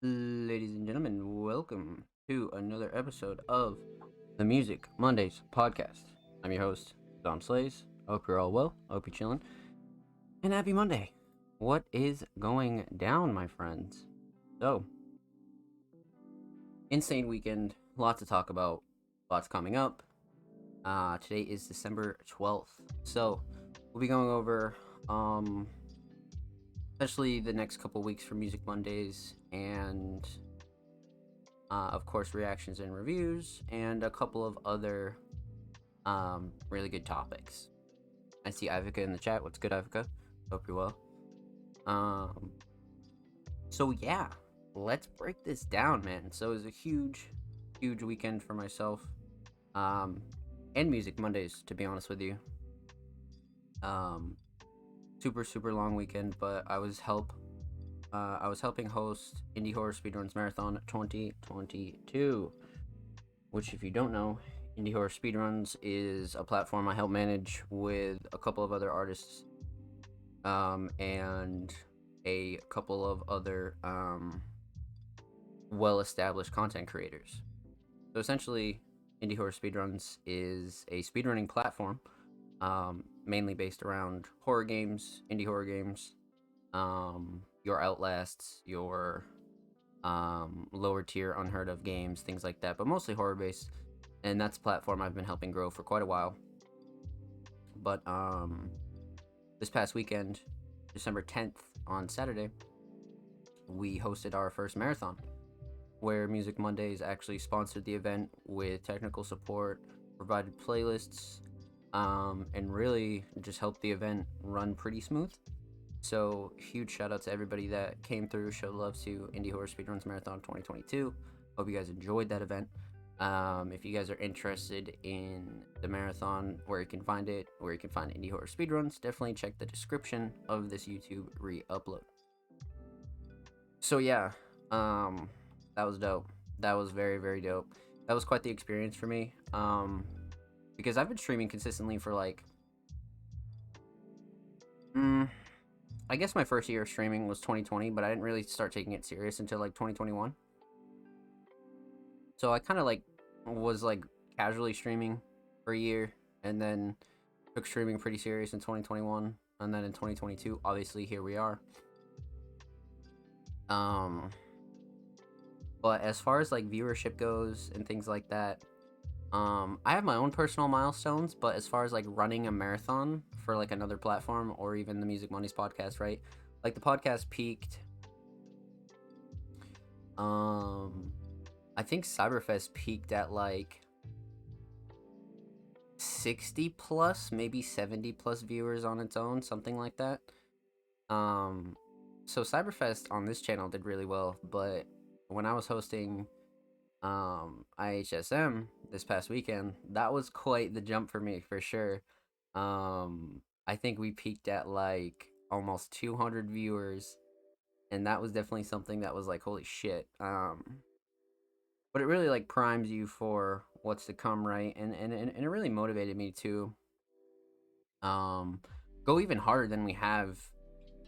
Ladies and gentlemen, welcome to another episode of the Music Mondays podcast. I'm your host, Dom Slays. Hope you're all well. Hope you're chilling. And happy Monday. What is going down, my friends? So, insane weekend. Lots to talk about. Lots coming up. Today is December 12th. So, we'll be going over, especially the next couple weeks for Music Mondays and of course, reactions and reviews, and a couple of other really good topics. I see Ivica in the chat. What's good, Ivica? Hope you're well. Um, so yeah, let's break this down, man. So it was a huge weekend for myself, and Music Mondays, to be honest with you. Um, super long weekend, but I was helping host Indie Horror Speedruns Marathon 2022, which, if you don't know, Indie Horror Speedruns is a platform I help manage with a couple of other artists, and a couple of other well-established content creators. So essentially, Indie Horror Speedruns is a speedrunning platform, mainly based around horror games, indie horror games, your Outlasts, your lower tier unheard of games, things like that, but mostly horror based. And that's a platform I've been helping grow for quite a while. But this past weekend, December 10th on Saturday, we hosted our first marathon, where Music Mondays actually sponsored the event with technical support, provided playlists, and really just helped the event run pretty smooth. So huge shout out to everybody that came through, showed love to Indie Horror Speedruns Marathon 2022. Hope you guys enjoyed that event. If you guys are interested in the marathon, where you can find it, where you can find Indie Horror Speedruns, definitely check the description of this YouTube re-upload. So yeah, that was dope. That was very dope. That was quite the experience for me. Because I've been streaming consistently for like, I guess my first year of streaming was 2020, but I didn't really start taking it serious until like 2021. So I kind of like was like casually streaming for a year, and then took streaming pretty serious in 2021, and then in 2022, obviously here we are. Um, but as far as like viewership goes and things like that, I have my own personal milestones, but as far as like running a marathon for like another platform or even the Music Mondays podcast, right? Like the podcast peaked. I think Cyberfest peaked at like 60 plus, maybe 70 plus viewers on its own, something like that. So Cyberfest on this channel did really well, but when I was hosting IHSM this past weekend, that was quite the jump for me for sure. I think we peaked at like almost 200 viewers, and that was definitely something that was like, holy shit. But it really like primes you for what's to come, right? And it really motivated me to go even harder than we have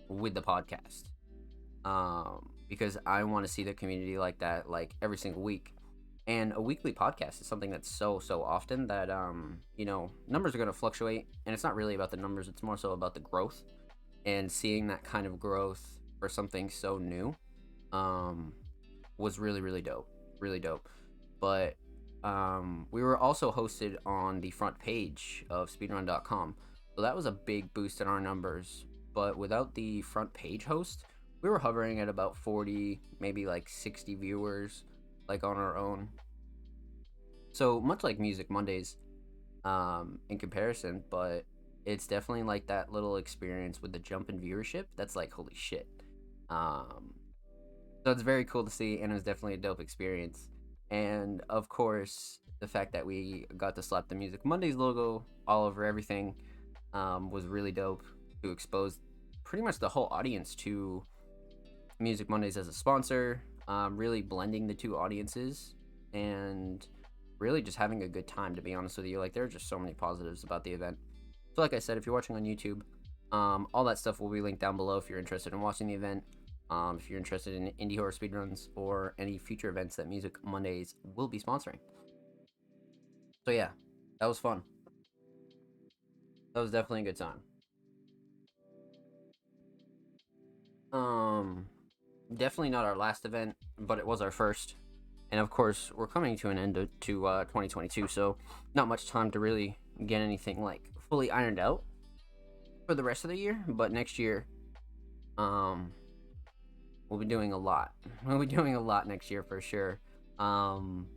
with the podcast. Because I want to see the community like that, like every single week. And a weekly podcast is something that's so often that numbers are going to fluctuate, and it's not really about the numbers, it's more so about the growth. And seeing that kind of growth for something so new was really dope, really dope. But we were also hosted on the front page of speedrun.com, so that was a big boost in our numbers. But without the front page host, we were hovering at about 40, maybe like 60 viewers, like on our own. So much like Music Mondays, in comparison, but it's definitely like that little experience with the jump in viewership that's like, holy shit. So it's very cool to see, and it was definitely a dope experience. And of course, the fact that we got to slap the Music Mondays logo all over everything was really dope, to expose pretty much the whole audience to Music Mondays as a sponsor, really blending the two audiences, and really just having a good time, to be honest with you. Like, there are just so many positives about the event. So like I said, if you're watching on YouTube, all that stuff will be linked down below if you're interested in watching the event. If you're interested in indie horror speedruns or any future events that Music Mondays will be sponsoring. So yeah, that was fun. That was definitely a good time. Definitely not our last event, but it was our first. And of course, we're coming to an end to 2022, so not much time to really get anything like fully ironed out for the rest of the year. But next year, um, we'll be doing a lot. We'll be doing a lot next year for sure. Um,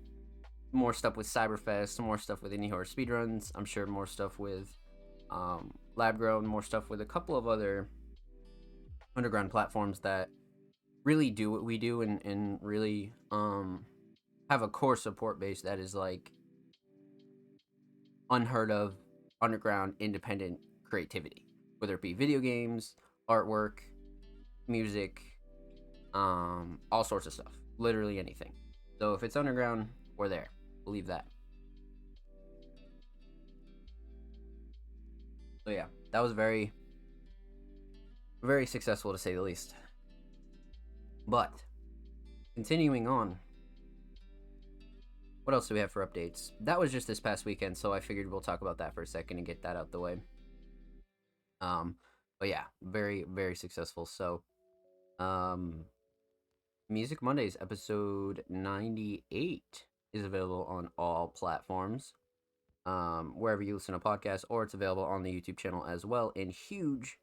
More stuff with Cyberfest, more stuff with Indie Horror Speedruns. I'm sure more stuff with Lab Grown, more stuff with a couple of other underground platforms that really do what we do and really have a core support base that is like unheard of underground independent creativity, whether it be video games, artwork, music, all sorts of stuff, literally anything. So if it's underground, we're there. Believe that. So yeah, that was very, very successful to say the least. But continuing on, what else do we have for updates? That was just this past weekend, so I figured we'll talk about that for a second and get that out the way. Um, but yeah, very, very successful. So, um, Music Mondays episode 98 is available on all platforms, wherever you listen to podcasts, or it's available on the YouTube channel as well. And huge,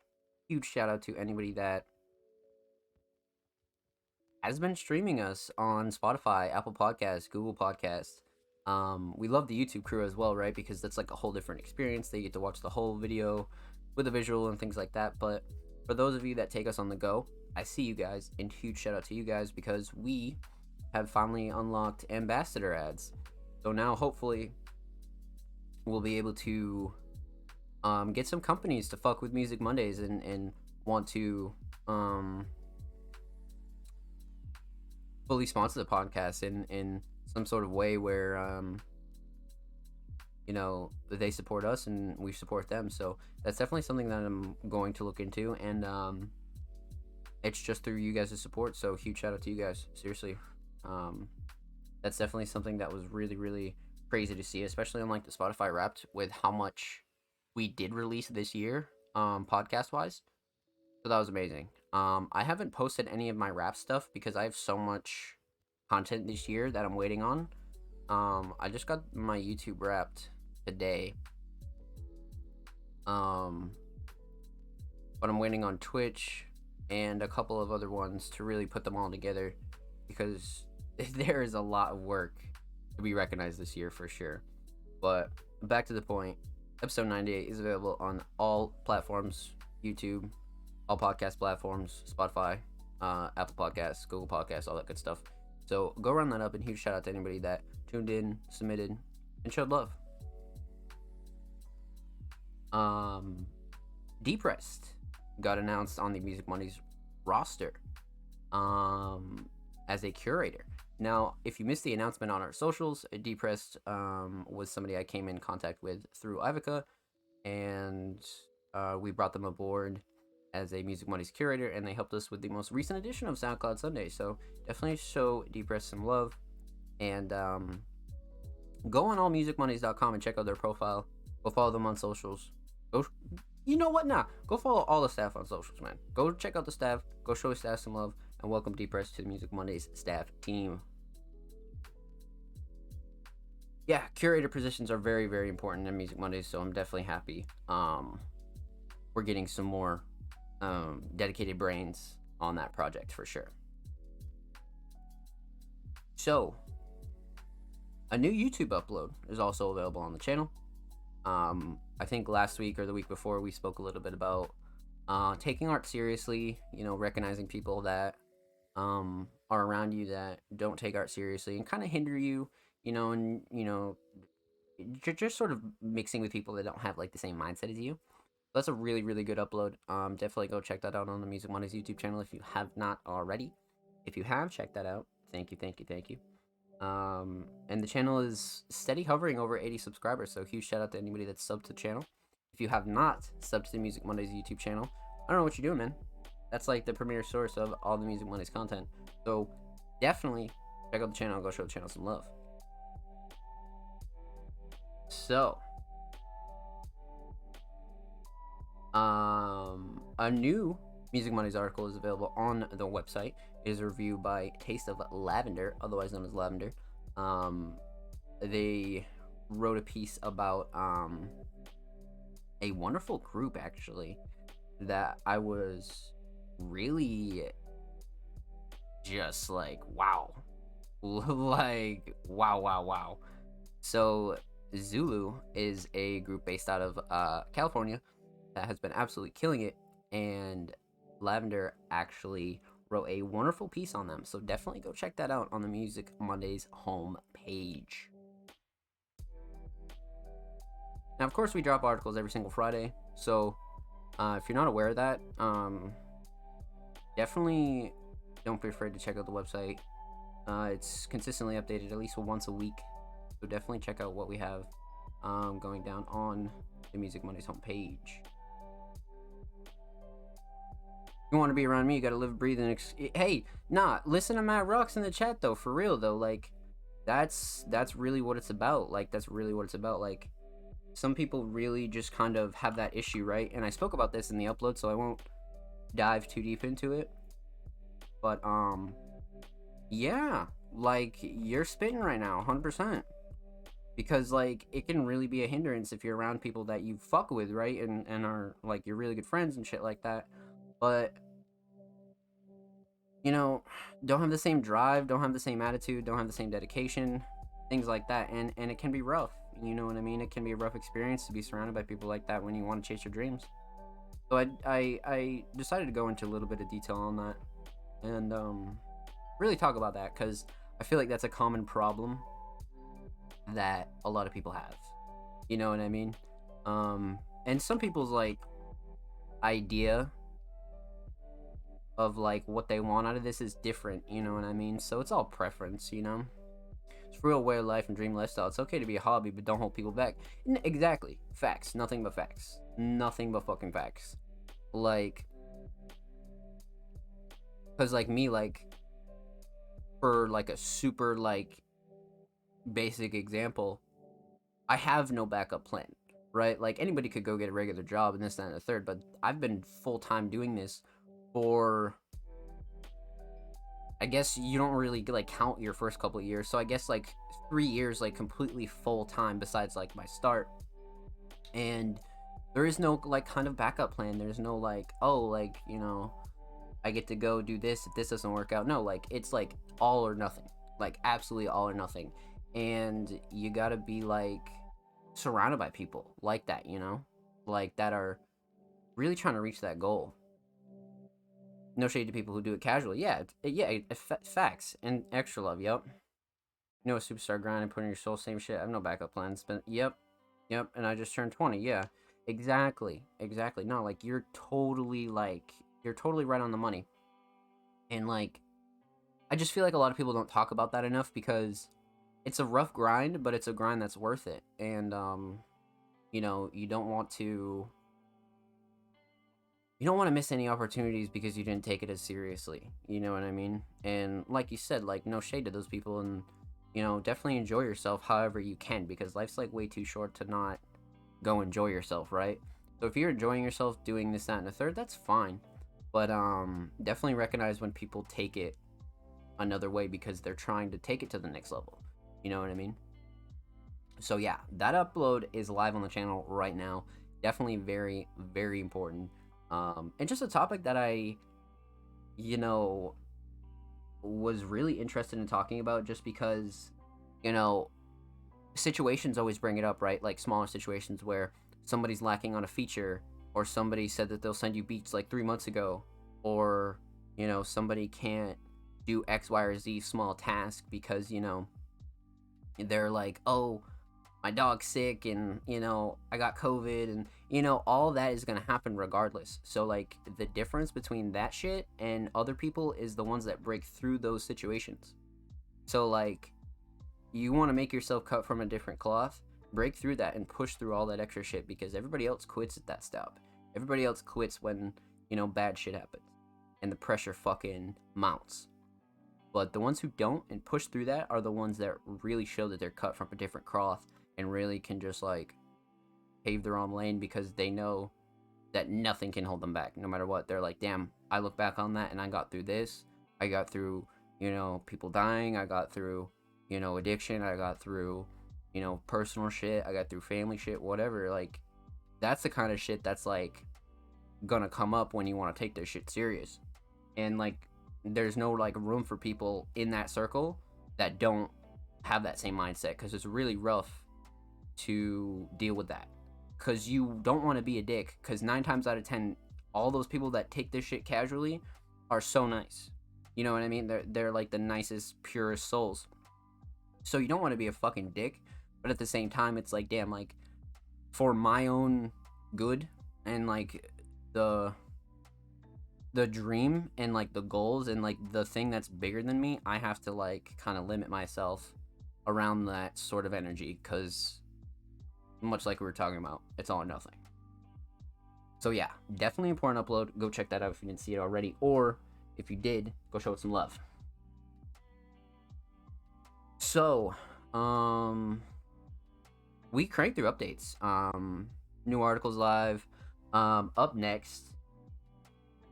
huge shout out to anybody that has been streaming us on Spotify, Apple Podcasts, Google Podcasts. We love the YouTube crew as well, right? Because that's like a whole different experience. They get to watch the whole video with a visual and things like that. But for those of you that take us on the go, I see you guys, and huge shout out to you guys because we have finally unlocked ambassador ads. So now hopefully we'll be able to get some companies to fuck with Music Mondays and want to fully sponsor the podcast in some sort of way where they support us and we support them. So that's definitely something that I'm going to look into, and it's just through you guys' support. So huge shout out to you guys, seriously. That's definitely something that was really, really crazy to see, especially on like the Spotify Wrapped with how much we did release this year, podcast wise. So that was amazing. I haven't posted any of my rap stuff because I have so much content this year that I'm waiting on. I just got my YouTube Wrapped today. But I'm waiting on Twitch and a couple of other ones to really put them all together because there is a lot of work to be recognized this year for sure. But back to the point, episode 98 is available on all platforms: YouTube, all podcast platforms, Spotify, Apple Podcasts, Google Podcasts, all that good stuff. So go run that up, and huge shout out to anybody that tuned in, submitted, and showed love. Depressed got announced on the Music Mondays roster as a curator. Now, if you missed the announcement on our socials, Depressed was somebody I came in contact with through Ivica, and we brought them aboard as a Music Mondays curator, and they helped us with the most recent edition of SoundCloud Sunday. So definitely show Depressed some love, and go on allmusicmondays.com and check out their profile. Go follow them on socials. Go, you know what? Nah, go follow all the staff on socials, man. Go check out the staff. Go show the staff some love, and welcome Depressed to the Music Mondays staff team. Yeah, curator positions are very, very important in Music Mondays, so I'm definitely happy. We're getting some more dedicated brains on that project for sure. So, a new YouTube upload is also available on the channel. I think last week or the week before we spoke a little bit about taking art seriously, recognizing people that are around you that don't take art seriously and kind of hinder you, and just sort of mixing with people that don't have like the same mindset as you. That's a really, really good upload. Definitely go check that out on the Music Mondays YouTube channel if you have not already. If you have, check that out. Thank you, thank you, thank you. And the channel is steady hovering over 80 subscribers, so huge shout out to anybody that's subbed to the channel. If you have not subbed to the Music Mondays YouTube channel, I don't know what you're doing, man. That's like the premier source of all the Music Mondays content. So definitely check out the channel. Go show the channel some love. So, a new Music Mondays article is available on the website. It is a review by Taste of Lavender, otherwise known as Lavender. They wrote a piece about a wonderful group, actually, that I was really just like, wow. Like, wow. So, Zulu is a group based out of California that has been absolutely killing it, and Lavender actually wrote a wonderful piece on them. So definitely go check that out on the Music Mondays home page. Now, of course, we drop articles every single Friday, so if you're not aware of that, definitely don't be afraid to check out the website. It's consistently updated at least once a week, so definitely check out what we have going down on the Music Mondays homepage. You want to be around me, you gotta live, breathe, and hey, listen to Matt Rocks in the chat though, for real though. Like, that's really what it's about. Like, that's really what it's about. Like, some people really just kind of have that issue, right? And I spoke about this in the upload, so I won't dive too deep into it. But yeah, like, you're spitting right now, 100%. Because, like, it can really be a hindrance if you're around people that you fuck with, right? And are, like, you're really good friends and shit like that. But, you know, don't have the same drive, don't have the same attitude, don't have the same dedication, things like that. And it can be rough, you know what I mean? It can be a rough experience to be surrounded by people like that when you want to chase your dreams. So I decided to go into a little bit of detail on that and really talk about that, because I feel like that's a common problem that a lot of people have, you know what I mean? And some people's, like, idea of, like, what they want out of this is different, you know what I mean? So it's all preference, you know? It's real way of life and dream lifestyle. It's okay to be a hobby, but don't hold people back. Exactly. Facts. Nothing but facts. Nothing but fucking facts. Like, because, like, me, like, for, like, a super, like, basic example, I have no backup plan, right? Like, anybody could go get a regular job and this, that, and the third, but I've been full-time doing this for, I guess you don't really, like, count your first couple of years, so I guess, like, 3 years, like, completely full-time besides, like, my start. And there is no, like, kind of backup plan. There's no, like, oh, like, you know, I get to go do this if this doesn't work out. No, like, it's, like, all or nothing. Like, absolutely all or nothing. And you gotta be, like, surrounded by people like that, you know? Like, that are really trying to reach that goal. No shade to people who do it casually. Yeah, facts. And extra love, yep. You know, a superstar grind and putting your soul, same shit. I have no backup plans, but yep. And I just turned 20, yeah. Exactly. No, like, you're totally right on the money. And, like, I just feel like a lot of people don't talk about that enough, because it's a rough grind, but it's a grind that's worth it. And, you know, you don't want to miss any opportunities because you didn't take it as seriously. You know what I mean? And like you said, like, no shade to those people, and, you know, definitely enjoy yourself however you can, because life's, like, way too short to not go enjoy yourself, right? So if you're enjoying yourself doing this, that, and the third, that's fine. But definitely recognize when people take it another way because they're trying to take it to the next level. You know what I mean? So yeah, that upload is live on the channel right now. Definitely very, very important. And just a topic that I, you know, was really interested in talking about, just because, you know, situations always bring it up, right? Like, smaller situations where somebody's lacking on a feature, or somebody said that they'll send you beats like 3 months ago, or, you know, somebody can't do X, Y, or Z small task because, you know, they're like, oh, my dog's sick, and, you know, I got COVID, and, you know, all that is gonna happen regardless. So, like, the difference between that shit and other people is the ones that break through those situations. So, like, you want to make yourself cut from a different cloth, break through that and push through all that extra shit, because everybody else quits at that stop. Everybody else quits when, you know, bad shit happens. and the pressure fucking mounts. But the ones who don't and push through that are the ones that really show that they're cut from a different cloth and really can just like pave their own lane because they know that nothing can hold them back no matter what. They're like, damn, I look back on that and I got through this. I got through, people dying. I got through, addiction. I got through, personal shit. I got through family shit, whatever. Like, that's the kind of shit that's like gonna come up when you want to take this shit serious. And like, there's no like room for people in that circle that don't have that same mindset, because it's really rough to deal with that, because you don't want to be a dick, because 9 times out of 10 all those people that take this shit casually are so nice. You know what I mean? They're like the nicest, purest souls. So you don't want to be a fucking dick, but at the same time it's like, damn, like for my own good and like the dream and like the goals and like the thing that's bigger than me, I have to like kind of limit myself around that sort of energy, because much like we were talking about, it's all or nothing. So yeah, definitely important upload. Go check that out if you didn't see it already, or if you did, go show it some love. So we cranked through updates, new articles live. Up next,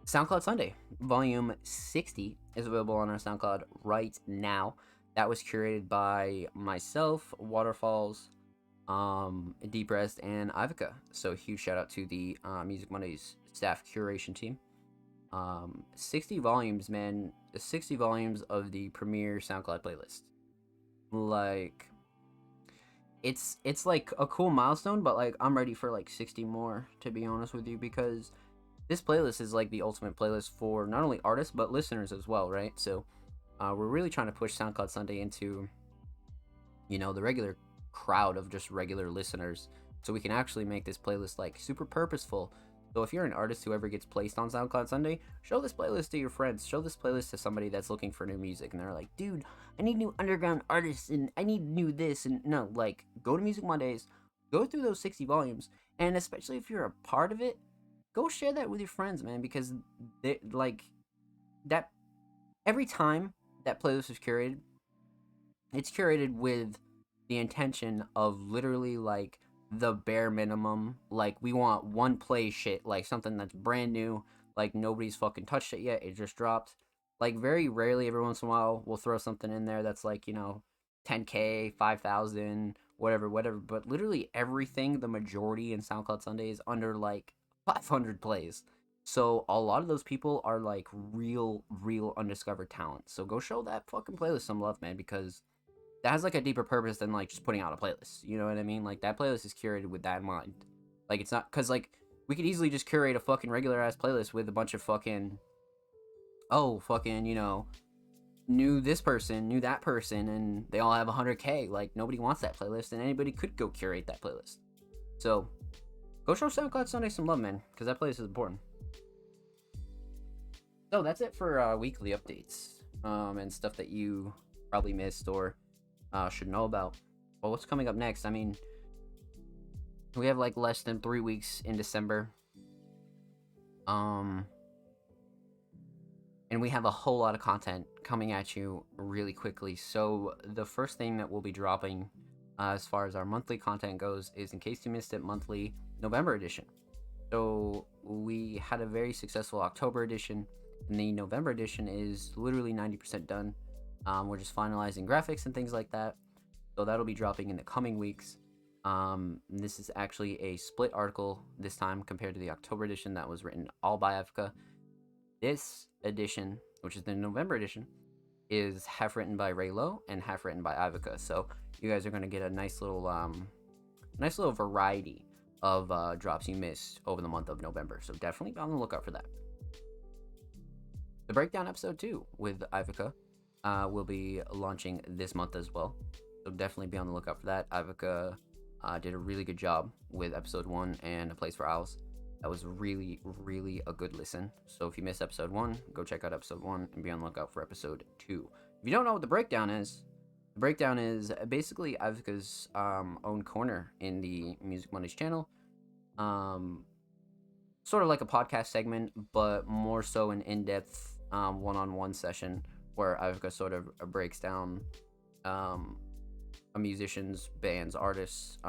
SoundCloud Sunday, volume 60 is available on our SoundCloud right now. That was curated by myself, Waterfalls, Deep Rest, and Ivica. So huge shout out to the Music Mondays staff curation team. 60 volumes, man. 60 volumes of the premier SoundCloud playlist. Like, it's like a cool milestone, but like I'm ready for like 60 more, to be honest with you, because this playlist is like the ultimate playlist for not only artists but listeners as well, right? So we're really trying to push SoundCloud Sunday into, the regular crowd of just regular listeners, so we can actually make this playlist like super purposeful. So if you're an artist who ever gets placed on SoundCloud Sunday, show this playlist to your friends. Show this playlist to somebody that's looking for new music and they're like, dude, I need new underground artists and I need new this. And no, like, go to Music Mondays, go through those 60 volumes, and especially if you're a part of it, go share that with your friends, man, because they, like, that every time that playlist is curated, it's curated with the intention of literally like the bare minimum. Like, we want one play shit, like something that's brand new, like nobody's fucking touched it yet, it just dropped. Like, very rarely, every once in a while, we'll throw something in there that's like, 10K, 5,000, whatever, but literally everything, the majority in SoundCloud Sunday is under like 500 plays. So a lot of those people are like real undiscovered talent. So go show that fucking playlist some love, man, because that has like a deeper purpose than like just putting out a playlist. You know what I mean? Like, that playlist is curated with that in mind. Like, it's not, because like we could easily just curate a fucking regular ass playlist with a bunch of fucking, knew this person, knew that person, and they all have 100K. Like, nobody wants that playlist, and anybody could go curate that playlist. So go show SoundCloud Sunday some love, man, because that playlist is important. So that's it for weekly updates, and stuff that you probably missed or should know about. Well, what's coming up next? I mean, we have like less than 3 weeks in December, and we have a whole lot of content coming at you really quickly. So the first thing that we'll be dropping, as far as our monthly content goes, is In Case You Missed It monthly November edition. So we had a very successful October edition, and the November edition is literally 90% done. We're just finalizing graphics and things like that, so that'll be dropping in the coming weeks. This is actually a split article this time compared to the October edition that was written all by Ivica. This edition, which is the November edition, is half written by Ray Lowe and half written by Ivica. So you guys are going to get a nice little variety of drops you missed over the month of November. So definitely be on the lookout for that. The Breakdown episode 2 with Ivica will be launching this month as well. So definitely be on the lookout for that. Ivica did a really good job with episode 1 and A Place for Owls. That was really a good listen. So if you missed episode 1, go check out episode 1 and be on the lookout for episode 2. If you don't know what the breakdown is basically Ivica's own corner in the Music Mondays channel. sort of like a podcast segment, but more so an in-depth one-on-one session where I've got sort of breaks down um, a musician's, band's, artists,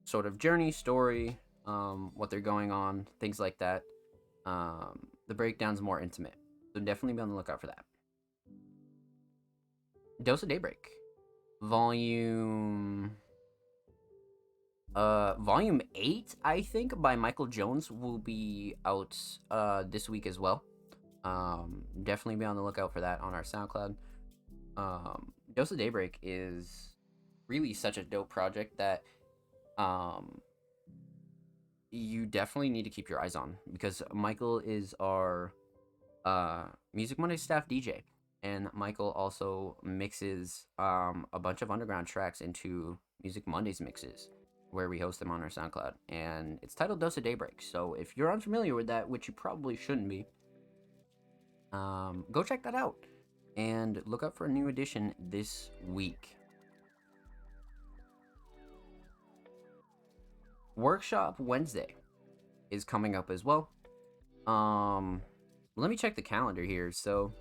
sort of journey, story, what they're going on, things like that. The breakdown's more intimate, so definitely be on the lookout for that. Dose of Daybreak, volume volume 8, I think, by Michael Jones will be out this week as well. Definitely be on the lookout for that on our SoundCloud. Dose of Daybreak is really such a dope project that you definitely need to keep your eyes on, because Michael is our Music Monday staff DJ, and Michael also mixes a bunch of underground tracks into Music Mondays mixes, where we host them on our SoundCloud, and it's titled Dose of Daybreak. So if you're unfamiliar with that, which you probably shouldn't be, go check that out and look out for a new edition this week. Workshop Wednesday is coming up as well. Let me check the calendar here. So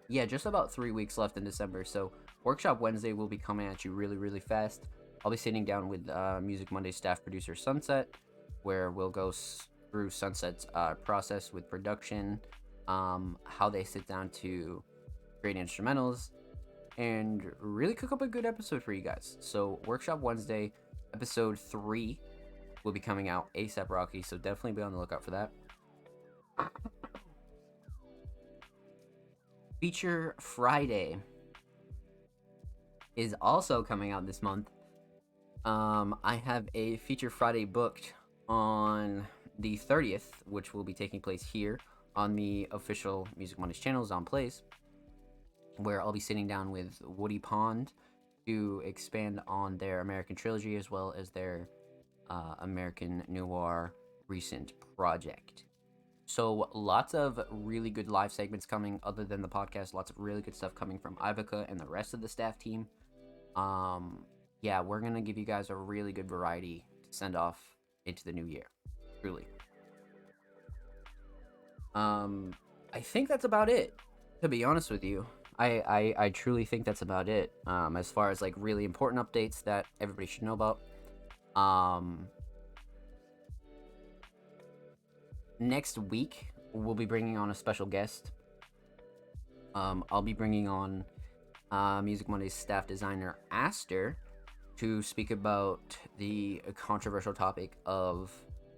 yeah, just about 3 weeks left in December. So Workshop Wednesday will be coming at you really, really fast. I'll be sitting down with Music Monday staff producer Sunset, where we'll go through Sunset's process with production, how they sit down to create instrumentals, and really cook up a good episode for you guys. So Workshop Wednesday, episode 3 will be coming out ASAP Rocky, so definitely be on the lookout for that. Feature Friday is also coming out this month. I have a Feature Friday booked on the 30th, which will be taking place here on the official Music Mondays channel, Zon Plays, where I'll be sitting down with Woody Pond to expand on their American trilogy as well as their American Noir recent project. So lots of really good live segments coming other than the podcast. Lots of really good stuff coming from Ivica and the rest of the staff team. Yeah, we're going to give you guys a really good variety to send off into the new year. Truly. I think that's about it, to be honest with you. I truly think that's about it. As far as like really important updates that everybody should know about. Next week we'll be bringing on a special guest. I'll be bringing on Music Monday's staff designer Aster to speak about the controversial topic of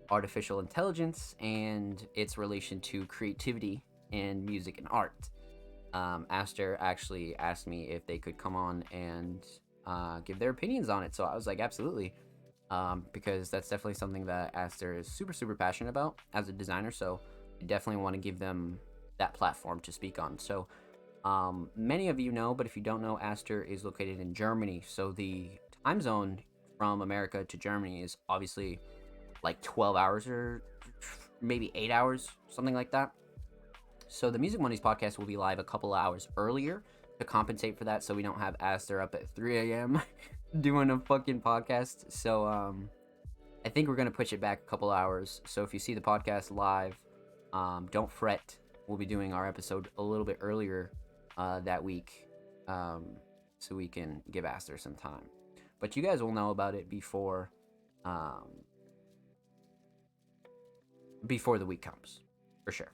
artificial intelligence and its relation to creativity in music and art. Aster actually asked me if they could come on and give their opinions on it, so I was like, absolutely, because that's definitely something that Aster is super, super passionate about as a designer, so I definitely want to give them that platform to speak on. So many of you know, but if you don't know, Aster is located in Germany, so the time zone from America to Germany is obviously like 12 hours or maybe 8 hours, something like that. So the Music Mondays podcast will be live a couple hours earlier to compensate for that, so we don't have Aster up at 3 a.m. doing a fucking podcast. So I think we're going to push it back a couple hours. So if you see the podcast live, don't fret. We'll be doing our episode a little bit earlier that week, so we can give Aster some time. But you guys will know about it before the week comes, for sure.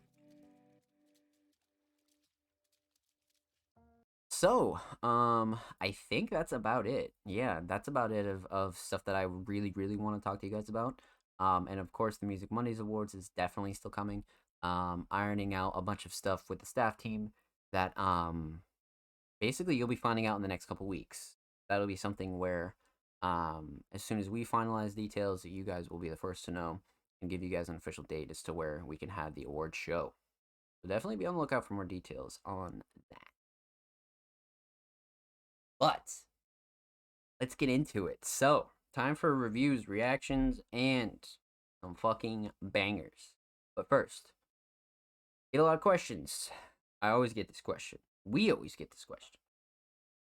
So, I think that's about it. Yeah, that's about it of stuff that I really, really want to talk to you guys about. And of course, the Music Mondays Awards is definitely still coming. Ironing out a bunch of stuff with the staff team that, basically you'll be finding out in the next couple weeks. That'll be something where, as soon as we finalize details, you guys will be the first to know and give you guys an official date as to where we can have the award show. So definitely be on the lookout for more details on that. But let's get into it. So, time for reviews, reactions, and some fucking bangers. But first, get a lot of questions. I always get this question. We always get this question.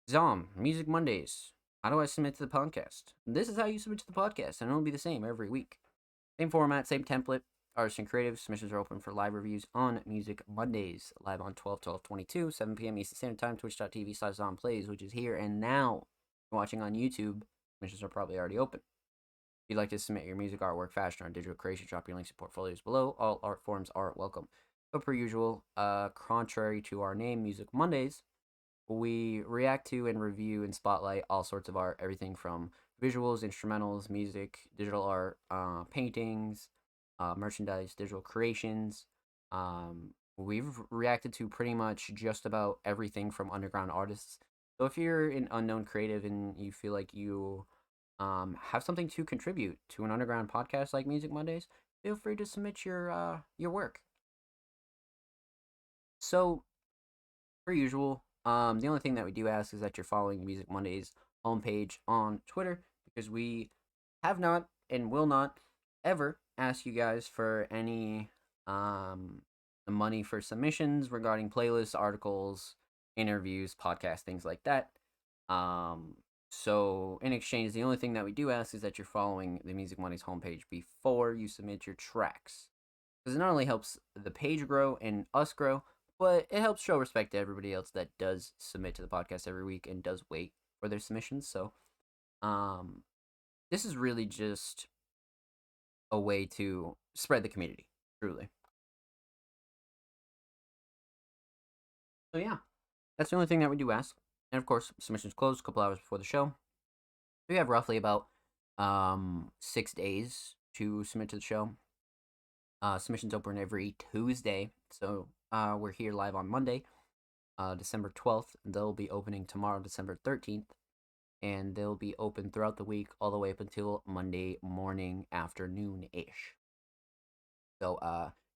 Zom, Music Mondays. How do I submit to the podcast? This is how you submit to the podcast, and it'll be the same every week. Same format, same template. Artists and creatives submissions are open for live reviews on Music Mondays, live on 12/12/22, 7 p.m. Eastern Standard Time, twitch.tv/zonplays, which is here and now. If you're watching on YouTube, submissions are probably already open. If you'd like to submit your music, artwork, fashion, or digital creation, drop your links and portfolios below. All art forms are welcome. So, per usual, contrary to our name, Music Mondays, we react to and review and spotlight all sorts of art, everything from visuals, instrumentals, music, digital art, paintings, merchandise, digital creations. We've reacted to pretty much just about everything from underground artists. So if you're an unknown creative and you feel like you have something to contribute to an underground podcast like Music Mondays, feel free to submit your work. So, per usual, the only thing that we do ask is that you're following Music Mondays homepage on Twitter, because we have not and will not ever ask you guys for any money for submissions regarding playlists, articles, interviews, podcasts, things like that. So in exchange, the only thing that we do ask is that you're following the Music Mondays homepage before you submit your tracks, because it not only helps the page grow and us grow, but it helps show respect to everybody else that does submit to the podcast every week and does wait for their submissions. So, um, this is really just a way to spread the community, truly. So yeah, that's the only thing that we do ask. And of course, submissions close a couple hours before the show. We have roughly about 6 days to submit to the show. Submissions open every Tuesday, so we're here live on Monday, December 12th. They'll be opening tomorrow, December 13th, and they'll be open throughout the week all the way up until Monday morning, afternoon ish. So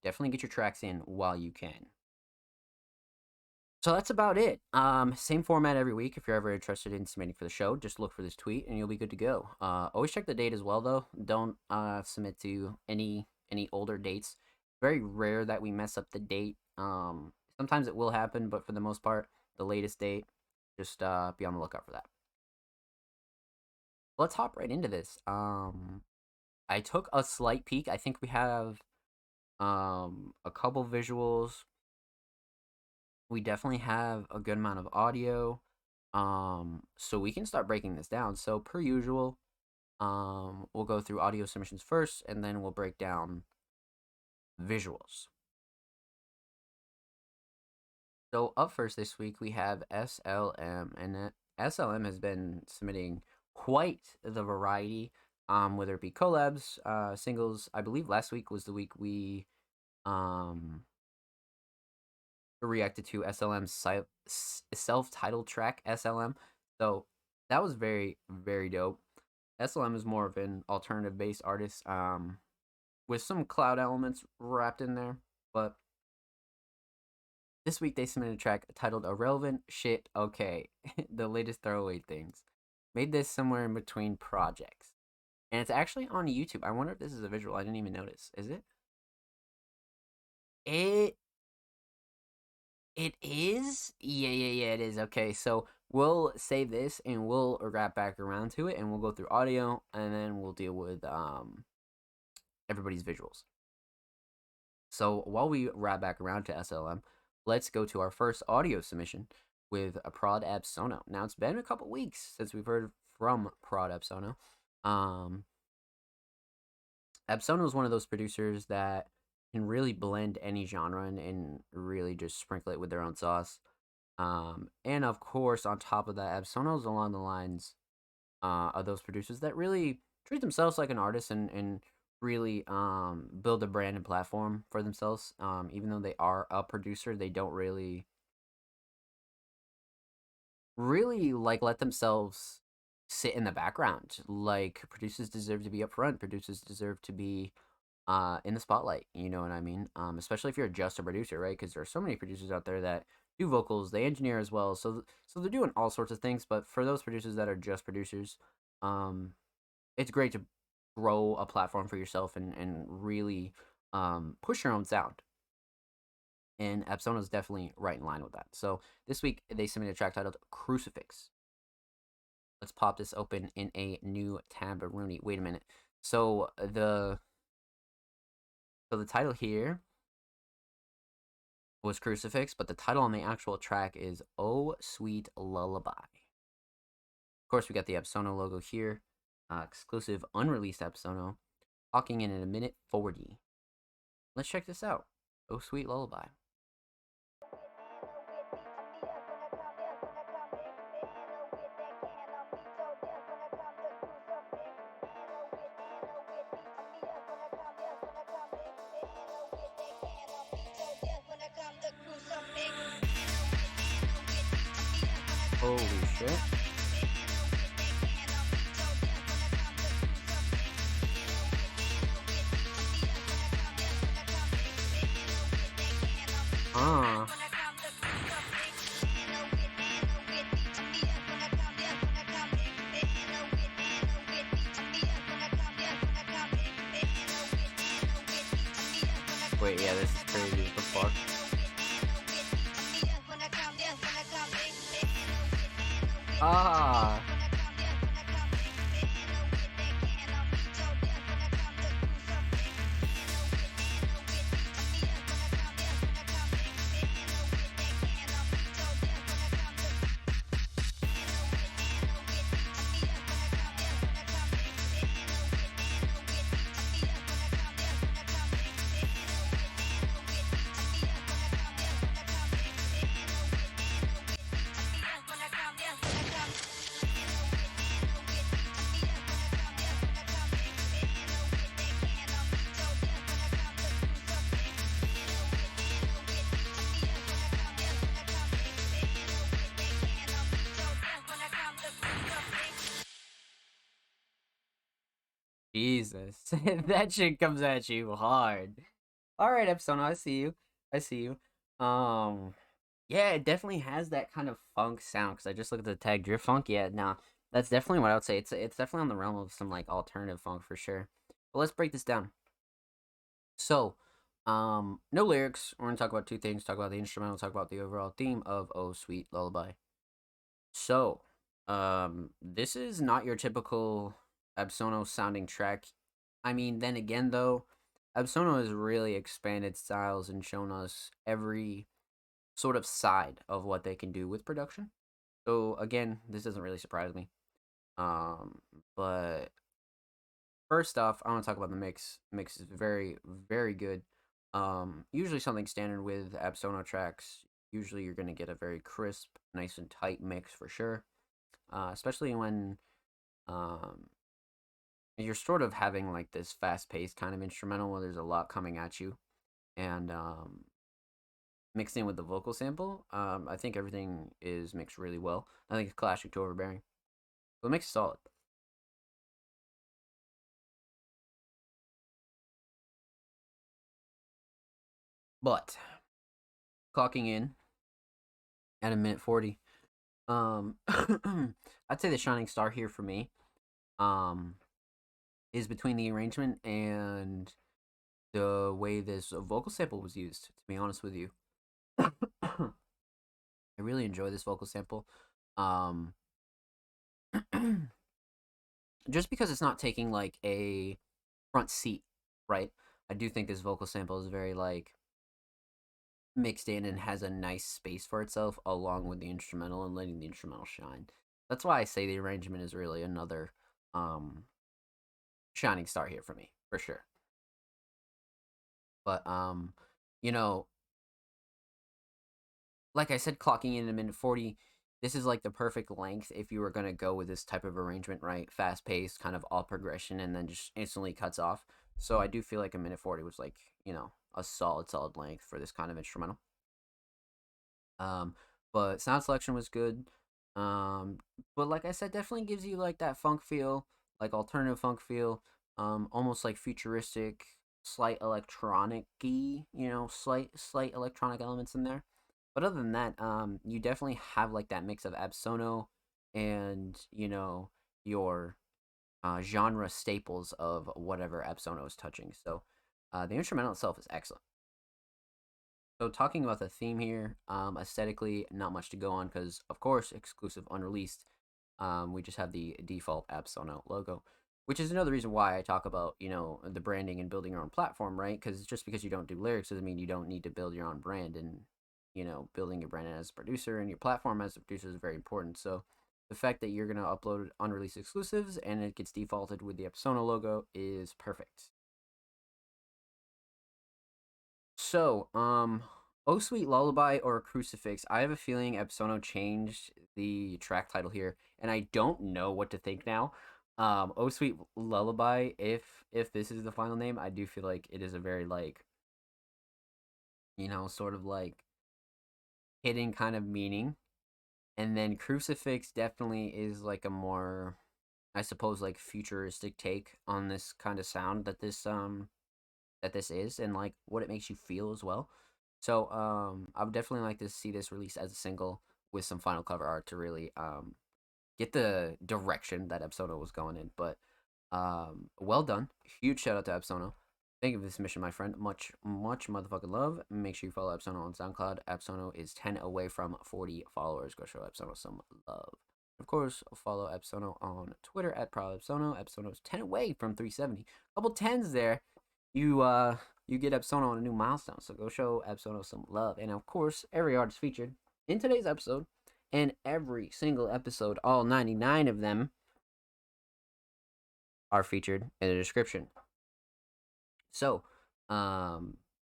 definitely get your tracks in while you can. So that's about it. Same format every week. If you're ever interested in submitting for the show, just look for this tweet and you'll be good to go. Always check the date as well, though. Don't submit to any older dates. Very rare that we mess up the date. Sometimes it will happen, but for the most part, the latest date. Just be on the lookout for that. Let's hop right into this. I took a slight peek. I think we have a couple visuals. We definitely have a good amount of audio. So we can start breaking this down. So per usual, we'll go through audio submissions first, and then we'll break down visuals. So up first this week we have SLM, and SLM has been submitting quite the variety. Whether it be collabs, singles. I believe last week was the week we reacted to SLM's self-titled track SLM. So that was very, very dope. SLM is more of an alternative based artist, with some cloud elements wrapped in there. But this week they submitted a track titled Irrelevant Shit Okay, the latest throwaway things. Made this somewhere in between projects. And it's actually on YouTube. I wonder if this is a visual. I didn't even notice. Is it? It It is? Yeah, it is. Okay, so we'll save this and we'll wrap back around to it and we'll go through audio and then we'll deal with everybody's visuals. So while we wrap back around to SLM, let's go to our first audio submission with a Prod Absono. Now it's been a couple weeks since we've heard from Prod Absono. Absono is one of those producers that can really blend any genre and really just sprinkle it with their own sauce. And of course, on top of that, Absono's along the lines of those producers that really treat themselves like an artist and really build a brand and platform for themselves. Even though they are a producer, they don't really like let themselves sit in the background. Like producers deserve to be up front. Producers deserve to be in the spotlight. You know what I mean? Especially if you're just a producer, right? Because there are so many producers out there that do vocals, they engineer as well. So they're doing all sorts of things. But for those producers that are just producers, it's great to grow a platform for yourself and really push your own sound. And Absono is definitely right in line with that. So this week they submitted a track titled Crucifix. Let's pop this open in a new tab. Rooney. Wait a minute. So So the title here was Crucifix, but the title on the actual track is Oh Sweet Lullaby. Of course, we got the Absono logo here. Exclusive unreleased Absono. Clocking in at a minute 40. Let's check this out. Oh Sweet Lullaby. Holy shit. Wait, yeah, this is crazy. What the fuck? Ah. Jesus. That shit comes at you hard. Alright, Epson, I see you. I see you. Yeah, it definitely has that kind of funk sound, because I just looked at the tag drift funk. Yeah, nah. That's definitely what I would say. It's definitely on the realm of some like alternative funk for sure. But let's break this down. So, no lyrics. We're gonna talk about two things. Talk about the instrumental, talk about the overall theme of Oh Sweet Lullaby. So, this is not your typical Absono sounding track. I mean, then again, though, Absono has really expanded styles and shown us every sort of side of what they can do with production. So, again, this doesn't really surprise me. But first off, I want to talk about the mix. Mix is very, very good. Usually something standard with Absono tracks. Usually you're gonna get a very crisp, nice and tight mix for sure. Especially when um, you're sort of having like this fast-paced kind of instrumental where there's a lot coming at you, and mixed in with the vocal sample. I think everything is mixed really well. I think it's classic to overbearing. The mix is solid. But clocking in at a minute 40. I'd say the shining star here for me um, is between the arrangement and the way this vocal sample was used, to be honest with you. I really enjoy this vocal sample. Um, just because it's not taking like a front seat, right? I do think this vocal sample is very like mixed in and has a nice space for itself along with the instrumental and letting the instrumental shine. That's why I say the arrangement is really another um shining star here for me, for sure. But you know, like I said, clocking in a minute 40, this is like the perfect length if you were gonna go with this type of arrangement, right? Fast paced, kind of all progression, and then just instantly cuts off. So I do feel like a minute 40 was like, a solid length for this kind of instrumental. Um, but sound selection was good. But like I said, definitely gives you like that funk feel, like alternative funk feel, almost like futuristic, slight electronic-y, slight electronic elements in there. But other than that, you definitely have like that mix of Absono and your genre staples of whatever Absono is touching. So the instrumental itself is excellent. So talking about the theme here, aesthetically, not much to go on because, of course, exclusive unreleased. We just have the default Absono logo, which is another reason why I talk about, the branding and building your own platform, right? Because just because you don't do lyrics doesn't mean you don't need to build your own brand. And, building your brand as a producer and your platform as a producer is very important. So the fact that you're going to upload unreleased exclusives and it gets defaulted with the Epsono logo is perfect. So, Oh Sweet Lullaby or Crucifix. I have a feeling Epsono changed the track title here, and I don't know what to think now. Oh Sweet Lullaby, if this is the final name, I do feel like it is a very like, sort of like hidden kind of meaning. And then Crucifix definitely is like a more, I suppose, like futuristic take on this kind of sound that this is, and like what it makes you feel as well. So I would definitely like to see this released as a single with some final cover art to really get the direction that Epsono was going in. But well done. Huge shout out to Epsono. Thank you for this mission, my friend. Much motherfucking love. Make sure you follow Epsono on SoundCloud. Epsono is 10 away from 40 followers. Go show Epsono some love. Of course, follow Epsono on Twitter at ProudEpsono. Epsono's 10 away from 370. Couple tens there. You get Epsono on a new milestone. So go show Epsono some love. And of course, every artist featured in today's episode, and every single episode, all 99 of them, are featured in the description. So, if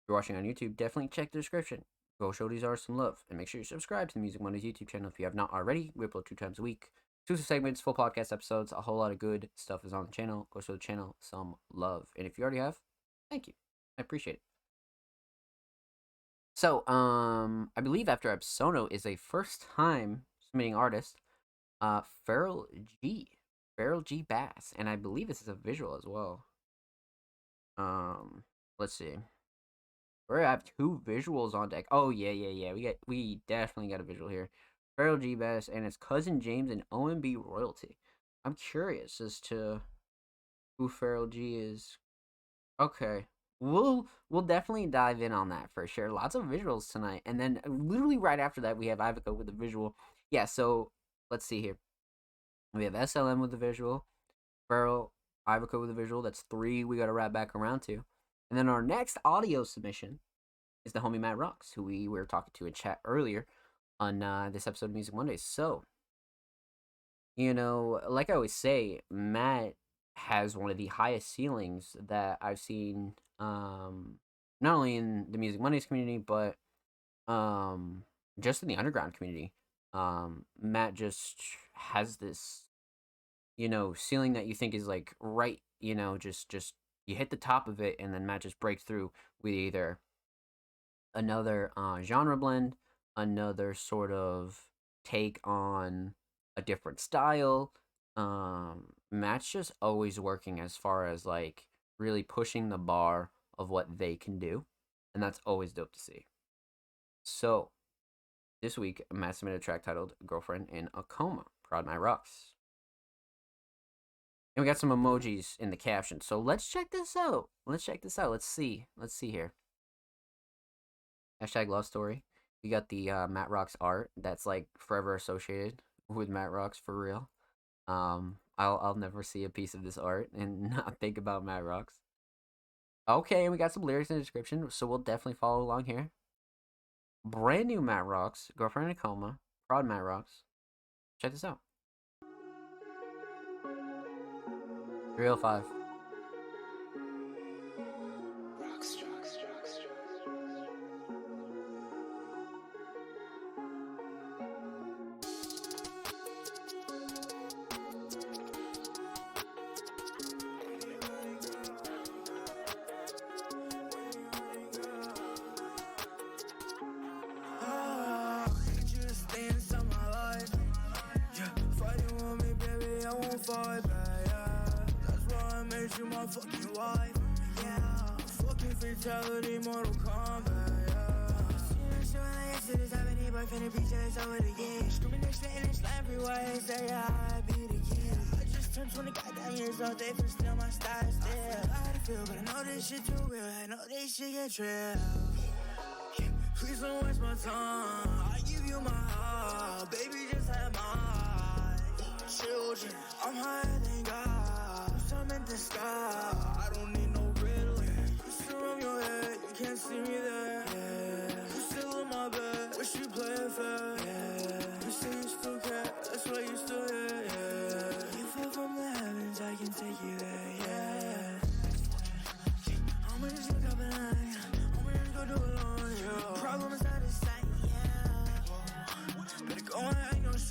you're watching on YouTube, definitely check the description. Go show these artists some love. And make sure you subscribe to the Music Mondays YouTube channel if you have not already. We upload 2 times a week. Exclusive segments, full podcast episodes, a whole lot of good stuff is on the channel. Go show the channel some love. And if you already have, thank you. I appreciate it. So, I believe after Epsono is a first time submitting artist, Feral G Bass, and I believe this is a visual as well. Let's see. We have 2 visuals on deck. Oh yeah. We definitely got a visual here. Feral G Bass and his cousin James and OMB royalty. I'm curious as to who Feral G is. Okay. We'll definitely dive in on that for sure. Lots of visuals tonight. And then literally right after that we have Ivica with the visual. Yeah, so let's see here. We have SLM with the visual, Feral, Ivica with the visual. That's 3 we gotta wrap back around to. And then our next audio submission is the homie Matt Rocks, who we were talking to in chat earlier on this episode of Music Mondays. So, like I always say, Matt has one of the highest ceilings that I've seen, not only in the Music Mondays community, but just in the underground community. Matt just has this, ceiling that you think is like right, just you hit the top of it, and then Matt just breaks through with either another genre blend, another sort of take on a different style. Matt's just always working as far as like really pushing the bar of what they can do, and that's always dope to see. So this week, Matt submitted a track titled "Girlfriend in a Coma." Proud My Rocks. And we got some emojis in the caption. So let's check this out. Let's see. Let's see here. Hashtag love story. We got the Matt Rocks art that's like forever associated with Matt Rocks for real. I'll never see a piece of this art and not think about Matt Rocks. Okay, and we got some lyrics in the description, so we'll definitely follow along here. Brand new Matt Rocks, Girlfriend in a Coma, Proud Matt Rocks. Check this out. 305. You my fucking wife, yeah. Fucking fatality, Mortal Kombat, yeah. Shit like this is happening, but finna be just over the game. Screaming and spitting and slam everywhere, say I be the kid. I just turned 20 goddamn years old, they feel still my style still. I had to feel, but I know this shit too real, I know this shit get trill. Please don't waste my time, I give you my heart, baby just have my children. I'm higher than God.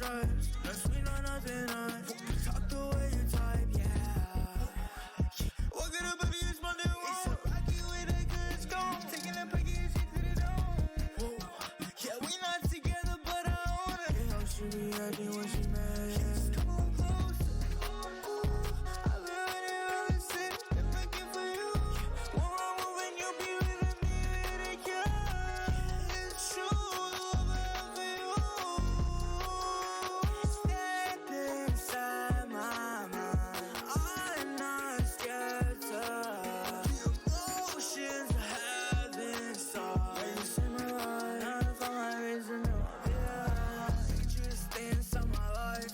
stripes. No sweet, no nothing nice. Talk the way you type, yeah. What good up, baby, it's Monday, whoa. It's a rocky way that good is gone. Taking that package to the dome. Yeah, we not together, but I own it. You know she be acting when she mad, yeah. Just come on close. I've been waiting on the city, been looking for you. One wrong move and you'll be with me, with a girl. It's true, love for you. Step inside my mind, I'm not scared to. The emotions I have inside. Yeah, you see my life, now I find my reason to need you to stay inside my life.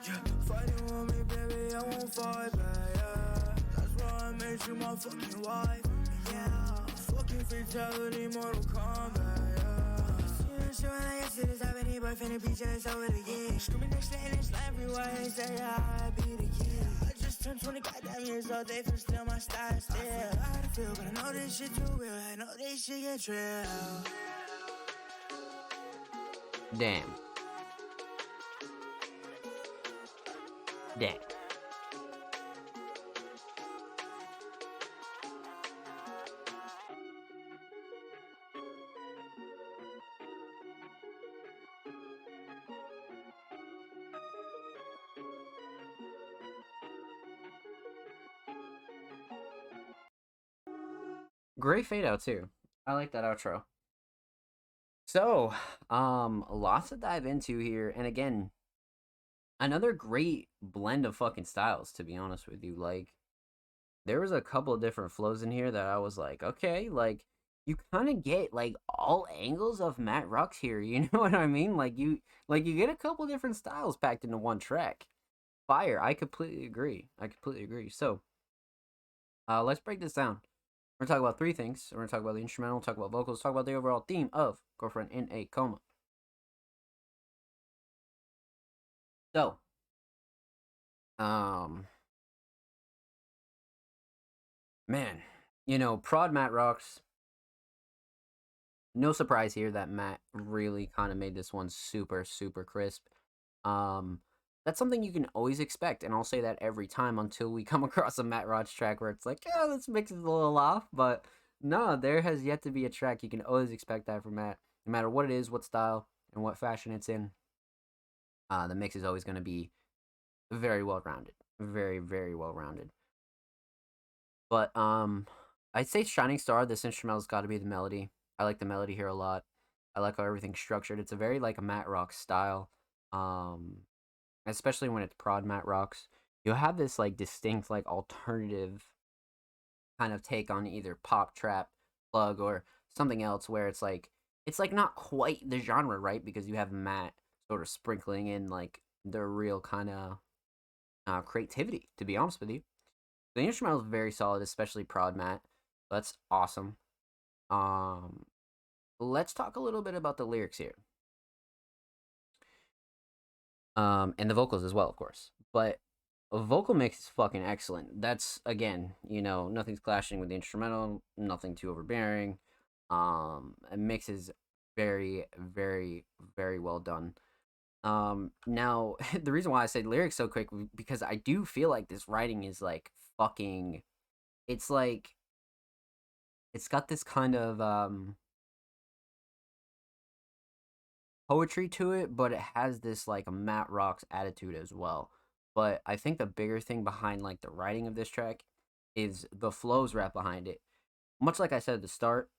Yeah, fighting with me, baby, I won't fight back, yeah. That's why I made you my fucking wife, yeah. Fucking fatality, Mortal Kombat, yeah. See that shit when I get to this, I been boy finna be just over the year. Screaming and slaying and slime everywhere, say I be the kid. I just turned 20 goddamn years old, they can steal my style still. I forgot how to feel, but I know this shit too real, I know this shit get real. Damn. Damn. Great fade out too. I like that outro. So, lots to dive into here, and again, another great blend of fucking styles, to be honest with you. Like, there was a couple of different flows in here that I was like, okay, like, you kind of get like all angles of Matt Rux here, you know what I mean? Like you get a couple different styles packed into one track. Fire. I completely agree. So, let's break this down. We're gonna talk about three things. We're gonna talk about the instrumental, talk about vocals, talk about the overall theme of Girlfriend in a Coma. So, man, you know, prod Matt Rocks. No surprise here that Matt really kind of made this one super, super crisp. That's something you can always expect, and I'll say that every time until we come across a Matt Rocks track where it's like, yeah, this mix is a little off, but no, there has yet to be a track you can always expect that from Matt, no matter what it is, what style, and what fashion it's in. The mix is always going to be very well rounded, very, very well rounded. But I'd say Shining Star. This instrumental's got to be the melody. I like the melody here a lot. I like how everything's structured. It's a very like a Matt Rocks style. Especially when it's prod Matt Rocks. You'll have this like distinct like alternative kind of take on either pop, trap, plug, or something else where it's like not quite the genre, right? Because you have Matt sort of sprinkling in like the real kind of creativity, to be honest with you. The instrumental is very solid, especially prod Matt. That's awesome. Let's talk a little bit about the lyrics here. And the vocals as well, of course. But a vocal mix is fucking excellent. That's, again, you know, nothing's clashing with the instrumental, nothing too overbearing. A mix is very, very, very well done. Now, the reason why I said lyrics so quick, because I do feel like this writing is, like, fucking... It's, like... It's got this kind of, poetry to it, but it has this like a Matt Rocks attitude as well. But I think the bigger thing behind like the writing of this track is the flows right behind it. Much like I said at the start,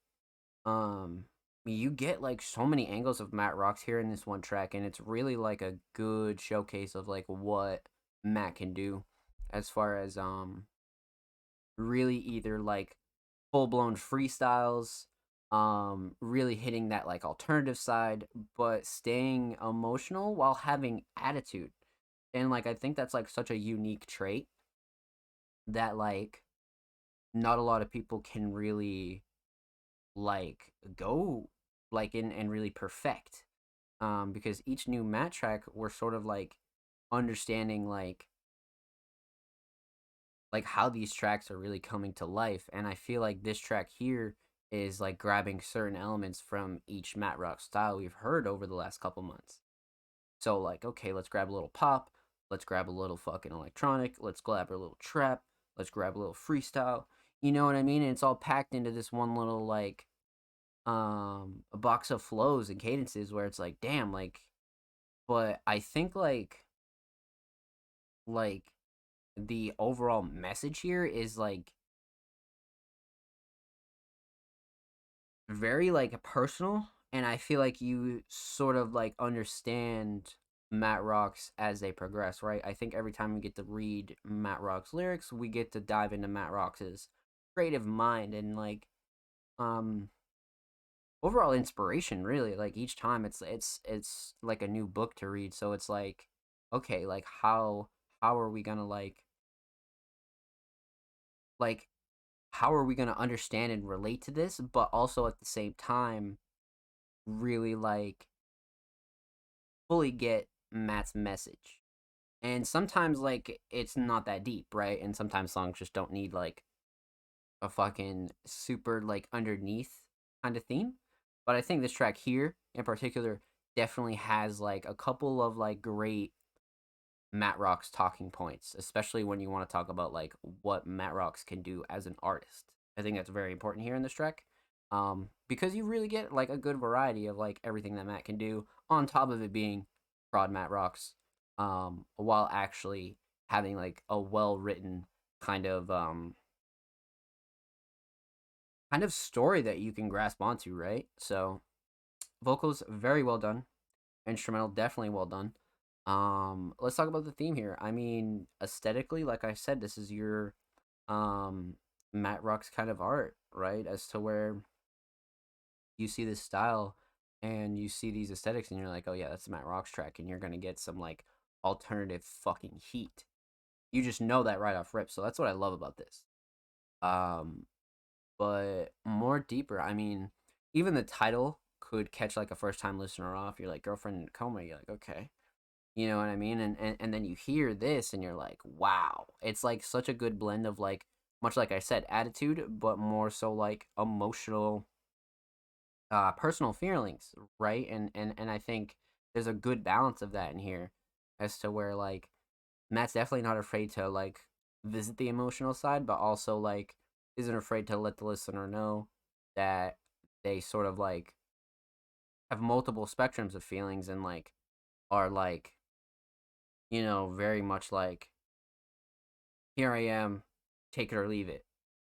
you get like so many angles of Matt Rocks here in this one track, and it's really like a good showcase of like what Matt can do as far as really either like full blown freestyles, really hitting that like alternative side, but staying emotional while having attitude. And like I think that's like such a unique trait that like not a lot of people can really like go like in and really perfect. Because each new Matt track we're sort of like understanding like how these tracks are really coming to life, and I feel like this track here is like grabbing certain elements from each Matt Rock style we've heard over the last couple months. So like, okay, let's grab a little pop, let's grab a little fucking electronic, let's grab a little trap, let's grab a little freestyle. You know what I mean? And it's all packed into this one little like a box of flows and cadences where it's like, damn, like, but I think like the overall message here is like very like personal, and I feel like you sort of like understand Matt Rock's as they progress, right? I think every time we get to read Matt Rock's lyrics, we get to dive into Matt Rock's creative mind and like um overall inspiration, really. Like each time it's like a new book to read, so it's like, okay, like how are we gonna like how are we gonna understand and relate to this, but also at the same time really like fully get Matt's message. And sometimes like it's not that deep, right? And sometimes songs just don't need like a fucking super like underneath kind of theme. But I think this track here in particular definitely has like a couple of like great Matt Rocks talking points, especially when you want to talk about like what Matt Rocks can do as an artist. I think that's very important here in this track. Because you really get like a good variety of like everything that Matt can do on top of it being prod Matt Rocks, while actually having like a well written kind of story that you can grasp onto, right? So vocals very well done, instrumental definitely well done. Let's talk about the theme here. I mean, aesthetically, like I said, this is your um Matt Rock's kind of art, right? As to where you see this style and you see these aesthetics and you're like, oh yeah, that's Matt Rock's track, and you're gonna get some like alternative fucking heat. You just know that right off rip. So that's what I love about this. Um, but more deeper, I mean, even the title could catch like a first time listener off. You're like, girlfriend in a coma. You're like, okay, you know what I mean? And then you hear this and you're like, wow. It's like such a good blend of like, much like I said, attitude, but more so like emotional, personal feelings, right? And I think there's a good balance of that in here, as to where like Matt's definitely not afraid to like visit the emotional side, but also like isn't afraid to let the listener know that they sort of like have multiple spectrums of feelings and like are like, very much like, here I am, take it or leave it.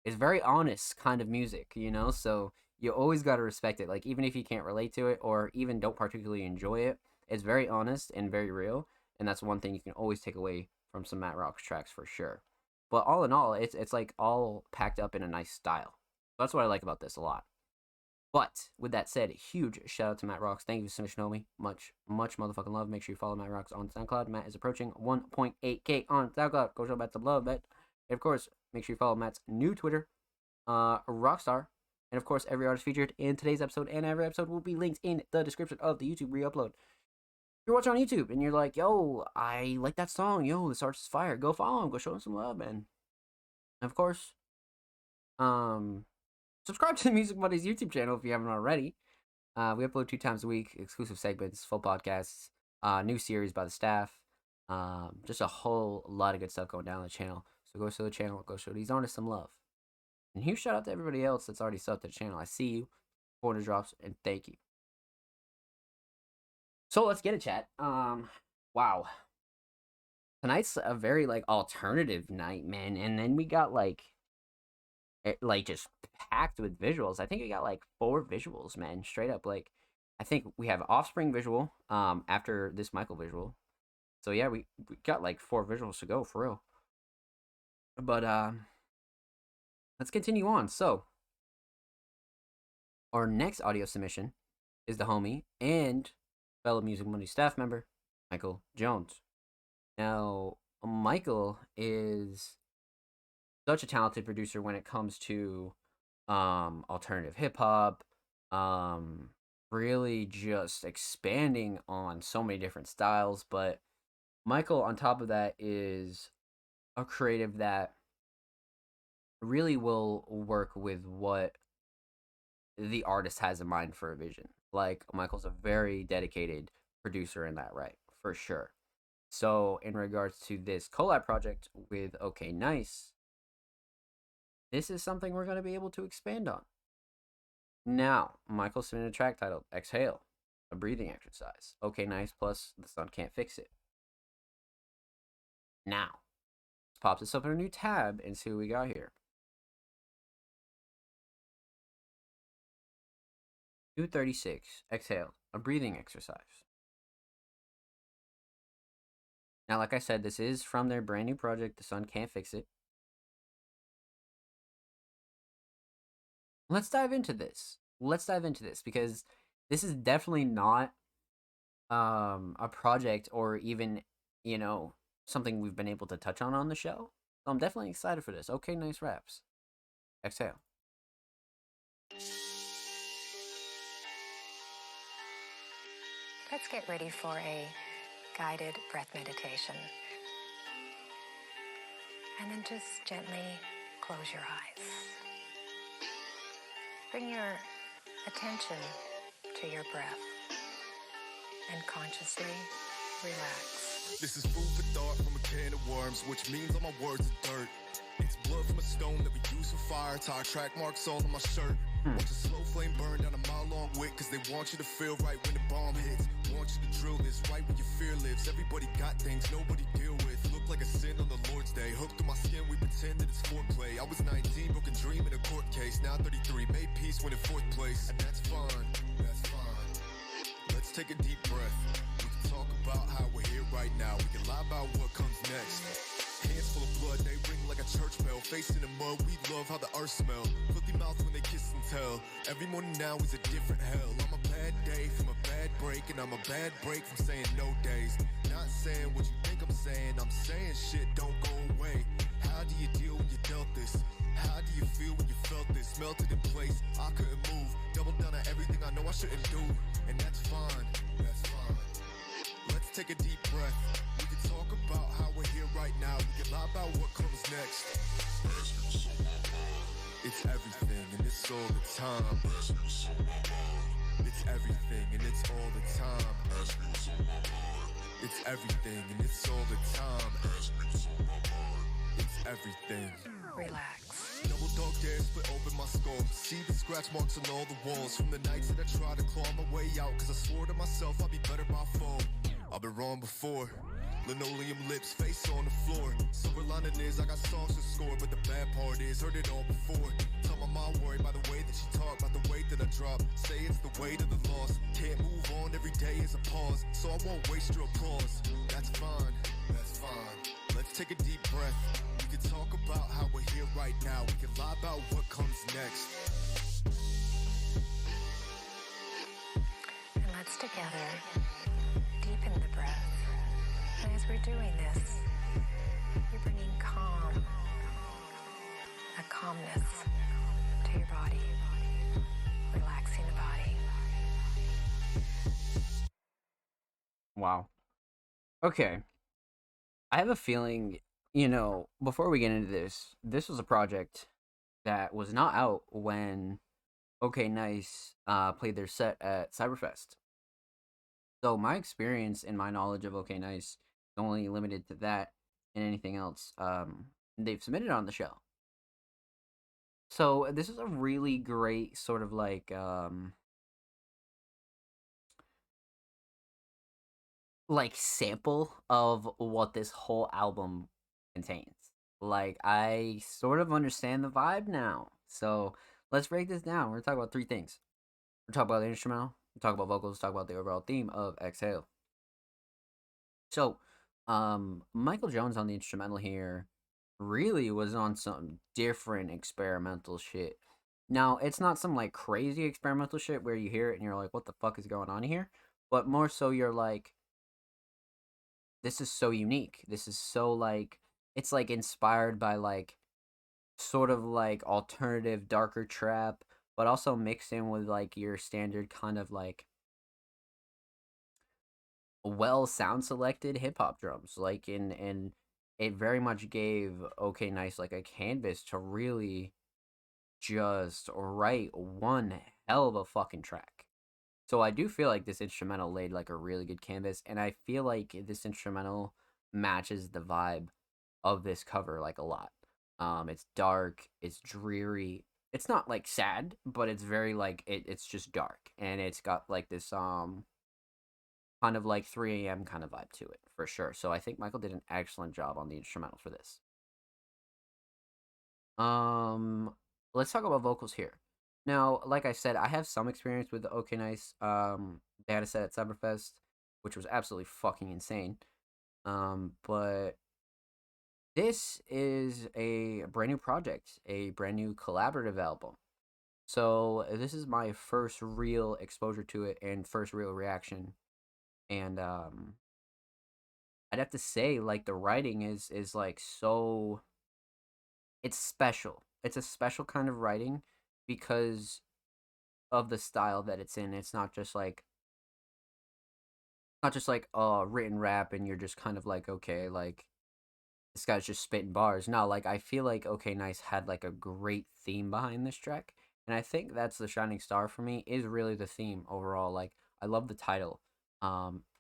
It's very honest kind of music, so you always got to respect it. Like, even if you can't relate to it or even don't particularly enjoy it, it's very honest and very real. And that's one thing you can always take away from some Matt Rock's tracks for sure. But all in all, it's like all packed up in a nice style. That's what I like about this a lot. But with that said, huge shout out to Matt Rocks. Thank you so much, Nomi. Much, much motherfucking love. Make sure you follow Matt Rocks on SoundCloud. Matt is approaching 1.8K on SoundCloud. Go show Matt some love, bet. And of course, make sure you follow Matt's new Twitter, Rockstar. And of course, every artist featured in today's episode and every episode will be linked in the description of the YouTube re-upload. If you're watching on YouTube and you're like, yo, I like that song. Yo, this artist is fire. Go follow him. Go show him some love, man. And of course, subscribe to the Music Buddies YouTube channel if you haven't already. We upload 2 times a week, exclusive segments, full podcasts, new series by the staff. Just a whole lot of good stuff going down on the channel. So go show the channel, go show these artists some love. And huge shout out to everybody else that's already subbed to the channel. I see you. 400 drops, and thank you. So let's get it, chat. Wow. Tonight's a very like alternative night, man. And then we got like just packed with visuals. I think we got like 4 visuals, man. Straight up, like I think we have Offspring visual after this Michael visual. So yeah, we got like 4 visuals to go for real. But let's continue on. So our next audio submission is the homie and fellow Music Monday staff member, Michael Jones. Now, Michael is such a talented producer when it comes to alternative hip hop, really just expanding on so many different styles. But Michael, on top of that, is a creative that really will work with what the artist has in mind for a vision. Like, Michael's a very dedicated producer in that, right? for sure. So in regards to this collab project with OK Nice, this is something we're going to be able to expand on. Now, Michael submitted a track titled Exhale, a breathing exercise. OK Nice plus The Sun Can't Fix It. Now, let's pop this up in a new tab and see what we got here. 236, Exhale, a breathing exercise. Now, like I said, this is from their brand new project, The Sun Can't Fix It. Let's dive into this. Because this is definitely not a project or even, something we've been able to touch on the show. So I'm definitely excited for this. OK Nice raps. Exhale. Let's get ready for a guided breath meditation. And then just gently close your eyes. Bring your attention to your breath and consciously relax. This is food for thought from a can of worms, which means all my words are dirt. It's blood from a stone that we use for fire, tie track marks all on my shirt. Watch a slow flame burn down a mile-long wick, cause they want you to feel right when the bomb hits. Want you to drill this right where your fear lives. Everybody got things nobody deal with. Look like a sin on the Lord's day. Hooked through my skin, we pretend that it's foreplay. I was 19, broken dream in a court case. Now 33, made peace, winning fourth place. And that's fine, that's fine. Let's take a deep breath. We can talk about how we're here right now. We can lie about what comes next. Hands full of blood, they ring like a church bell. Face in the mud, we love how the earth smell. Filthy mouth when they kiss and tell. Every morning now is a different hell. I'm a bad day from a bad break, and I'm a bad break from saying no days. Not saying what you think I'm saying shit don't go away. How do you deal when you dealt this? How do you feel when you felt this? Melted in place, I couldn't move. Doubled down on everything I know I shouldn't do. And that's fine, that's fine. Let's take a deep breath. We can talk about how we're here right now. We can lie about what comes next. It's everything and it's all the time. It's everything and it's all the time. It's everything and it's all the time. It's everything. Relax. Double dog dare split open my skull. See the scratch marks on all the walls from the nights that I tried to claw my way out. Cause I swore to myself I'd be better by fall. I've been wrong before. Linoleum lips, face on the floor. Silver lining is I got songs to score, but the bad part is heard it all before. Tell my mom worried by the way that she talk, about the weight that I drop. Say it's the weight of the loss. Can't move on, every day is a pause. So I won't waste your applause. That's fine, that's fine. Let's take a deep breath. We can talk about how we're here right now. We can lie about what comes next. And let's together deepen the breath. And as we're doing this, you're bringing calm, a calmness to your body, relaxing the body. Wow. Okay. I have a feeling, before we get into this was a project that was not out when OK Nice played their set at Cyberfest. So my experience and my knowledge of OK Nice is only limited to that and anything else they've submitted on the show. So this is a really great sort of like sample of what this whole album contains. Like, I sort of understand the vibe now. So let's break this down. We're gonna talk about three things. We're talking about the instrumental, we're talking about vocals, talk about the overall theme of Exhale. So Michael Jones on the instrumental here really was on some different experimental shit. Now, it's not some like crazy experimental shit where you hear it and you're like, what the fuck is going on here? But more so you're like, this is so unique. This is so like, it's like inspired by like sort of like alternative darker trap, but also mixed in with like your standard kind of like well sound selected hip hop drums. Like and it very much gave OK Nice like a canvas to really just write one hell of a fucking track. So I do feel like this instrumental laid like a really good canvas, and I feel like this instrumental matches the vibe of this cover like a lot. It's dark, it's dreary. It's not like sad, but it's very like it's just dark, and it's got like this kind of like 3 a.m. kind of vibe to it for sure. So I think Michael did an excellent job on the instrumental for this. Um, let's talk about vocals here. Now, like I said, I have some experience with the OK Nice data set at Cyberfest, which was absolutely fucking insane. But this is a brand new project, a brand new collaborative album. So this is my first real exposure to it and first real reaction. And I'd have to say, like, the writing is like so, it's special. It's a special kind of writing because of the style that it's in. It's not just like written rap and you're just kind of like, okay, like this guy's just spitting bars. No, like I feel like OK Nice had like a great theme behind this track. And I think that's the shining star for me, is really the theme overall. Like I love the title.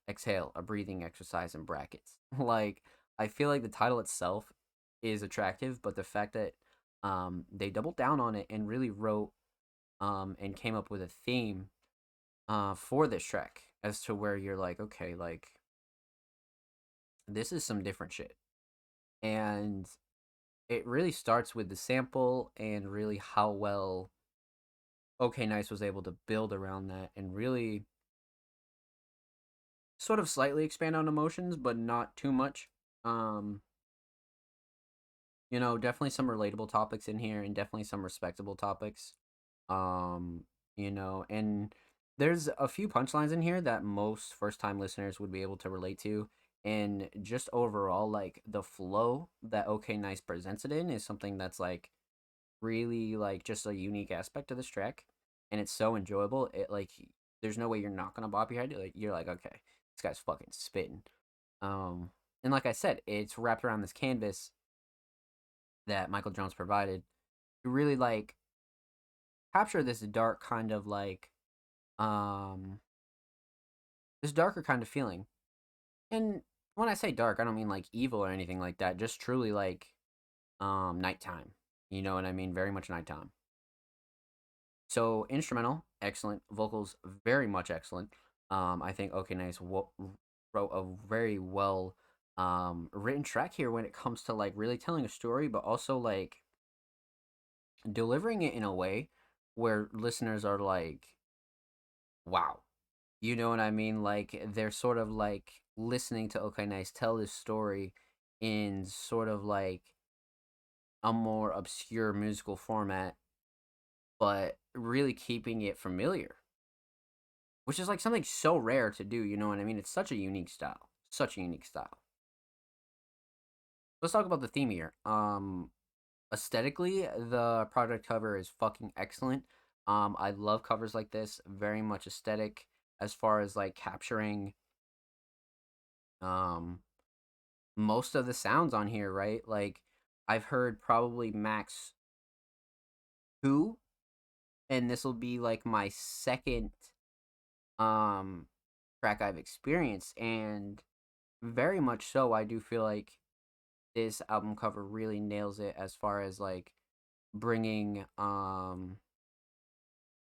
Exhale, a breathing exercise in brackets. Like I feel like the title itself is attractive, but the fact that they doubled down on it and really wrote and came up with a theme for this track as to where you're like, okay, like this is some different shit. And it really starts with the sample and really how well OK Nice was able to build around that and really sort of slightly expand on emotions, but not too much. Um, definitely some relatable topics in here and definitely some respectable topics. Um, and there's a few punchlines in here that most first time listeners would be able to relate to. And just overall, like the flow that OK Nice presents it in is something that's like really like just a unique aspect of this track. And it's so enjoyable. It like there's no way you're not gonna bop your head. Like you're like, okay, this guy's fucking spitting. Um, and like I said, it's wrapped around this canvas that Michael Jones provided to really like capture this dark kind of like um this darker kind of feeling. And when I say dark, I don't mean like evil or anything like that, just truly like nighttime. You know what I mean? Very much nighttime. So instrumental, excellent. Vocals, very much excellent. I think OK Nice wrote a very well written track here when it comes to like really telling a story, but also like delivering it in a way where listeners are like, wow. You know what I mean? Like they're sort of like listening to OK Nice tell this story in sort of like a more obscure musical format, but really keeping it familiar, which is like something so rare to do. You know what I mean? It's such a unique style, such a unique style. Let's talk about the theme here. Aesthetically, the project cover is fucking excellent. I love covers like this, very much aesthetic as far as like capturing um most of the sounds on here, right? Like I've heard probably max two, and this will be like my second um track I've experienced, and very much so I do feel like this album cover really nails it as far as like bringing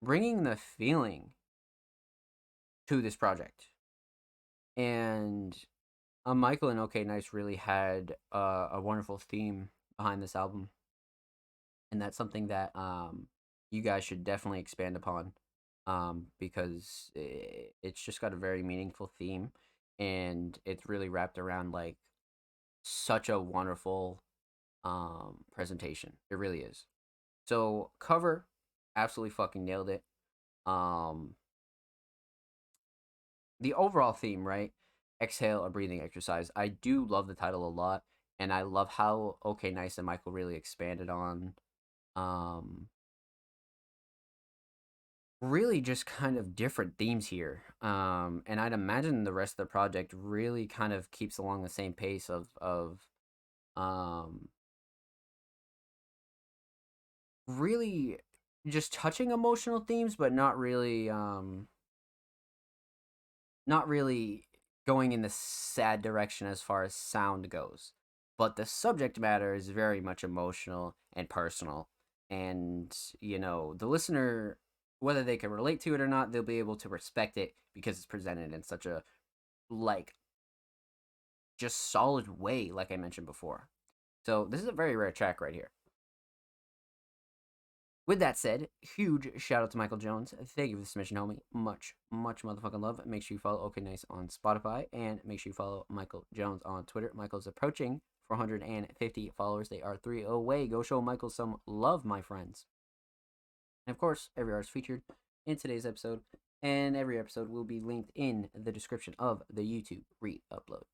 bringing the feeling to this project. And Michael and OK Nice really had a wonderful theme behind this album, and that's something that you guys should definitely expand upon, because it's just got a very meaningful theme, and it's really wrapped around like such a wonderful presentation. It really is. So cover, absolutely fucking nailed it. Um, the overall theme, right? Exhale, a breathing exercise. I do love the title a lot, and I love how OK Nice and Michael really expanded on um really just kind of different themes here. And I'd imagine the rest of the project really kind of keeps along the same pace of um really just touching emotional themes, but not really not really going in the sad direction as far as sound goes, but the subject matter is very much emotional and personal. And, the listener, whether they can relate to it or not, they'll be able to respect it because it's presented in such a, like, just solid way, like I mentioned before. So, this is a very rare track right here. With that said, huge shout out to Michael Jones. Thank you for the submission, homie. Much, much motherfucking love. Make sure you follow OK Nice on Spotify, and make sure you follow Michael Jones on Twitter. Michael's approaching 450 followers. They are 3 away. Go show Michael some love, my friends. And of course, every artist featured in today's episode, and every episode will be linked in the description of the YouTube re-upload.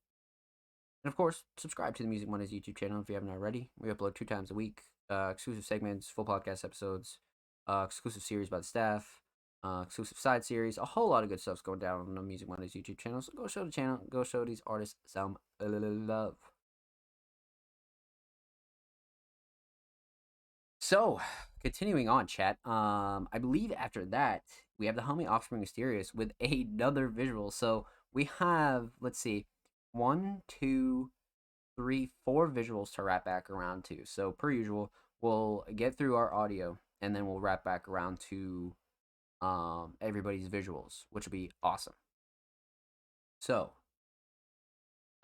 And of course, subscribe to the Music Mondays YouTube channel if you haven't already. We upload 2 times a week. Exclusive segments, full podcast episodes, exclusive series by the staff, exclusive side series, a whole lot of good stuff's going down on the Music Mondays YouTube channel. So go show the channel, go show these artists some love. So, continuing on, chat. I believe after that we have the homie Offspring Mysterious with another visual. So we have, let's see, 1, 2, 3, 4 visuals to wrap back around to. So per usual, we'll get through our audio and then we'll wrap back around to everybody's visuals, which will be awesome. So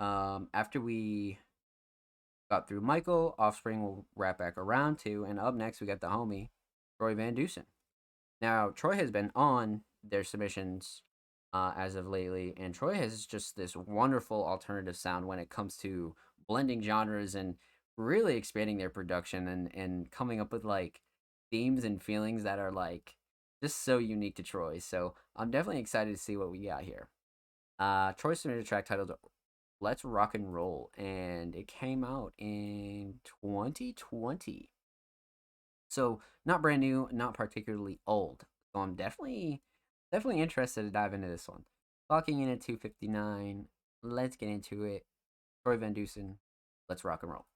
after we got through Michael, Offspring will wrap back around to, and up next we got the homie Troy Van Dusen. Now Troy has been on their submissions as of lately, and Troy has just this wonderful alternative sound when it comes to blending genres and really expanding their production and coming up with like themes and feelings that are like just so unique to Troy. So I'm definitely excited to see what we got here. Troy submitted a track titled Let's Rock and Roll, and it came out in 2020. So not brand new, not particularly old. So I'm definitely interested to dive into this one. Clocking in at 2:59. Let's get into it. Troy Van Dusen, let's rock and roll.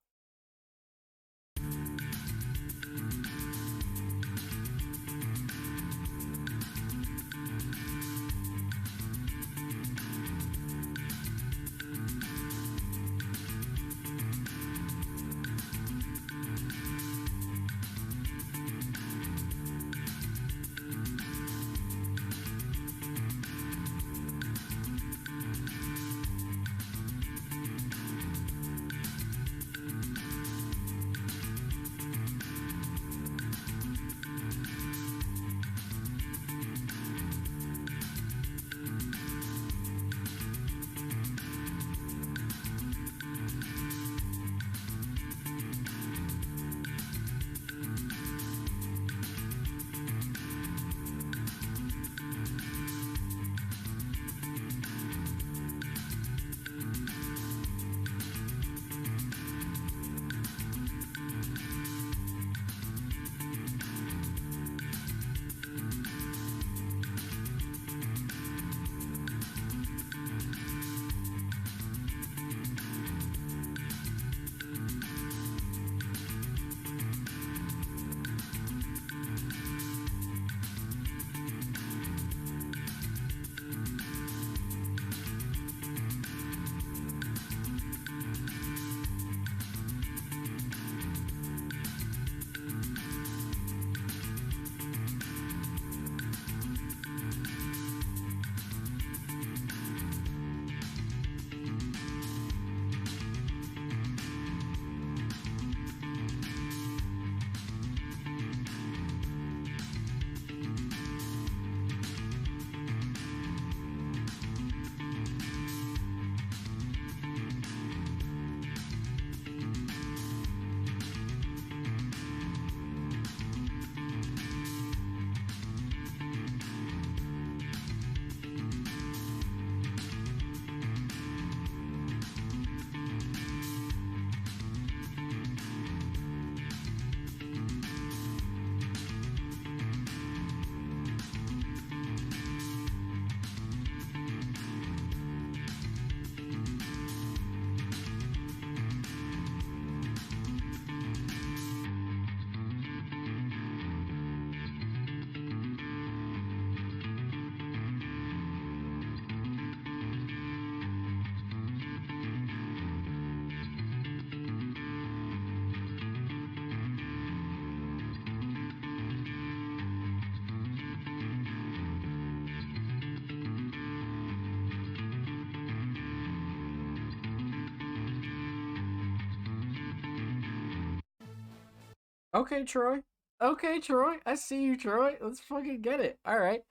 Okay, Troy. Okay, Troy. I see you, Troy. Let's fucking get it. All right.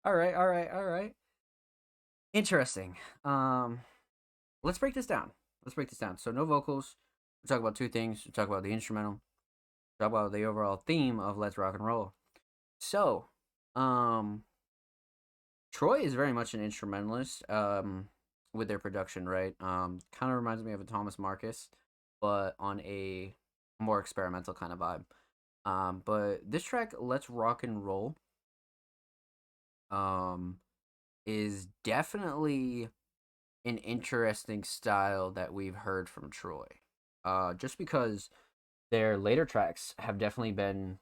All right. All right. All right. Interesting. Let's break this down. Let's break this down. So no vocals. We talk about two things. We talk about the instrumental. Talk about the overall theme of Let's Rock and Roll. So, um, Troy is very much an instrumentalist. With their production, right? Kind of reminds me of a Thomas Marcus, but on a more experimental kind of vibe. But this track, Let's Rock and Roll, um, is definitely an interesting style that we've heard from Troy. Just because their later tracks have definitely been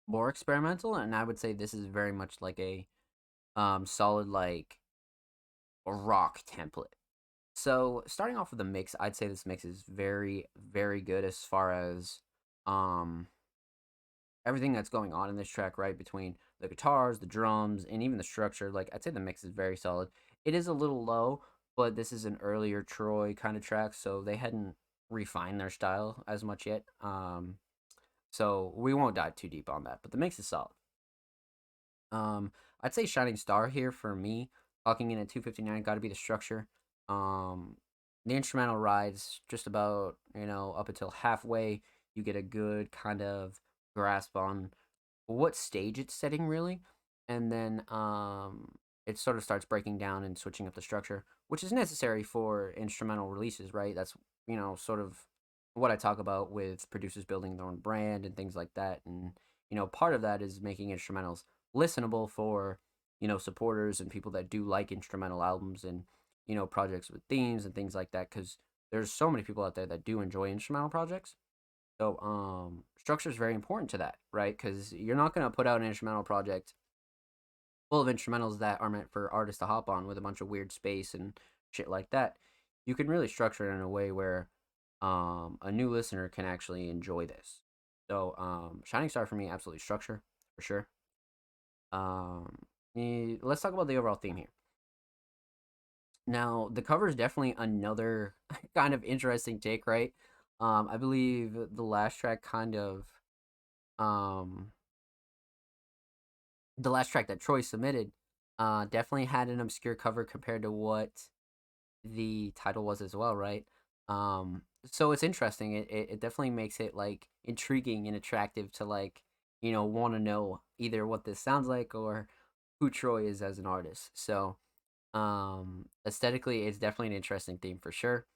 more experimental, and I would say this is very much like a solid like a rock template. So starting off with the mix, I'd say this mix is very, very good as far as um everything that's going on in this track, right? Between the guitars, the drums, and even the structure. Like I'd say the mix is very solid. It is a little low, but this is an earlier Troy kind of track, so they hadn't refined their style as much yet. So we won't dive too deep on that, but the mix is solid. I'd say Shining Star here for me, clocking in at 259, got to be the structure. Um, the instrumental rides just about, up until halfway. You get a good kind of grasp on what stage it's setting, really. And then it sort of starts breaking down and switching up the structure, which is necessary for instrumental releases, right? That's, sort of what I talk about with producers building their own brand and things like that. And, part of that is making instrumentals listenable for supporters and people that do like instrumental albums and projects with themes and things like that, because there's so many people out there that do enjoy instrumental projects. So structure is very important to that, right? Because you're not going to put out an instrumental project full of instrumentals that are meant for artists to hop on with a bunch of weird space and shit like that. You can really structure it in a way where a new listener can actually enjoy this. So Shining Star for me, absolutely structure for sure. Let's talk about the overall theme here. Now, the cover is definitely another kind of interesting take, right? I believe the last track um, the last track that Troy submitted, definitely had an obscure cover compared to what the title was as well, right? So it's interesting. It definitely makes it like intriguing and attractive to like, want to know either what this sounds like or who Troy is as an artist. So, aesthetically, it's definitely an interesting theme for sure.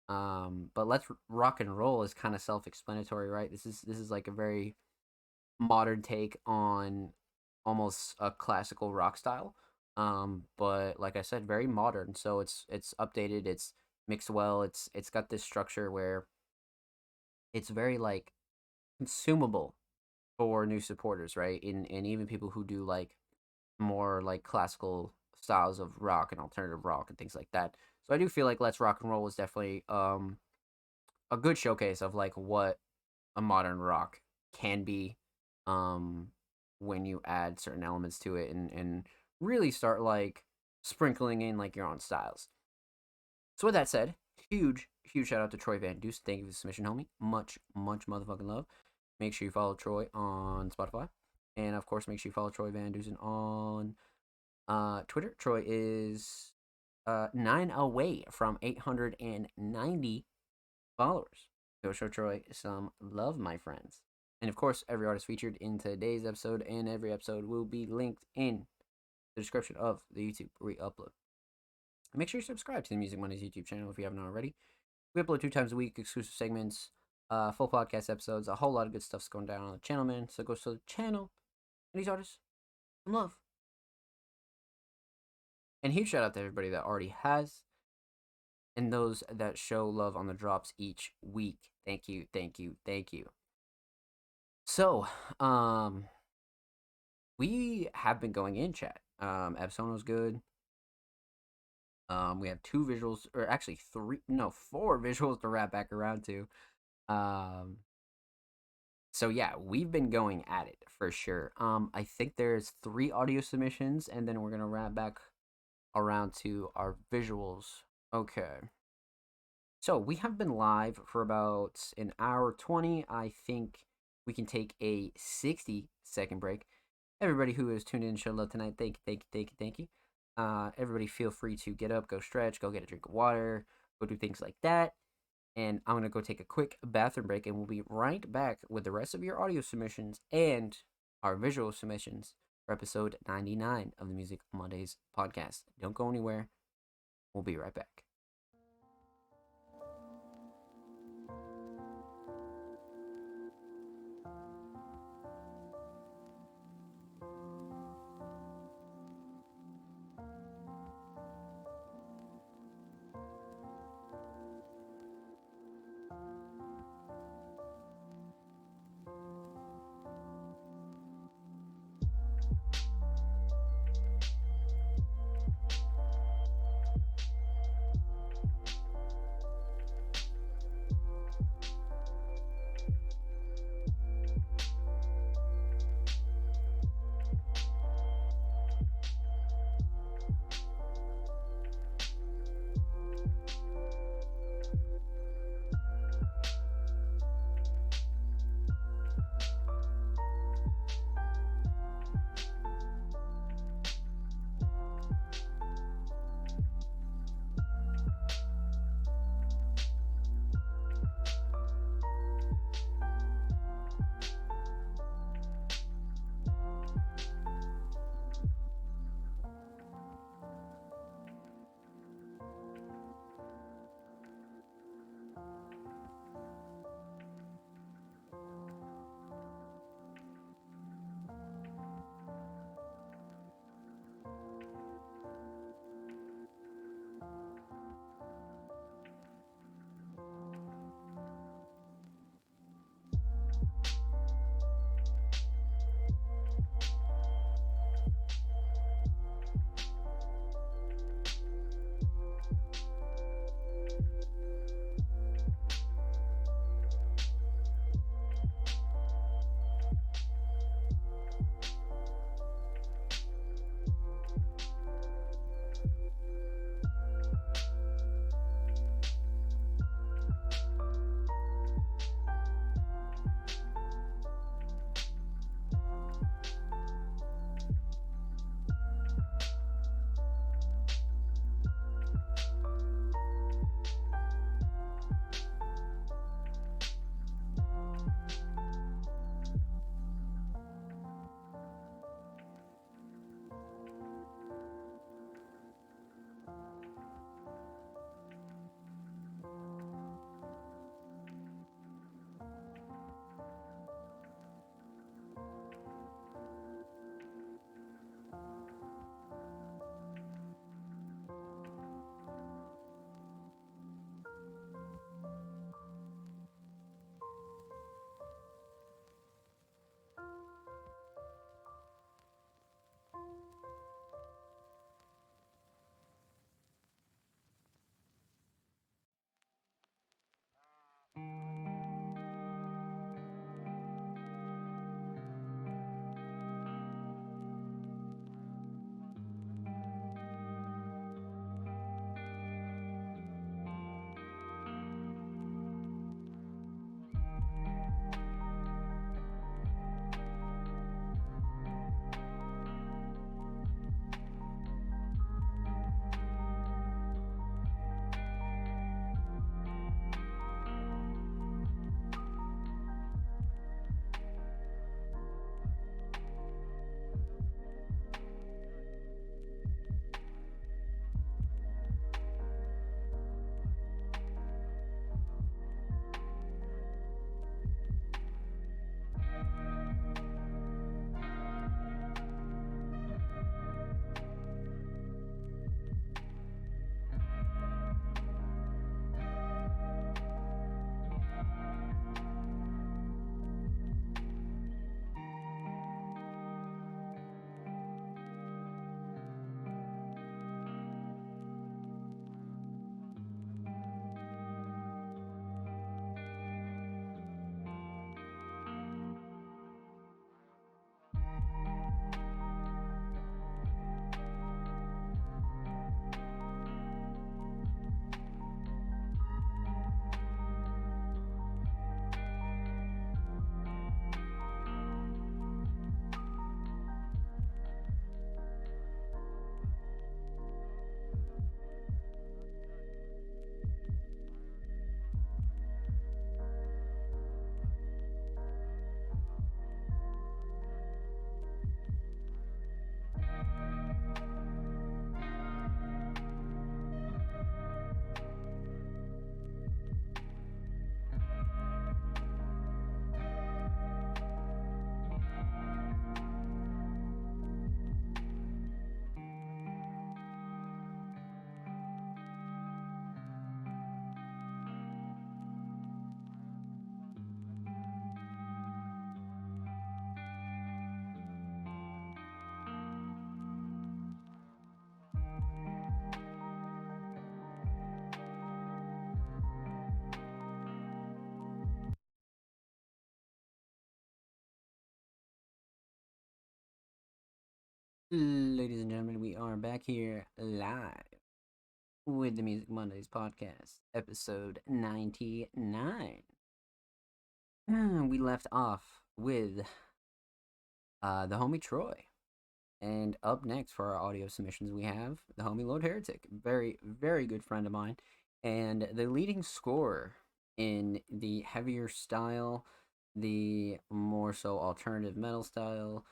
But Let's Rock and Roll is kind of self-explanatory, right? This is like a very modern take on almost a classical rock style. But like I said, very modern. So it's updated, it's mixed well, it's got this structure where it's very like consumable for new supporters, right? And even people who do like more like classical styles of rock and alternative rock and things like that. So I do feel like Let's Rock and Roll was definitely a good showcase of like what a modern rock can be um when you add certain elements to it and really start like sprinkling in like your own styles. So with that said, huge shout out to Troy Van Deuce. Thank you for the submission, homie. Much motherfucking love. Make sure you follow Troy on Spotify. And of course make sure you follow Troy Van Dusen on Twitter. Troy is 9 away from 890 followers. Go show Troy some love, my friends. And of course, every artist featured in today's episode and every episode will be linked in the description of the YouTube re-upload. Make sure you subscribe to the Music Mondays YouTube channel if you haven't already. We upload 2 times a week, exclusive segments, full podcast episodes, a whole lot of good stuff's going down on the channel, man. So go to the channel and these artists some love. And huge shout out to everybody that already has and those that show love on the drops each week. Thank you, thank you, thank you. So, we have been going in chat. Episode was good. We have 2 visuals, or actually 4 visuals to wrap back around to. So yeah, we've been going at it for sure. I think there's 3 audio submissions, and then we're gonna wrap back around to our visuals. Okay. So we have been live for about an hour 20. I think we can take a 60-second break. Everybody who has tuned in show love tonight, thank you. Everybody feel free to get up, go stretch, go get a drink of water, go do things like that. And I'm going to go take a quick bathroom break, and we'll be right back with the rest of your audio submissions and our visual submissions for episode 99 of the Music Mondays podcast. Don't go anywhere. We'll be right back. Ladies and gentlemen, we are back here live with the Music Mondays podcast, episode 99. We left off with the homie Troy. And up next for our audio submissions, we have the homie Lord Heretic, very, very good friend of mine, and the leading scorer in the heavier style, the more so alternative metal style,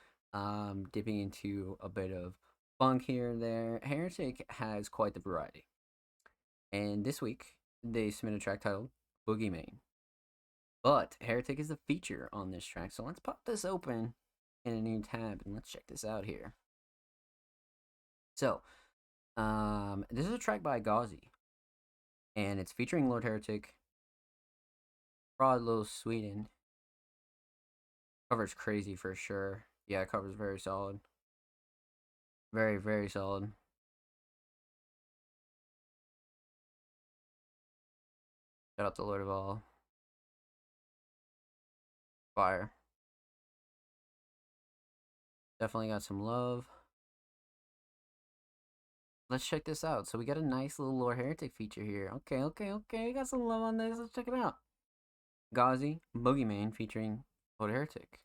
dipping into a bit of funk here and there. Heretic has quite the variety. And this week, they submitted a track titled Boogeyman. But Heretic is the feature on this track, so let's pop this open in a new tab and let's check this out here. So, this is a track by Gauzy, and it's featuring Lord Heretic, Frodlo Sweden. Cover's crazy for sure. Yeah, cover's very solid. Very, very solid. Shout out to Lord of All. Fire. Definitely got some love. Let's check this out. So we got a nice little Lord Heretic feature here. Okay. We got some love on this. Let's check it out. Gauzy, Boogeyman featuring Lord Heretic.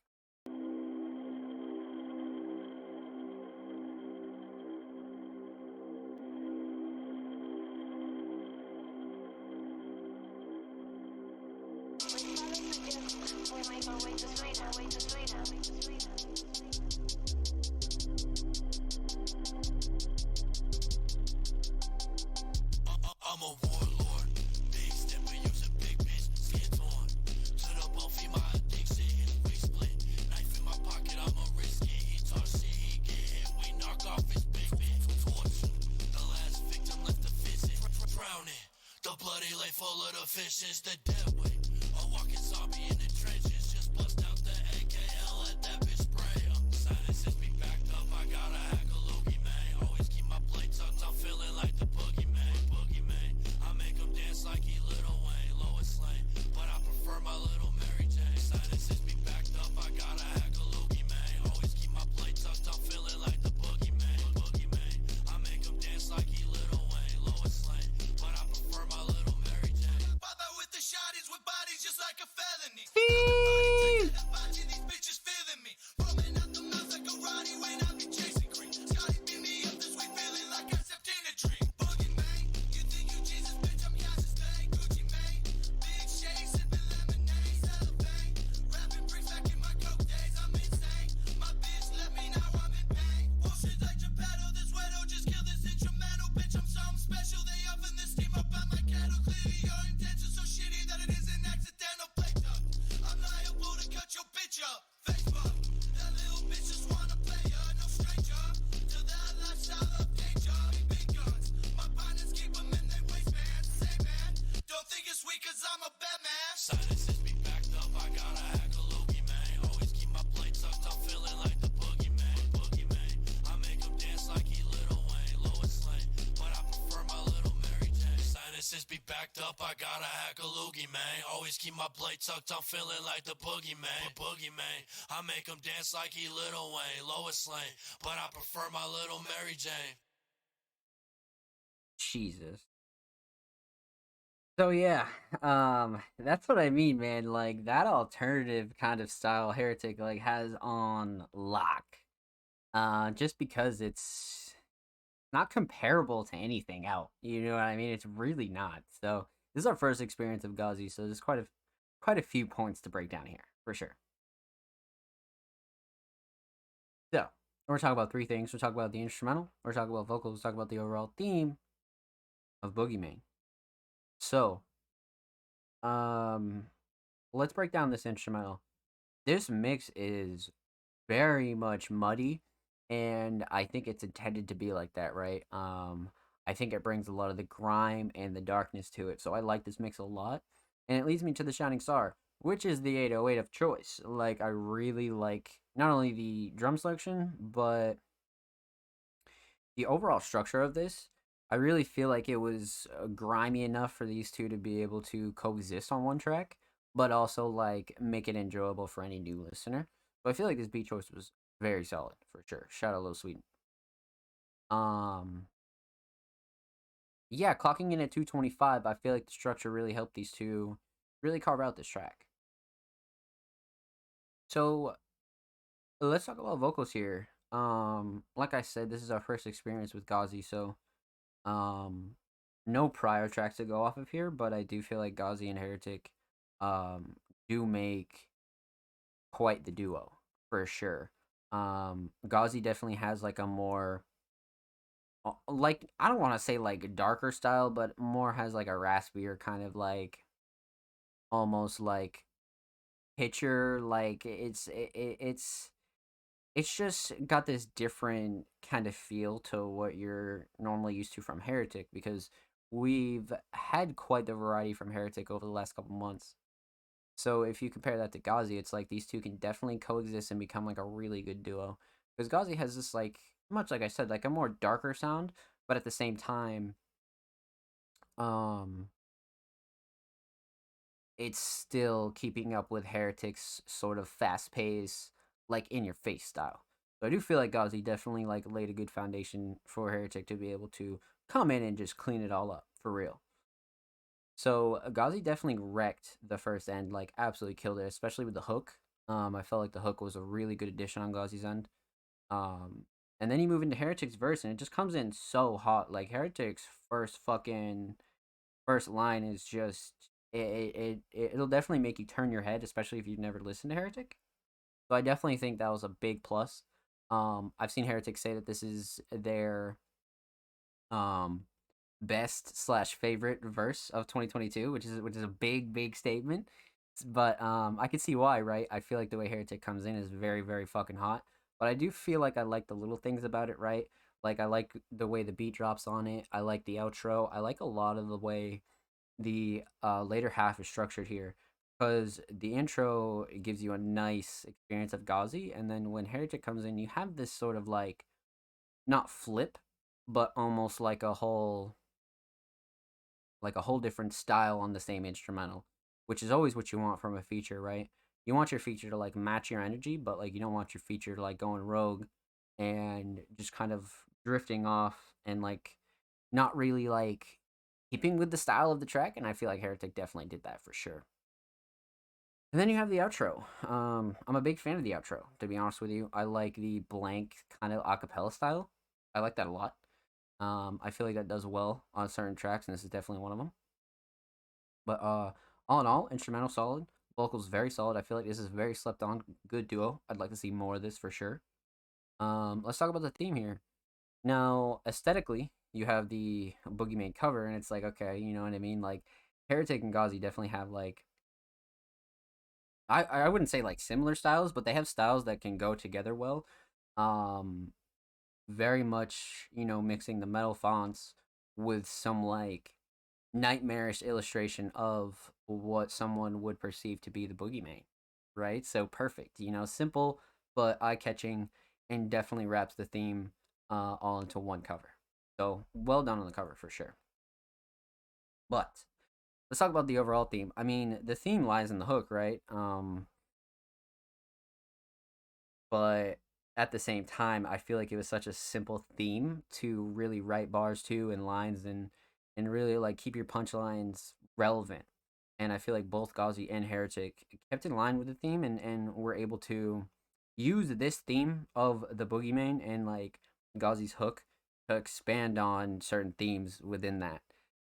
I'm a warlord, big stepper, use a big bitch, skins on. To the bone, feed my addiction, wig split. Knife in my pocket, I'ma risk it. He talk shit, he get hit, we knock off his big bitch. Torture, the last victim left to visit. Drowning, the bloody lake full of the fishes, the dead weight. A walking zombie in the trenches, just bust out the AKL, let that bitch spray. Silences be backed up, I gotta hack a loogie, man. Always keep my plate tucked, I'm feeling like the boogeyman. Like he Little Wayne, Lois Lane, but I prefer my little Mary Jane. Silences be backed up, I gotta hack a loogie, man. Always keep my plate tucked, I'm feeling like the boogeyman. I make him dance like he Little Wayne, Lois Lane, but I prefer my little Mary Jane. Pop out with the shotties with bodies just like a felony. These bitches feeling me. Roaming out the mouth like a Roddy when I be chasing green. Scotty beat me up this week, feeling like I stepped in a dream. Boogeyman, you think you Jesus, bitch, I'm Yasis. Gucci Mane, big shade, sipping lemonade, cellophane. Rapping bricks back in my coke days, I'm insane. My bitch left me, now I'm in pain. Bullshit like Geppetto, this weirdo just killed this instrumental. Bitch, I'm something special, they oven this steam up on my kettle. Clearly your intention so shitty that it is an accidental plate up. I'm liable to cut your bitch up. Facebook, that little bitch just wanna play ya, no stranger. To that lifestyle of danger, big guns. My partners keep them in their waistbands. Say man, don't think it's weak cause I'm a bad man. Silences be backed up, I gotta hack a loogie, man. Always keep my plate tucked, I'm feeling like the boogeyman. I make him dance like he Little Wayne, Lois Lane, but I prefer my little Mary Jane. Silences be backed up, I gotta hack a loogie, man. Always keep my plate tucked, I'm feeling like the boogeyman. I make him dance like he Little Wayne, Lois Lane, but I prefer my little Mary Jane. Jesus. So yeah, that's what I mean, man. Like that alternative kind of style Heretic like has on lock. Just because it's not comparable to anything out. You know what I mean? It's really not. So this is our first experience of Gauzy, so there's quite a few points to break down here, for sure. So, we're talking about three things. We're talking about the instrumental, we're talking about vocals, we're talking about the overall theme of Boogeyman. So, let's break down this instrumental. This mix is very much muddy, and I think it's intended to be like that, right? I think it brings a lot of the grime and the darkness to it, so I like this mix a lot. And it leads me to the Shining Star, which is the 808 of choice. Like, I really like not only the drum selection, but the overall structure of this. I really feel like it was grimy enough for these two to be able to coexist on one track, but also like make it enjoyable for any new listener. So I feel like this beat choice was very solid for sure. Shout out Lil Sweden. Um, yeah, clocking in at 225, I feel like the structure really helped these two really carve out this track. So let's talk about vocals here. Like I said, this is our first experience with Ghazi, so um, no prior tracks to go off of here, but I do feel like Ghazi and Heretic um do make quite the duo for sure. Ghazi definitely has like a more like I don't want to say like darker style, but more has like a raspier kind of like almost like pitcher. Like it's just got this different kind of feel to what you're normally used to from Heretic because we've had quite the variety from Heretic over the last couple months. So if you compare that to Ghazi, it's like these two can definitely coexist and become like a really good duo. Because Ghazi has this like much like I said, like a more darker sound, but at the same time, um it's still keeping up with Heretic's sort of fast pace, like in your face style. So I do feel like Ghazi definitely like laid a good foundation for Heretic to be able to come in and just clean it all up for real. So Ghazi definitely wrecked the first end, like absolutely killed it, especially with the hook. I felt like the hook was a really good addition on Ghazi's end. Um, and then you move into Heretic's verse, and it just comes in so hot. Like Heretic's first line is just it'll definitely make you turn your head, especially if you've never listened to Heretic. So I definitely think that was a big plus. I've seen Heretic say that this is their um best slash favorite verse of 2022, which is a big statement. But I can see why, right? I feel like the way Heretic comes in is very fucking hot. But I do feel like I like the little things about it, right? Like I like the way the beat drops on it. I like the outro. I like a lot of the way the later half is structured here because the intro gives you a nice experience of Ghazi, and then when Heretic comes in, you have this sort of like not flip, but almost like a whole different style on the same instrumental, which is always what you want from a feature, right? You want your feature to like match your energy, but like you don't want your feature to like going rogue and just kind of drifting off and like not really like keeping with the style of the track. And I feel like Heretic definitely did that for sure. And then you have the outro. I'm a big fan of the outro, to be honest with you. I like the blank kind of acapella style. I like that a lot. I feel like that does well on certain tracks, and this is definitely one of them. But all in all, instrumental solid, vocals very solid. I feel like this is a very slept on good duo. I'd like to see more of this for sure. Let's talk about the theme here. Now, aesthetically, you have the Boogeyman cover, and it's like, okay, you know what I mean? Like, Heretic and Ghazi definitely have like I wouldn't say like similar styles, but they have styles that can go together well. Um, very much, you know, mixing the metal fonts with some like nightmarish illustration of what someone would perceive to be the boogeyman, right? So perfect, you know, simple but eye catching, and definitely wraps the theme all into one cover. So well done on the cover for sure. But let's talk about the overall theme. I mean, the theme lies in the hook, right? But at the same time, I feel like it was such a simple theme to really write bars to and lines and really like keep your punchlines relevant. And I feel like both Ghazi and Heretic kept in line with the theme and were able to use this theme of the boogeyman and like Ghazi's hook to expand on certain themes within that.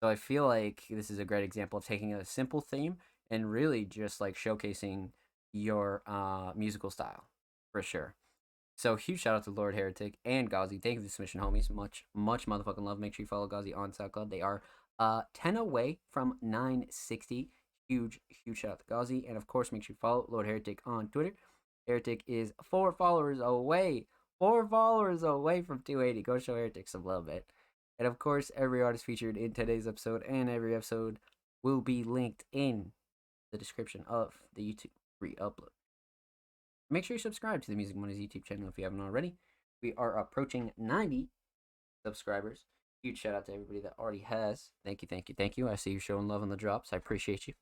So I feel like this is a great example of taking a simple theme and really just like showcasing your musical style for sure. So huge shout out to Lord Heretic and Ghazi. Thank you for the submission, homies. Much motherfucking love. Make sure you follow Ghazi on SoundCloud. They are 10 away from 960. Huge shout out to Ghazi. And of course, make sure you follow Lord Heretic on Twitter. Heretic is 4 followers away. 4 followers away from 280. Go show Heretic some love, man. And of course, every artist featured in today's episode and every episode will be linked in the description of the YouTube re-upload. Make sure you subscribe to the Music Mondays YouTube channel if you haven't already. We are approaching 90 subscribers. Huge shout out to everybody that already has. Thank you. I see you showing love on the drops. I appreciate you.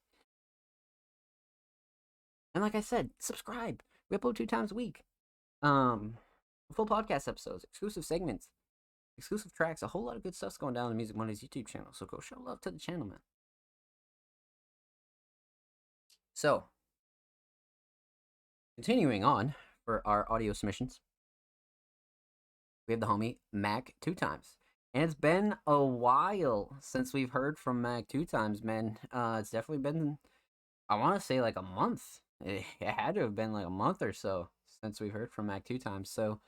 And like I said, subscribe. We upload 2 times a week. Full podcast episodes, exclusive segments, exclusive tracks, a whole lot of good stuff's going down on Music Mondays YouTube channel. So go show love to the channel, man. So, continuing on for our audio submissions, we have the homie Mac 2Times. And it's been a while since we've heard from Mac 2Times, man. It's definitely been, I want to say like a month. It had to have been like a month or so since we've heard from Mac 2Times. So,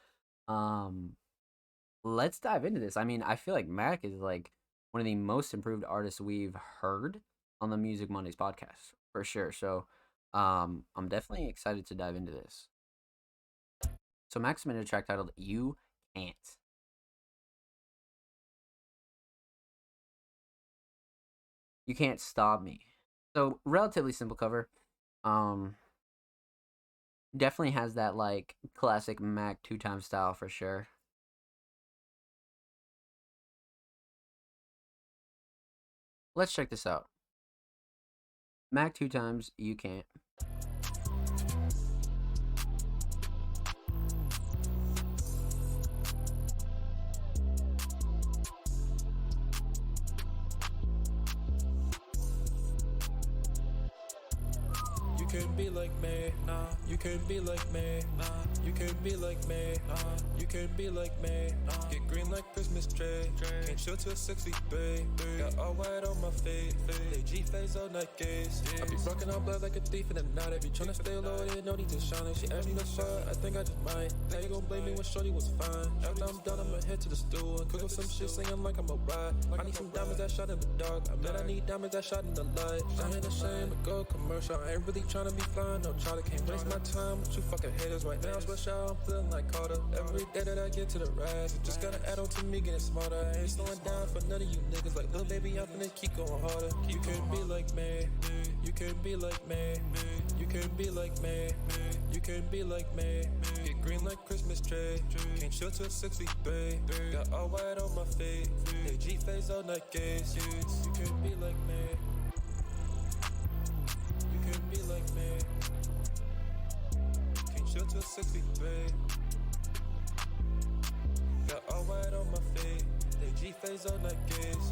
let's dive into this. I mean, I feel like Mac is like one of the most improved artists we've heard on the Music Mondays podcast for sure. So, I'm definitely excited to dive into this. So Mac submitted a track titled "You Can't." You can't stop me. So relatively simple cover. Definitely has that like classic Mac 2Times style for sure. Let's check this out. Mac 2Times, You Can't. You can't be like me, nah. You can't be like me, nah. You can't be like me, nah. You can't be like me, nah. Get green like Christmas tree. Can't chill till 63. Got all white on my feet. They G-face all night gaze. I be rocking out blood like a thief in the night. I be tryna stay loaded, no need to shine it. She asked me to fuck, I think I just might. Now you gon' blame me when shorty was fine. After I'm done, I'ma head to the stool and cook up some shit, singing like I'm a ride. I need some diamonds that shot in the dark. I need diamonds that shot in the light. I ain't ashamed to go commercial. I ain't really tryna be flying, no charter. Can't waste my time with you fucking haters right now. Sweat out, I'm feeling like Carter. Every day that I get to the rise, it just gotta add on to me getting smarter. I ain't slowing down for none of you niggas. Like, little baby, I'm finna keep going harder. You can't be like me. You can't be like me. You can't be like me. You can't be like me. Get green like Christmas tree. Can't chill till 63. Got all white on my feet. They G-face all night gaze. You can't be like me. You can't be like me. Can't chill till 63. Got all white on my feet. They G-face all night gaze.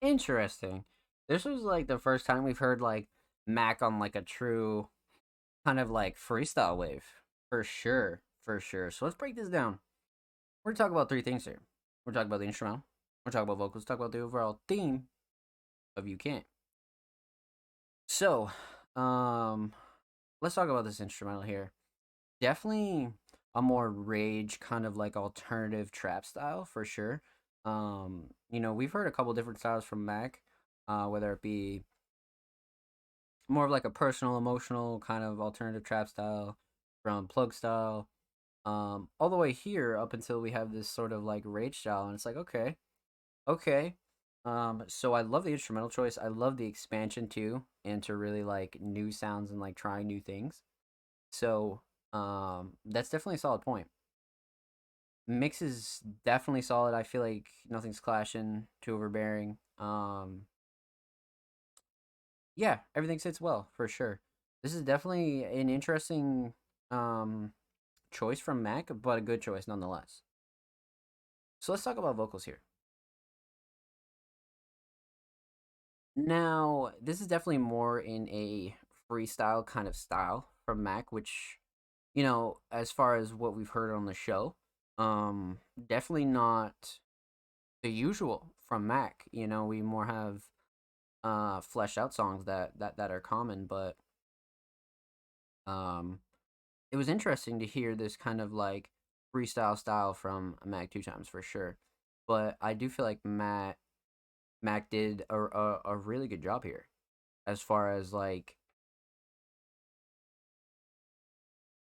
Interesting. This was like the first time we've heard like Mac on like a true kind of like freestyle wave. For sure. For sure. So let's break this down. We're gonna talk about three things here. We're talking about the instrumental. We're talking about vocals. Talk about the overall theme of You Can't. So, let's talk about this instrumental here. Definitely a more rage kind of like alternative trap style for sure. You know, we've heard a couple different styles from Mac, whether it be more of like a personal, emotional kind of alternative trap style, from plug style, all the way here up until we have this sort of like rage style, and it's like okay. So I love the instrumental choice. I love the expansion too, into really like new sounds and like trying new things. So that's definitely a solid point. Mix is definitely solid. I feel like nothing's clashing, too overbearing. Yeah, everything sits well for sure. This is definitely an interesting choice from Mac, but a good choice nonetheless. So let's talk about vocals here. Now, this is definitely more in a freestyle kind of style from Mac, which, you know, as far as what we've heard on the show, definitely not the usual from Mac. You know, we more have fleshed out songs that are common, but it was interesting to hear this kind of like freestyle style from Mac 2Times for sure. But I do feel like Mac did a really good job here as far as like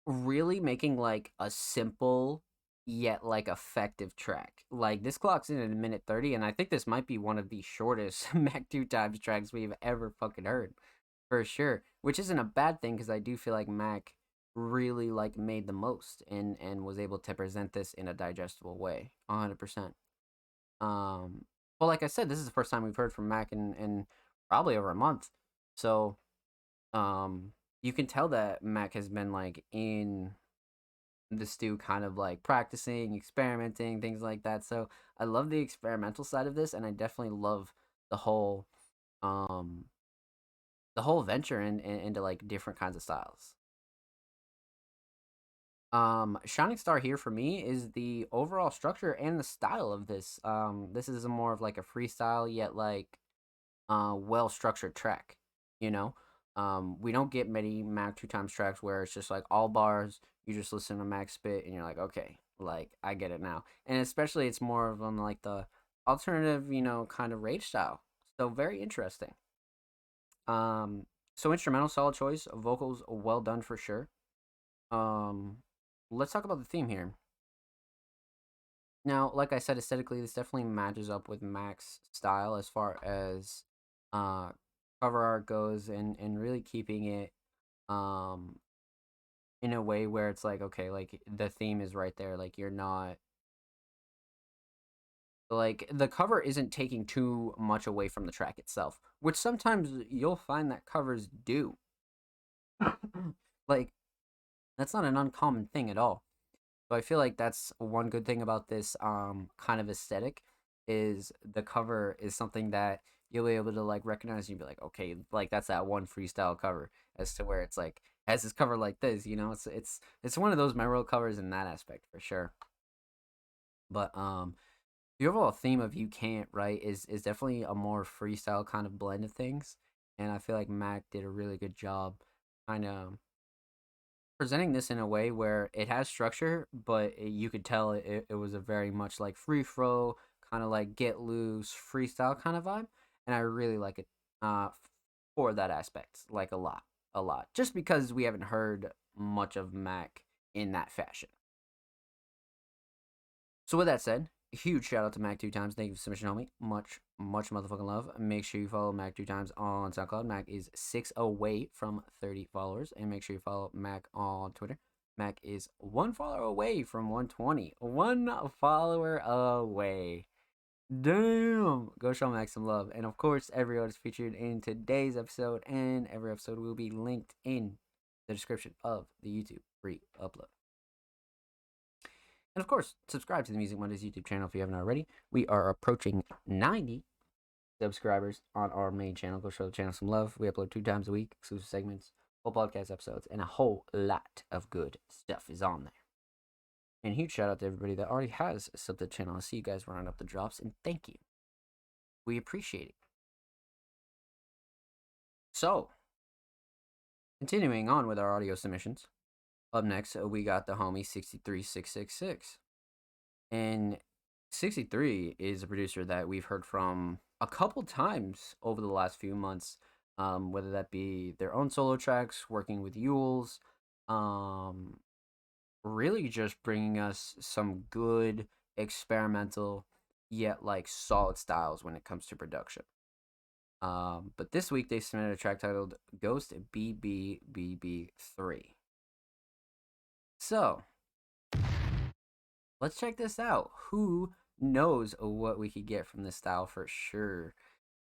really making like a simple yet like effective track. Like this clocks in at a minute 30, and I think this might be one of the shortest Mac 2Times tracks we've ever fucking heard for sure, which isn't a bad thing because I do feel like Mac really like made the most and was able to present this in a digestible way 100%. Well, like I said, this is the first time we've heard from Mac in probably over a month. So, you can tell that Mac has been like in the Stu kind of like practicing, experimenting, things like that. So I love the experimental side of this, and I definitely love the whole um venture into like different kinds of styles. Shining star here for me is the overall structure and the style of this. This is a more of like a freestyle yet like well structured track. You know, we don't get many Mac 2 times tracks where it's just like all bars. You just listen to Mac spit and you're like, okay, like I get it now. And especially it's more of on like the alternative, you know, kind of rage style. So very interesting. So instrumental, solid choice. Vocals, well done for sure. Um, let's talk about the theme here. Now, like I said, aesthetically, this definitely matches up with Mac's style as far as uh cover art goes, and really keeping it um in a way where it's like, okay, like the theme is right there. Like you're not like the cover isn't taking too much away from the track itself, which sometimes you'll find that covers do. Like that's not an uncommon thing at all. So I feel like that's one good thing about this kind of aesthetic is the cover is something that you'll be able to like recognize and you'll be like, okay, like that's that one freestyle cover, as to where it's like has this cover like this, you know, it's one of those memorable covers in that aspect for sure. But the overall theme of You Can't, right, is definitely a more freestyle kind of blend of things. And I feel like Mac did a really good job kind of presenting this in a way where it has structure, but you could tell it was a very much like free flow, kind of like get loose, freestyle kind of vibe. And I really like it for that aspect, like a lot, a lot. Just because we haven't heard much of Mac in that fashion. So with that said, huge shout out to Mac 2 times. Thank you for submission, homie. Much motherfucking love. Make sure you follow Mac 2 times on SoundCloud. Mac is 6 away from 30 followers. And make sure you follow Mac on Twitter. Mac is 1 follower away from 120. 1 follower away. Damn. Go show Mac some love. And of course, every artist featured in today's episode and every episode will be linked in the description of the YouTube free upload. And of course, subscribe to the Music Mondays YouTube channel if you haven't already. We are approaching 90 subscribers on our main channel. Go show the channel some love. We upload 2 times a week, exclusive segments, whole podcast episodes, and a whole lot of good stuff is on there. And huge shout out to everybody that already has subbed to the channel. I see you guys running up the drops, and thank you. We appreciate it. So, continuing on with our audio submissions. Up next, we got the homie 63666. And 63 is a producer that we've heard from a couple times over the last few months, whether that be their own solo tracks, working with Yules, really just bringing us some good experimental yet like solid styles when it comes to production. But this week they submitted a track titled Ghost BBBB3. So, let's check this out. Who knows what we could get from this style for sure?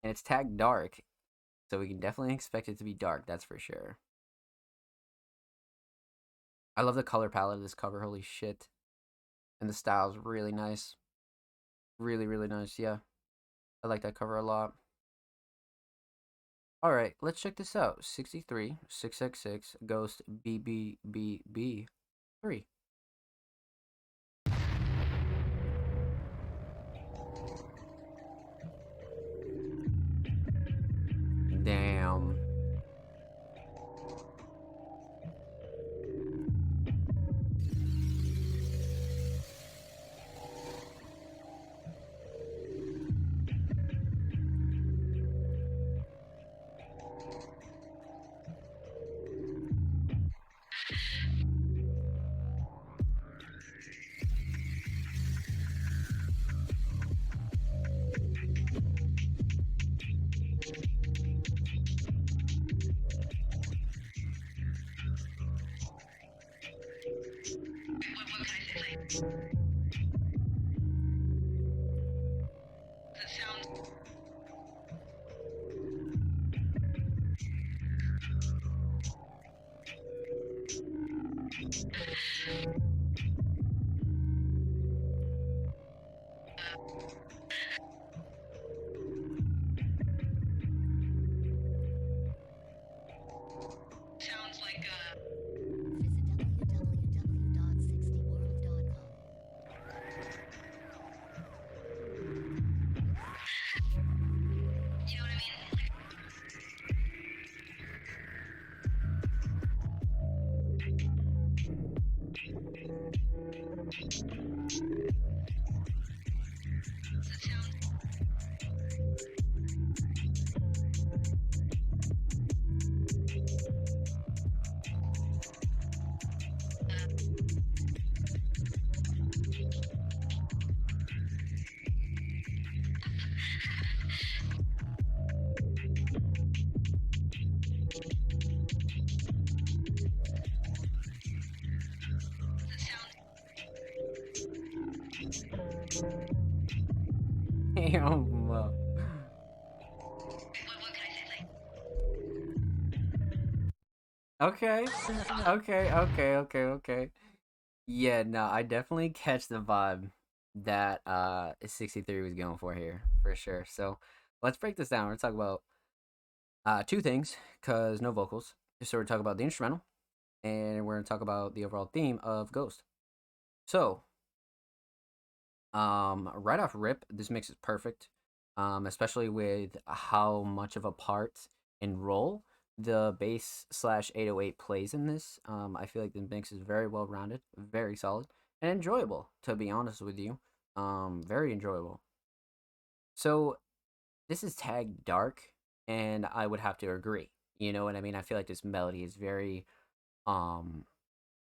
And it's tagged dark, so we can definitely expect it to be dark, that's for sure. I love the color palette of this cover, holy shit. And the style's really nice. Really, really nice, yeah. I like that cover a lot. Alright, let's check this out. 63, 666, Ghost BBBB 3. Damn. Damn. Okay. Okay. Yeah, no, I definitely catch the vibe that 63 was going for here, for sure. So let's break this down. We're gonna talk about two things, cause no vocals. So we're talking about the instrumental, and we're gonna talk about the overall theme of Ghost. So, right off rip, this mix is perfect. Especially with how much of a part and role the bass slash 808 plays in this. I feel like the mix is very well rounded, very solid, and enjoyable. To be honest with you, very enjoyable. So this is tagged dark, and I would have to agree. You know what I mean? I feel like this melody is very um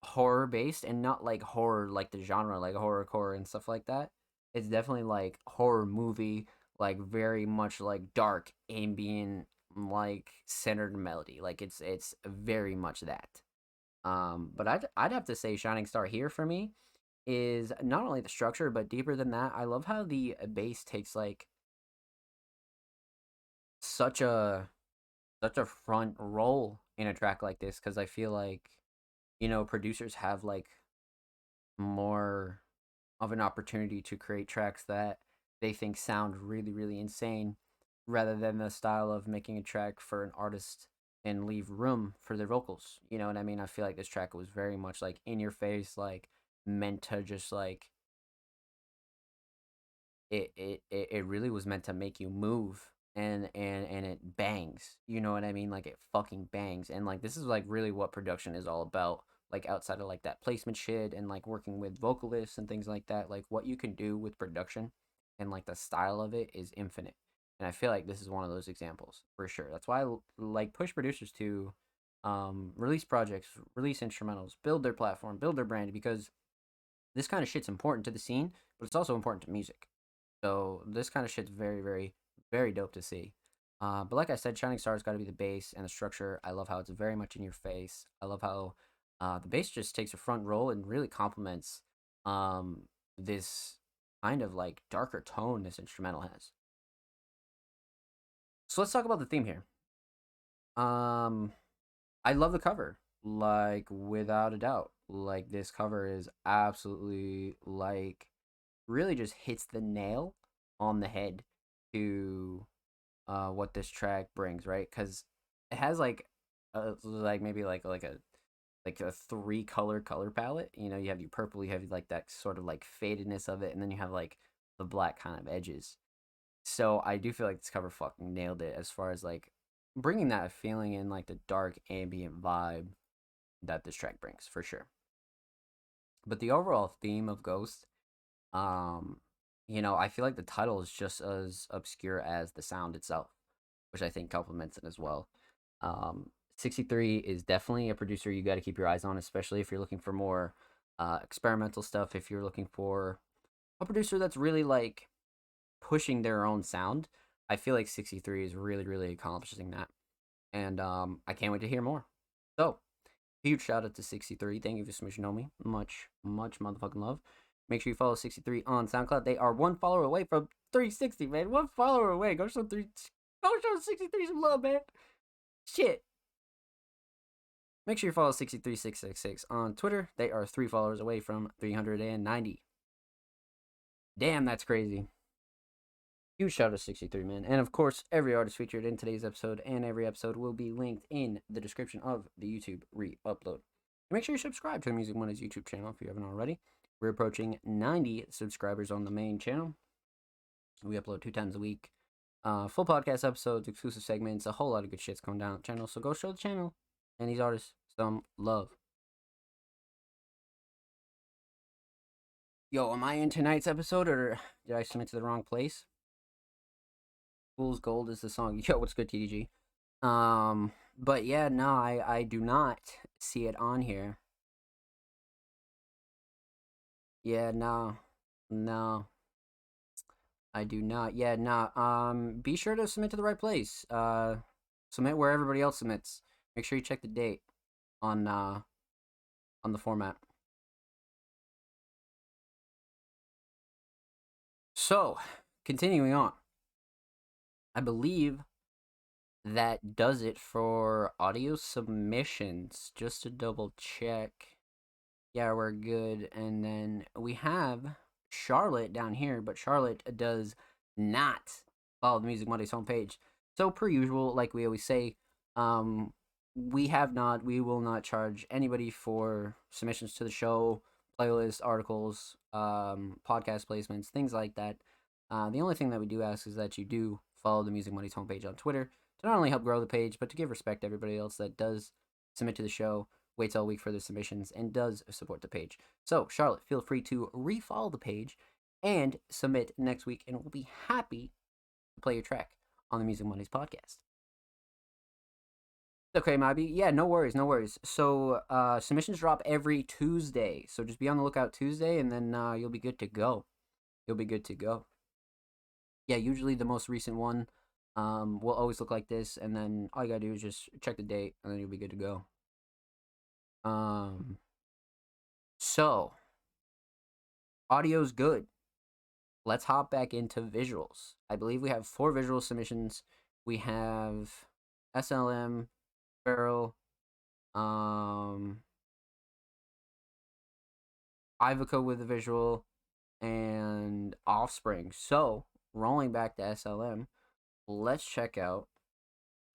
horror based, and not like horror like the genre, like horrorcore and stuff like that. It's definitely like horror movie, like very much like dark ambient, like centered melody. Like it's very much that. But I'd have to say Shining Star here for me is not only the structure but deeper than that. I love how the bass takes like such a such a front role in a track like this, because I feel like producers have like more of an opportunity to create tracks that they think sound really, really insane, rather than the style of making a track for an artist and leave room for their vocals. You know what I mean? I feel like this track was very much like in your face, like meant to just like it really was meant to make you move, and it bangs. You know what I mean? Like it fucking bangs. And like this is like really what production is all about. Like outside of like that placement shit and like working with vocalists and things like that, like what you can do with production and like the style of it is infinite. And I feel like this is one of those examples for sure. That's why like push producers to release projects, release instrumentals, build their platform, build their brand, because this kind of shit's important to the scene, but it's also important to music. So this kind of shit's very, very, very dope to see. But like I said, Shining Star's got to be the bass and the structure. I love how it's very much in your face. I love how the bass just takes a front role and really complements this kind of like darker tone this instrumental has. So let's talk about the theme here. Um, I love the cover, like without a doubt. Like this cover is absolutely like really just hits the nail on the head to what this track brings, right? Because it has like maybe like a three color palette. You know, you have your purple, you have like that sort of like fadedness of it, and then you have like the black kind of edges. So I do feel like this cover fucking nailed it as far as like bringing that feeling in, like the dark ambient vibe that this track brings for sure. But the overall theme of Ghost, um, I feel like the title is just as obscure as the sound itself, which I think complements it as well. 63 is definitely a producer you got to keep your eyes on, especially if you're looking for more experimental stuff. If you're looking for a producer that's really like pushing their own sound, I feel like 63 is really, really accomplishing that. And I can't wait to hear more. So, huge shout out to 63. Thank you for smishing on me. Much, much motherfucking love. Make sure you follow 63 on SoundCloud. They are one follower away from 360, man. One follower away. Go show 63 some love, man. Shit. Make sure you follow 63666 on Twitter. They are 3 followers away from 390. Damn, that's crazy. Huge shout out to 63, man. And of course, every artist featured in today's episode and every episode will be linked in the description of the YouTube re-upload. Make sure you subscribe to the Music Mondays YouTube channel if you haven't already. We're approaching 90 subscribers on the main channel. We upload 2 times a week. Full podcast episodes, exclusive segments, a whole lot of good shit's coming down the channel. So go show the channel and these artists some love. Yo, am I in tonight's episode or did I submit to the wrong place? Fool's Gold is the song. Yo, what's good, TDG? But yeah, no, I do not see it on here. Yeah, no. I do not. Yeah, nah. Be sure to submit to the right place. Submit where everybody else submits. Make sure you check the date on the format. So, continuing on. I believe that does it for audio submissions. Just to double check. Yeah, we're good. And then we have Charlotte down here, but Charlotte does not follow the Music Mondays homepage. So, per usual, like we always say, we will not charge anybody for submissions to the show, playlists, articles, podcast placements, things like that. The only thing that we do ask is that you do follow the Music Mondays homepage on Twitter to not only help grow the page, but to give respect to everybody else that does submit to the show, waits all week for the submissions, and does support the page. So, Charlotte, feel free to refollow the page and submit next week, and we'll be happy to play your track on the Music Mondays podcast. Okay, Mabi. Yeah, no worries, no worries. So, submissions drop every Tuesday, so just be on the lookout Tuesday, and then you'll be good to go. You'll be good to go. Yeah, usually the most recent one will always look like this, and then all you gotta do is just check the date, and then you'll be good to go. So, audio's good. Let's hop back into visuals. I believe we have 4 visual submissions. We have SLM, Feral, Ivica with a visual, and Offspring. So, rolling back to SLM, let's check out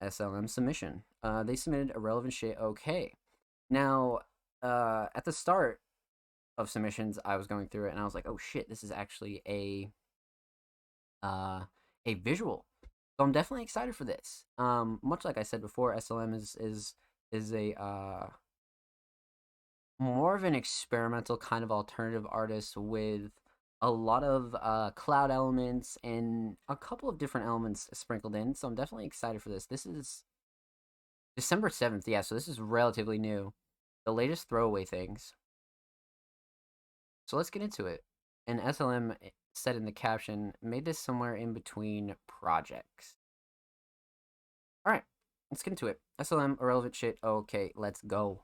SLM submission. They submitted Irrelevant Shit Okay. Now, at the start of submissions, I was going through it and I was like, oh shit, this is actually a visual. So I'm definitely excited for this. Much like I said before, SLM is a more of an experimental kind of alternative artist with a lot of cloud elements and a couple of different elements sprinkled in. So I'm definitely excited for this. This is December 7th. Yeah, so this is relatively new. The latest Throwaway Things. So let's get into it. And SLM said in the caption, made this somewhere in between projects. Alright, let's get into it. SLM, Irrelevant Shit Okay, let's go.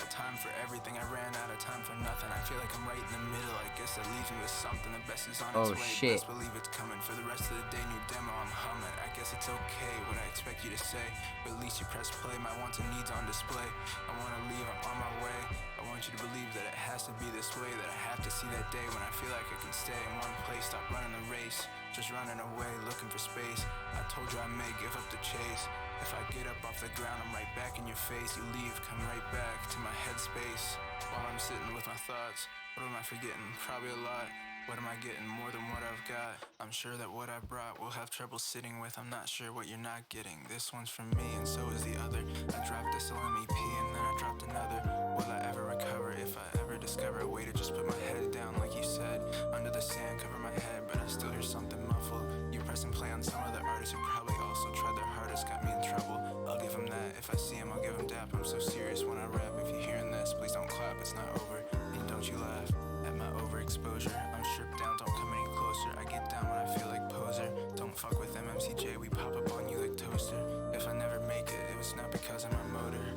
Time for everything, I ran out of time for nothing. I feel like I'm right in the middle. I guess that leaves me with something. The best is on its way. Shit. Best believe it's coming. For the rest of the day, new demo, I'm humming. I guess it's okay what I expect you to say, but at least you press play. My wants and needs on display. I wanna leave, I'm on my way. I want you to believe that it has to be this way, that I have to see that day when I feel like I can stay in one place. Stop running the race, just running away, looking for space. I told you I may give up the chase. If I get up off the ground, I'm right back in your face. You leave, come right back to my headspace. While I'm sitting with my thoughts, what am I forgetting? Probably a lot. What am I getting? More than what I've got. I'm sure that what I brought will have trouble sitting with. I'm not sure what you're not getting. This one's from me and so is the other. I dropped this LMEP and then I dropped another. Will I ever recover if I ever discover a way to just put my head down like you said? Under the sand, cover my head, but I still hear something muffled. You pressing play on some other artists who probably also tried their hardest, got me in trouble. I'll give him that. If I see him, I'll give him dap. I'm so serious when I rap. If you're hearing this, please don't clap. It's not over. And don't you laugh at my overexposure. I'm stripped down, don't come any closer. I get down when I feel like poser. Don't fuck with MMCJ, we pop up on you like toaster. If I never make it, it was not because of my motor.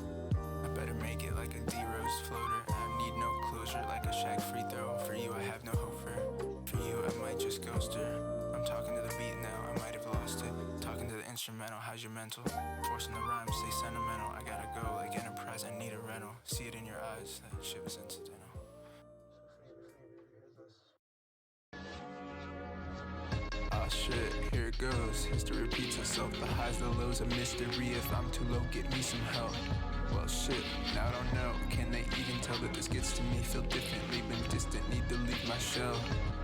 I better make it like a D-Rose floater. I need no closure, like a Shaq free throw. For you, I have no hope for you, I might just ghost her. I'm talking to the beat now, I might have lost it. Talking to the instrumental, how's your mental? Forcing the rhymes, stay sentimental. I gotta go like Enterprise, I need a rental. See it in your eyes, that shit was incidental. Ah shit, here it goes. History repeats itself. The highs, the lows, a mystery. If I'm too low, get me some help. Well shit, now I don't know. Can they even tell that this gets to me? Feel differently, been distant, need to leave my shell.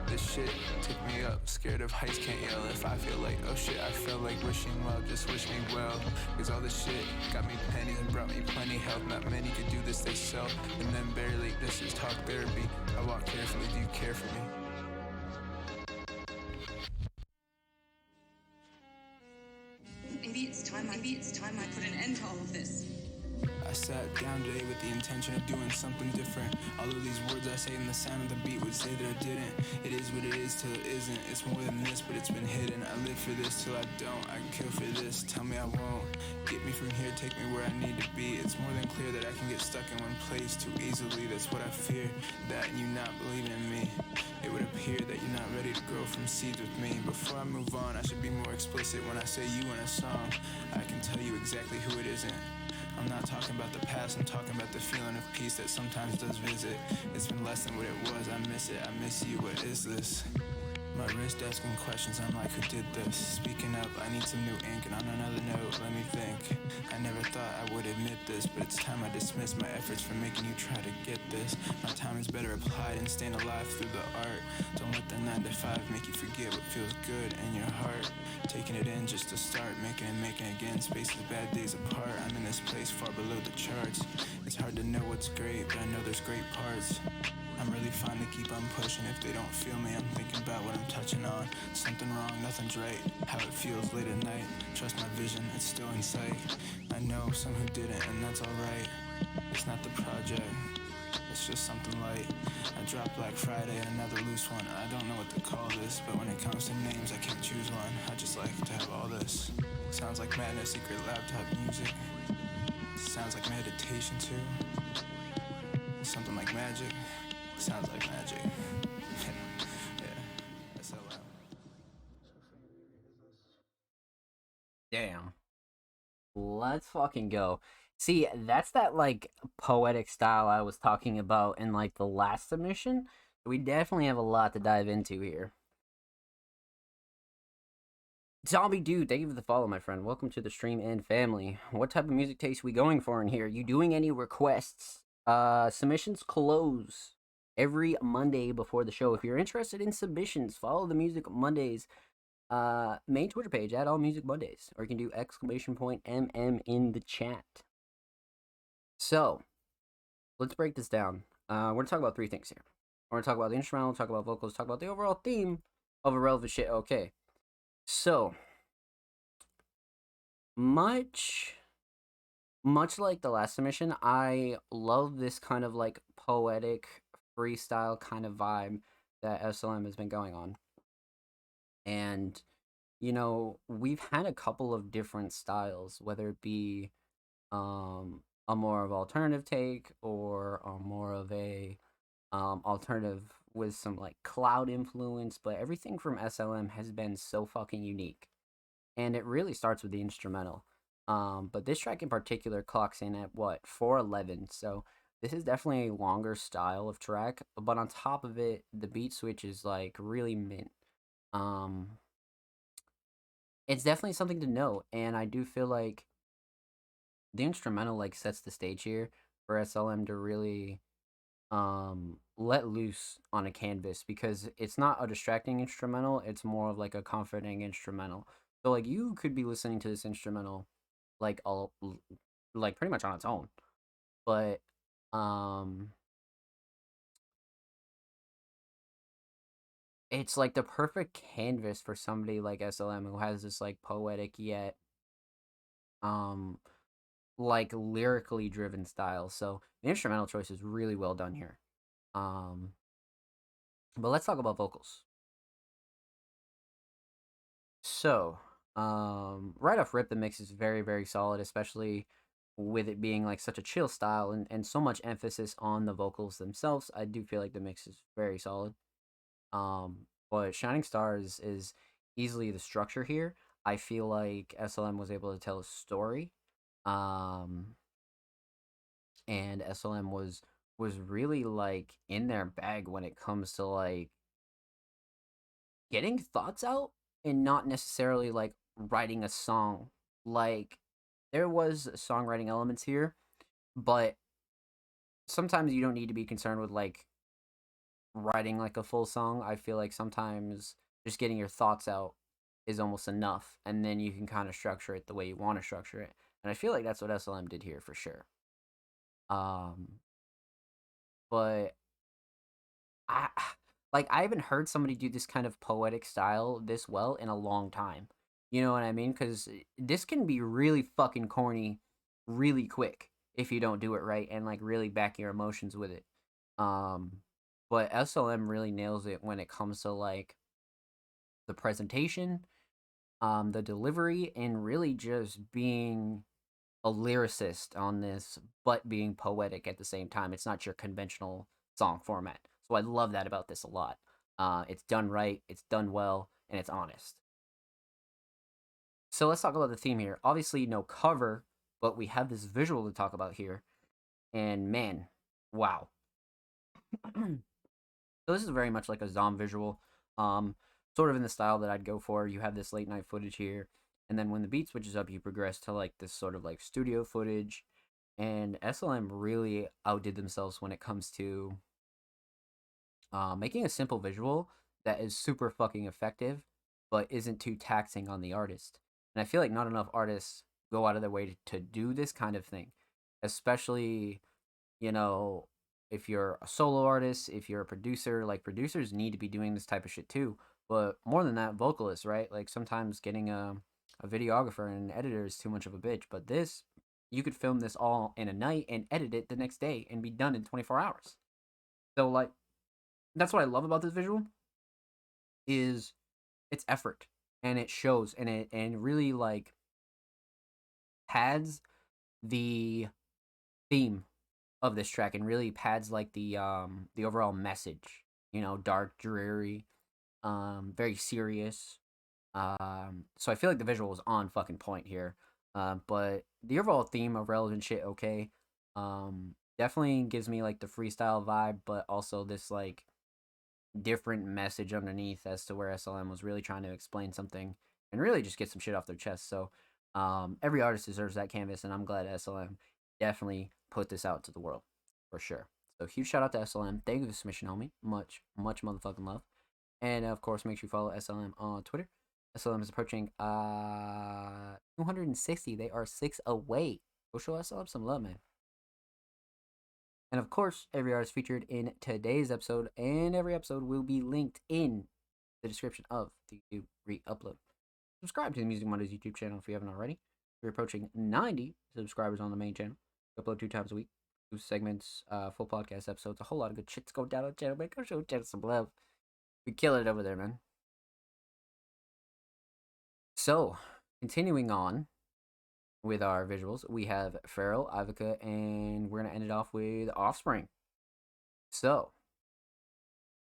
This shit took me up, scared of heights, can't yell. If I feel like, oh shit, I feel like wishing well, just wish me well. Cause all this shit got me pennies and brought me plenty help. Not many could do this, they sell. And then barely, this is talk therapy. I walk carefully, do you care for me? maybe it's time I put an end to all of this. I sat down today with the intention of doing something different. All of these words I say and the sound of the beat would say that I didn't. It is what it is till it isn't. It's more than this, but it's been hidden. I live for this till I don't. I can kill for this. Tell me I won't. Get me from here, take me where I need to be. It's more than clear that I can get stuck in one place too easily. That's what I fear, that and you not believing in me. It would appear that you're not ready to grow from seeds with me. Before I move on, I should be more explicit when I say you in a song. I can tell you exactly who it isn't. I'm not talking about the past, I'm talking about the feeling of peace that sometimes does visit. It's been less than what it was, I miss it, I miss you, what is this? My wrist asking questions, I'm like, who did this? Speaking up, I need some new ink, and on another note, let me think. I never thought I would admit this, but it's time I dismiss my efforts for making you try to get this. My time is better applied and staying alive through the art. Don't let the 9 to 5 make you forget what feels good in your heart. Taking it in just to start, making again. Spaces bad days apart, I'm in this place far below the charts. It's hard to know what's great, but I know there's great parts. I'm really fine to keep on pushing. If they don't feel me, I'm thinking about what I'm touching on. Something wrong, nothing's right. How it feels late at night. Trust my vision, it's still in sight. I know some who didn't, and that's alright. It's not the project, it's just something light. I dropped Black Friday and another loose one. I don't know what to call this, but when it comes to names, I can't choose one. I just like to have all this. Sounds like madness, secret laptop music. Sounds like meditation too. Something like magic. Sounds like magic. Yeah, that's so loud. Damn. Let's fucking go. See, that's that like poetic style I was talking about in like the last submission. We definitely have a lot to dive into here. Zombie Dude, thank you for the follow, my friend. Welcome to the stream and family. What type of music taste we going for in here? You doing any requests? Submissions close every Monday before the show. If you're interested in submissions, follow the Music Mondays main Twitter page at All Music Mondays, or you can do !MM in the chat. So, let's break this down. We're gonna talk about 3 things here. We're gonna talk about the instrumental, talk about vocals, talk about the overall theme of Irrelevant Shit. Okay. So, much like the last submission, I love this kind of like poetic freestyle kind of vibe that SLM has been going on. And, you know, we've had a couple of different styles, whether it be a more of alternative take or more of a alternative with some like cloud influence, but everything from SLM has been so fucking unique. And it really starts with the instrumental. But this track in particular clocks in at what, 4:11. So this is definitely a longer style of track, but on top of it, the beat switch is like really mint. It's definitely something to note, and I do feel like the instrumental like sets the stage here for SLM to really let loose on a canvas, because it's not a distracting instrumental, it's more of like a comforting instrumental. So like you could be listening to this instrumental like all like pretty much on its own, but it's like the perfect canvas for somebody like SLM who has this like poetic yet like lyrically driven style. So the instrumental choice is really well done here. But let's talk about vocals. So, right off rip, the mix is very, very solid, especially with it being like such a chill style and so much emphasis on the vocals themselves. I do feel like the mix is very solid. But Shining Stars is easily the structure here. I feel like SLM was able to tell a story. And SLM was really like in their bag when it comes to like getting thoughts out and not necessarily like writing a song. Like there was songwriting elements here, but sometimes you don't need to be concerned with like writing like a full song. I feel like sometimes just getting your thoughts out is almost enough, and then you can kind of structure it the way you want to structure it. And I feel like that's what SLM did here for sure. But I haven't heard somebody do this kind of poetic style this well in a long time. You know what I mean? Because this can be really fucking corny really quick if you don't do it right and like really back your emotions with it. Um, but SLM really nails it when it comes to like the presentation, the delivery, and really just being a lyricist on this, but being poetic at the same time. It's not your conventional song format. So I love that about this a lot. It's done right, it's done well, and it's honest. So let's talk about the theme here. Obviously, no cover, but we have this visual to talk about here. And man, wow. So this is very much like a Zom visual. Sort of in the style that I'd go for. You have this late night footage here, and then when the beat switches up, you progress to like this sort of like studio footage. And SLM really outdid themselves when it comes to making a simple visual that is super fucking effective, but isn't too taxing on the artist. And I feel like not enough artists go out of their way to do this kind of thing, especially, you know, if you're a solo artist, if you're a producer. Like, producers need to be doing this type of shit too. But more than that, vocalists, right? Like, sometimes getting a videographer and an editor is too much of a bitch. But this, you could film this all in a night and edit it the next day and be done in 24 hours. So, like, that's what I love about this visual, is it's effort, and it shows, and it really like pads the theme of this track, and really pads like the overall message. You know, dark, dreary, very serious. So I feel like the visual is on fucking point here. But the overall theme of relevant shit, okay, definitely gives me like the freestyle vibe, but also this like different message underneath as to where SLM was really trying to explain something and really just get some shit off their chest. So every artist deserves that canvas, and I'm glad SLM definitely put this out to the world for sure. So huge shout out to SLM. Thank you for the submission, homie. Much motherfucking love. And of course, make sure you follow SLM on Twitter. SLM is approaching 260. They are 6 away. Go show SLM some love, man. And of course, every artist featured in today's episode and every episode will be linked in the description of the YouTube re-upload. Subscribe to the Music Mondays YouTube channel if you haven't already. We're approaching 90 subscribers on the main channel. We upload 2 times a week. 2 segments, full podcast episodes, a whole lot of good shit's going down on the channel, man. Go show the channel some love. We kill it over there, man. So, continuing on with our visuals, we have Pharrell, Ivica, and we're going to end it off with Offspring. So,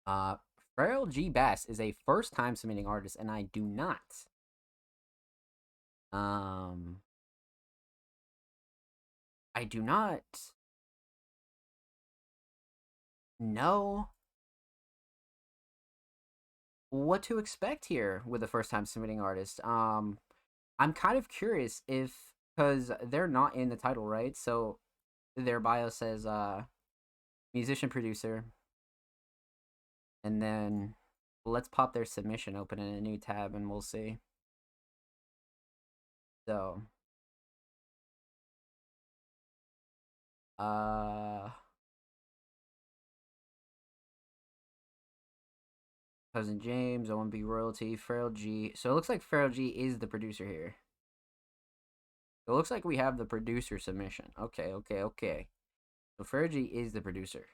Pharrell G. Bass is a first-time submitting artist, and I do not. I do not know what to expect here with a first-time submitting artist. I'm kind of curious if, because they're not in the title, right? So their bio says musician producer, and then let's pop their submission open in a new tab and we'll see. So Cousin James, OMB Royalty, Pharrell G. So it looks like Pharrell G is the producer here. It looks like we have the producer submission. Okay. So Pharrell G is the producer,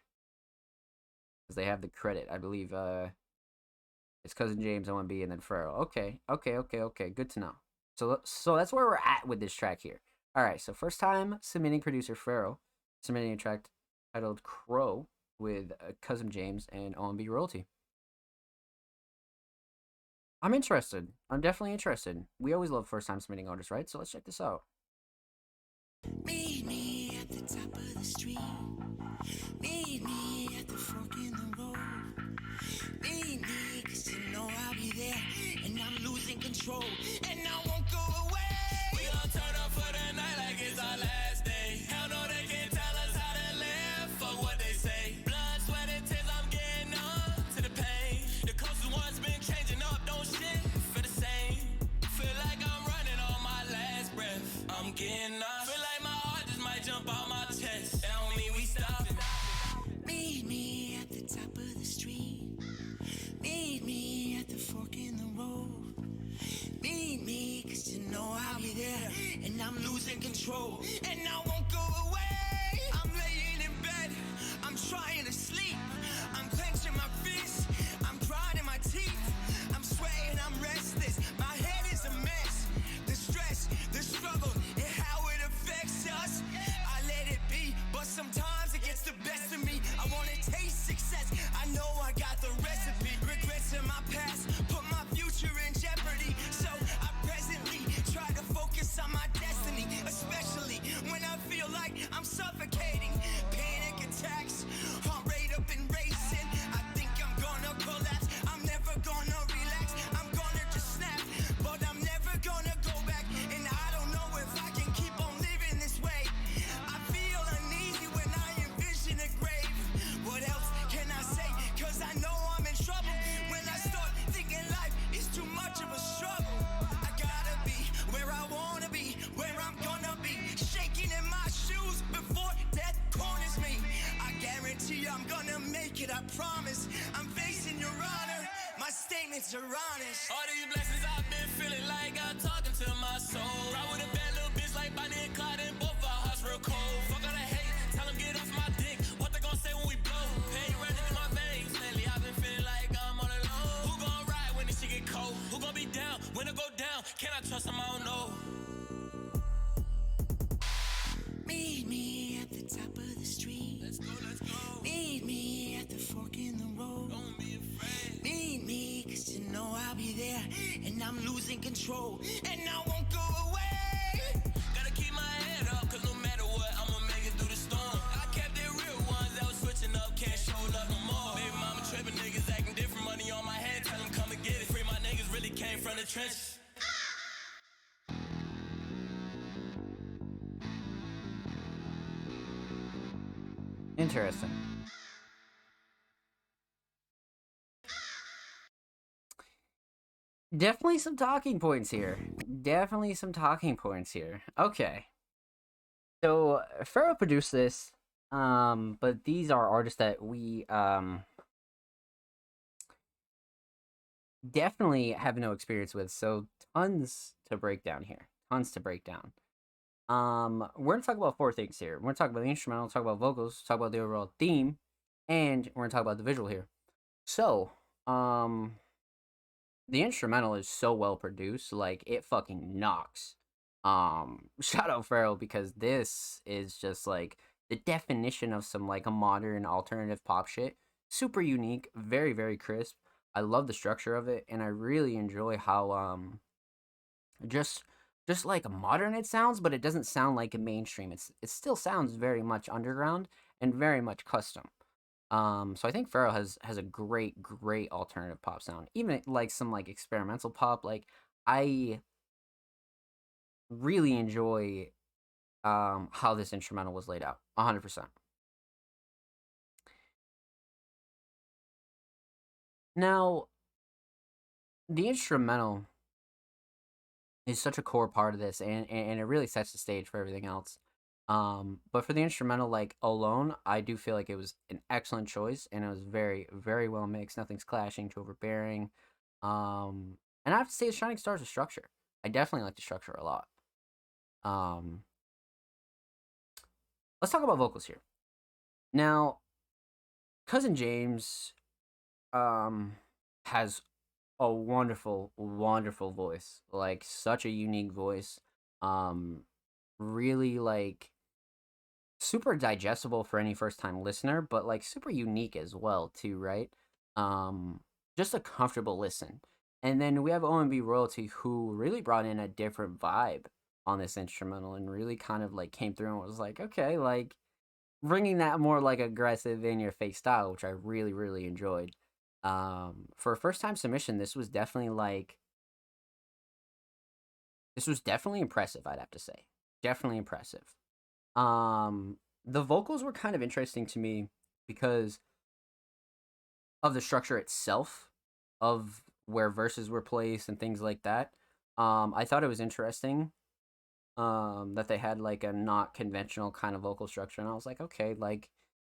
because they have the credit. I believe it's Cousin James, OMB, and then Pharrell. Okay. Good to know. So that's where we're at with this track here. All right. So first time submitting producer Pharrell, submitting a track titled Crow with Cousin James and OMB Royalty. I'm interested. I'm definitely interested. We always love first time submitting artists, right? So let's check this out. Meet me at the top of the street. Meet me at the fork in the road. Meet me, cause you know I'll be there. And I'm losing control. And I won't go away. We gon' turn up for the night like it's our last day. Hell no, they can't tell us how to live. Fuck what they say. Blood, sweat, and tears, I'm getting on to the pain. The closest one's been changing up, don't shit for the same. Feel like I'm running on my last breath. I'm getting off. Feel like my heart just might jump out my chest. That don't mean we stopping. Meet me at the top of the street. Meet me at the fork in the road. Meet me. and I'm losing control, and I won't go away. I'm laying in bed, I'm trying to sleep, I'm clenching my fists, I'm grinding my teeth, I'm sweating, I'm restless, my head is a mess. The stress, the struggle, and how it affects us, I let it be, but sometimes it gets the best of me. I wanna taste success, I know I got the recipe. Regrets in my past, put my future in jeopardy, so I presently try to focus on my destiny, especially when I feel like I'm suffocating. Panic attacks, heart rate up and racing. I think I'm gonna collapse, I'm never gonna relax, I'm gonna just snap, but I'm never gonna go back, and I don't know if I can keep on living this way. I feel uneasy when I envision a grave. What else can I say? Cause I know I'm in trouble when I start thinking life is too much of a struggle. I gotta be where I wanna be, where I'm gonna be, shaking in my shoes before death corners me. I guarantee I'm gonna make it, I promise. I'm facing your honor, my statements are honest. All these blessings I've been feeling like I'm talking to my soul. Ride with a bad little bitch like Bonnie and Clyde, and both our hearts real cold. Fuck all the hate, tell them get off my dick. What they gon' say when we blow? Pain running through my veins. Lately I've been feeling like I'm all alone. Who gon' ride when this shit get cold? Who gon' be down when it go down? Can I trust them? I don't know. Meet me at the top of the street. Let's go, let's go. Meet me at the fork in the road. Don't be afraid. Meet me, cause you know I'll be there, and I'm losing control, and I won't go away. Gotta keep my head up, cause no matter what, I'ma make it through the storm. I kept it real ones that was switching up, can't show love no more. Baby mama tripping, niggas acting different, money on my head, tell them come and get it. Free my niggas really came from the trenches. Interesting. Definitely some talking points here. Definitely some talking points here. Okay. So Pharaoh produced this, but these are artists that we definitely have no experience with, so tons to break down here. Tons to break down. We're gonna talk about four things here. We're gonna talk about the instrumental, talk about vocals, talk about the overall theme, and we're gonna talk about the visual here. So, the instrumental is so well produced, like it fucking knocks. Shout out Pharaoh, because this is just like the definition of some like a modern alternative pop shit. Super unique, very very crisp. I love the structure of it, and I really enjoy how just like modern it sounds, but it doesn't sound like a mainstream. It still sounds very much underground and very much custom. So I think Pharaoh has a great alternative pop sound. Even like some like experimental pop. Like I really enjoy how this instrumental was laid out. 100%. Now, the instrumental is such a core part of this, and it really sets the stage for everything else. But for the instrumental, like alone, I do feel like it was an excellent choice, and it was very, very well mixed. Nothing's clashing, too overbearing. And I have to say, the Shining Stars is structure. I definitely like the structure a lot. Let's talk about vocals here. Now, Cousin James has a wonderful voice, like such a unique voice. Really like super digestible for any first time listener, but like super unique as well too, right? Just a comfortable listen. And then we have OMB Royalty, who really brought in a different vibe on this instrumental and really kind of like came through and was like, okay, like bringing that more like aggressive in your face style, which I really enjoyed. For a first time submission, this was definitely impressive, I'd have to say. Definitely impressive. The vocals were kind of interesting to me because of the structure itself, of where verses were placed and things like that. I thought it was interesting that they had like a not conventional kind of vocal structure, and I was like, okay, like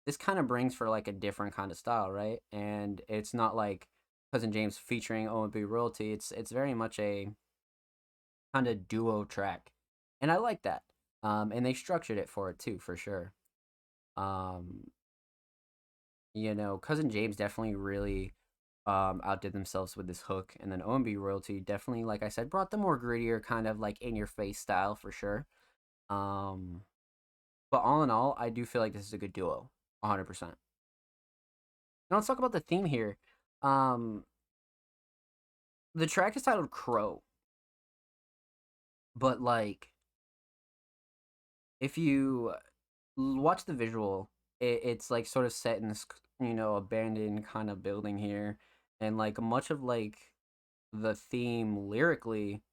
this kind of brings for like a different kind of style, right? And it's not like Cousin James featuring OMB Royalty. It's very much a kind of duo track, and I like that. And they structured it for it too, for sure. Um, Cousin James definitely really outdid themselves with this hook, and then OMB Royalty definitely, like I said, brought the more grittier kind of like in your face style for sure. Um, but all in all, I do feel like this is a good duo, 100%. Now let's talk about the theme here. Um, the track is titled Crow, but like if you watch the visual, it's like sort of set in this abandoned kind of building here, and like much of like the theme lyrically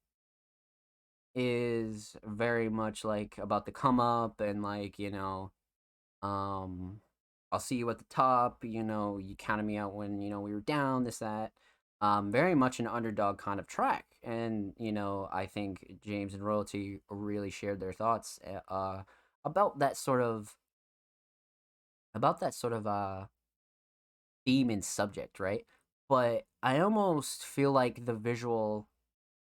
is very much like about the come up and like um I'll see you at the top, you counted me out when we were down, this that. Very much an underdog kind of track, and I think James and Royalty really shared their thoughts about that sort of theme and subject, right? But I almost feel like the visual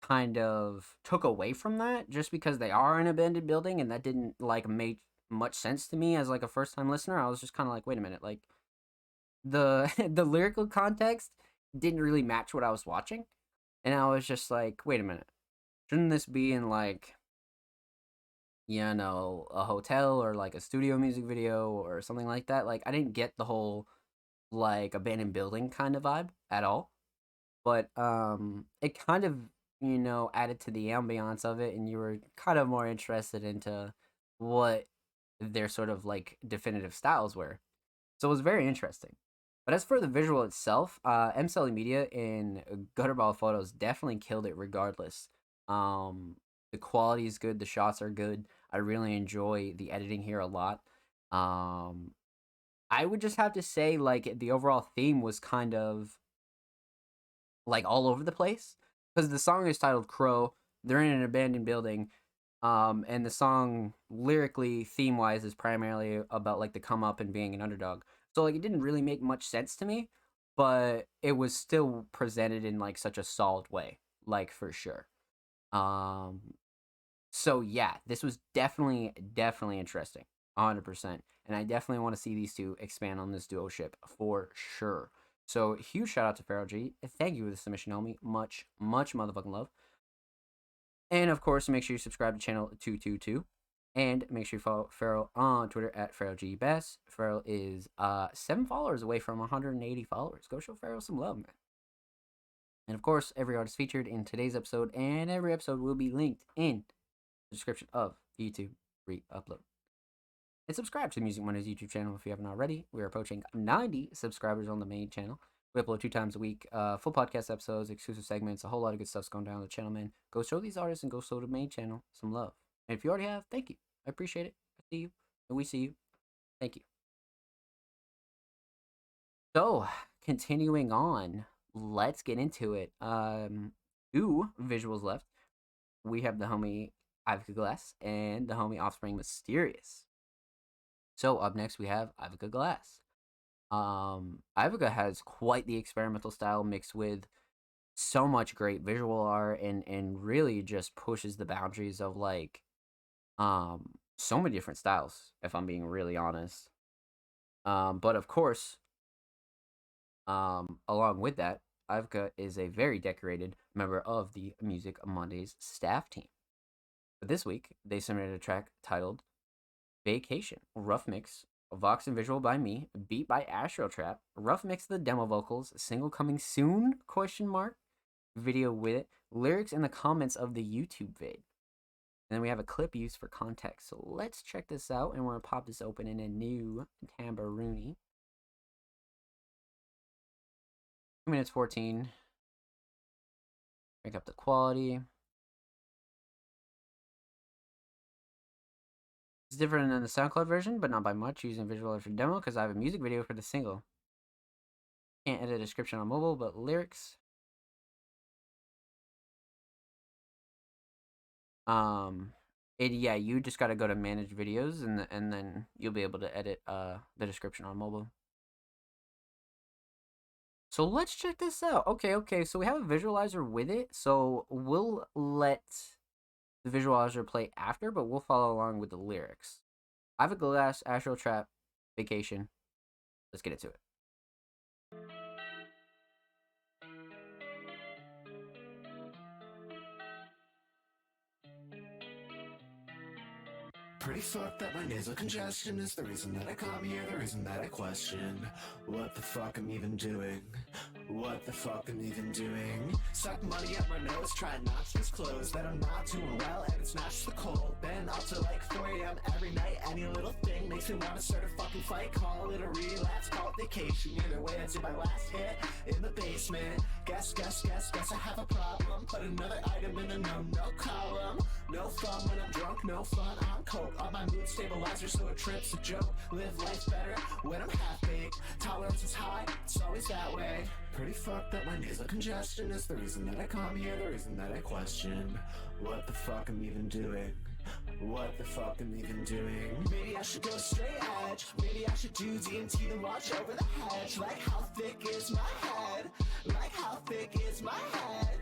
kind of took away from that just because they are an abandoned building, and that didn't like make much sense to me as like a first time listener. I was just kind of like, wait a minute, like the the lyrical context didn't really match what I was watching, and I was just like, wait a minute, shouldn't this be in like a hotel or like a studio music video or something like that? Like I didn't get the whole like abandoned building kind of vibe at all. But it kind of added to the ambiance of it, and you were kind of more interested into what their sort of like definitive styles were. So it was very interesting. But as for the visual itself, M. Media in Gutterball Photos definitely killed it regardless. The quality is good, the shots are good. I really enjoy the editing here a lot. I would just have to say, like, the overall theme was kind of like all over the place because the song is titled Crow. They're in an abandoned building. And the song lyrically, theme wise, is primarily about like the come up and being an underdog. So like it didn't really make much sense to me, but it was still presented in like such a solid way, like for sure. Um, so yeah, this was definitely interesting, 100%, and I definitely want to see these two expand on this duo ship for sure. So huge shout out to Pharaoh G. Thank you for the submission, homie. Much motherfucking love. And of course, make sure you subscribe to channel 222. And make sure you follow Pharaoh on Twitter at PharaohGBest. Pharaoh is 7 followers away from 180 followers. Go show Pharaoh some love, man. And of course, every artist featured in today's episode and every episode will be linked in the description of the YouTube re-upload. And subscribe to the Music Mondays YouTube channel if you haven't already. We are approaching 90 subscribers on the main channel. We upload 2 times a week, full podcast episodes, exclusive segments, a whole lot of good stuff's going down on the channel, man. Go show these artists and go show the main channel some love. And if you already have, thank you. I appreciate it. I see you, and we see you. Thank you. So, continuing on, let's get into it. 2 visuals left. We have the homie Ivica Glass and the homie Offspring Mysterious. So, up next, we have Ivica Glass. Ivica has quite the experimental style mixed with so much great visual art and really just pushes the boundaries of like so many different styles, if I'm being really honest. But of course, along with that, Ivica is a very decorated member of the Music Mondays staff team. But this week, they submitted a track titled Vacation, rough mix, Vox and visual by me, beat by Astro Trap, rough mix of the demo vocals, single coming soon, ? Video with it, lyrics in the comments of the YouTube vid. And then we have a clip used for context. So let's check this out, and we're going to pop this open in a new Tambourine. 2 minutes 14. Break up the quality. It's different than the SoundCloud version, but not by much, using visual for demo because I have a music video for the single. Can't edit a description on mobile, but lyrics. Yeah, you just gotta go to manage videos and then you'll be able to edit the description on mobile. So let's check this out. Okay, so we have a visualizer with it, so we'll let The visuals will play after, but we'll follow along with the lyrics. I have a glass, Astral Trap, Vacation. Let's get into it. Pretty fucked that my nasal congestion is the reason that I come here, the reason that I question what the fuck I'm even doing, what the fuck I'm even doing. Suck money up my nose, trying not to disclose that I'm not doing well, and it's not just the cold. Been up to like 4 a.m. every night, any little thing makes me wanna start a fucking fight. Call it a relapse, call it vacation. Either way, I did my last hit in the basement. Guess I have a problem. Put another item in the no column. No fun when I'm drunk, no fun on coke. All my mood stabilizer, so a trip's a joke. Live life better when I'm half-baked. Tolerance is high, it's always that way. Pretty fucked that my nasal congestion is the reason that I come here, the reason that I question what the fuck I'm even doing. What the fuck I'm even doing? Maybe I should go straight edge. Maybe I should do DMT then watch over the hedge. Like how thick is my head? Like how thick is my head?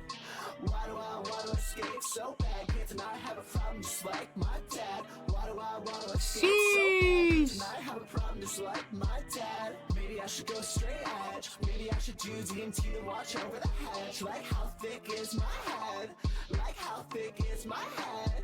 Why do I want to escape so bad? Can't deny I have a problem just like my dad. Why do I want to escape so bad? Can't deny I have a problem just like my dad. Maybe I should go straight edge. Maybe I should do DMT then watch over the hedge. Like how thick is my head? Like how thick is my head?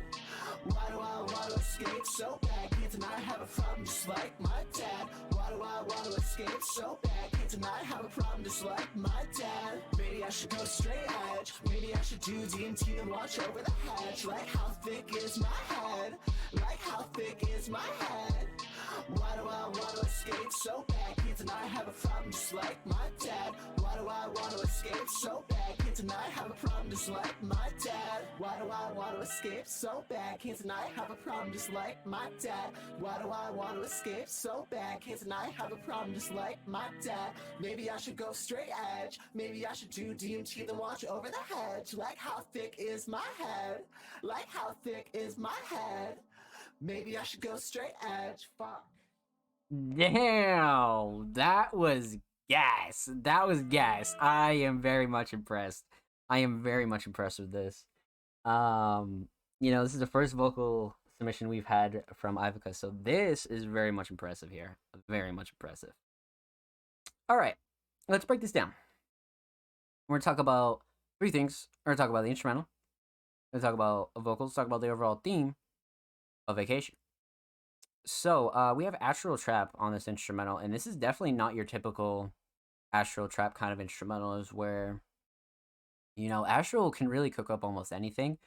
Why do I want to escape so bad? Can't deny I have a problem just like my dad. Why do I want to escape so bad? Can't deny I have a problem just like my dad. Maybe I should go straight edge. Maybe I should do DMT then watch over the hedge. Like how thick is my head? Like how thick is my head? Why do I want to escape so bad? Can't deny I have a problem just like my dad. Why do I want to escape so bad? Can't deny I have a problem just like my dad. Why do I want to escape so bad? Can't deny I have a problem just like my dad. Why do I want to escape so bad? Can't deny I have a problem just like my dad. Maybe I should go straight edge. Maybe I should do DMT then watch over the hedge. Like how thick is my head? Like how thick is my head? Maybe I should go straight edge. Fuck. Damn, that was gas. That was gas. I am very much impressed. I am very much impressed with this. This is the first vocal submission we've had from Ivica, so this is very much impressive here. Very much impressive. All right, let's break this down. We're gonna talk about three things. We're gonna talk about the instrumental. We're gonna talk about vocals. Talk about the overall theme of Vacation. So we have Astral Trap on this instrumental, and this is definitely not your typical Astral Trap kind of instrumental, is where, Astral can really cook up almost anything,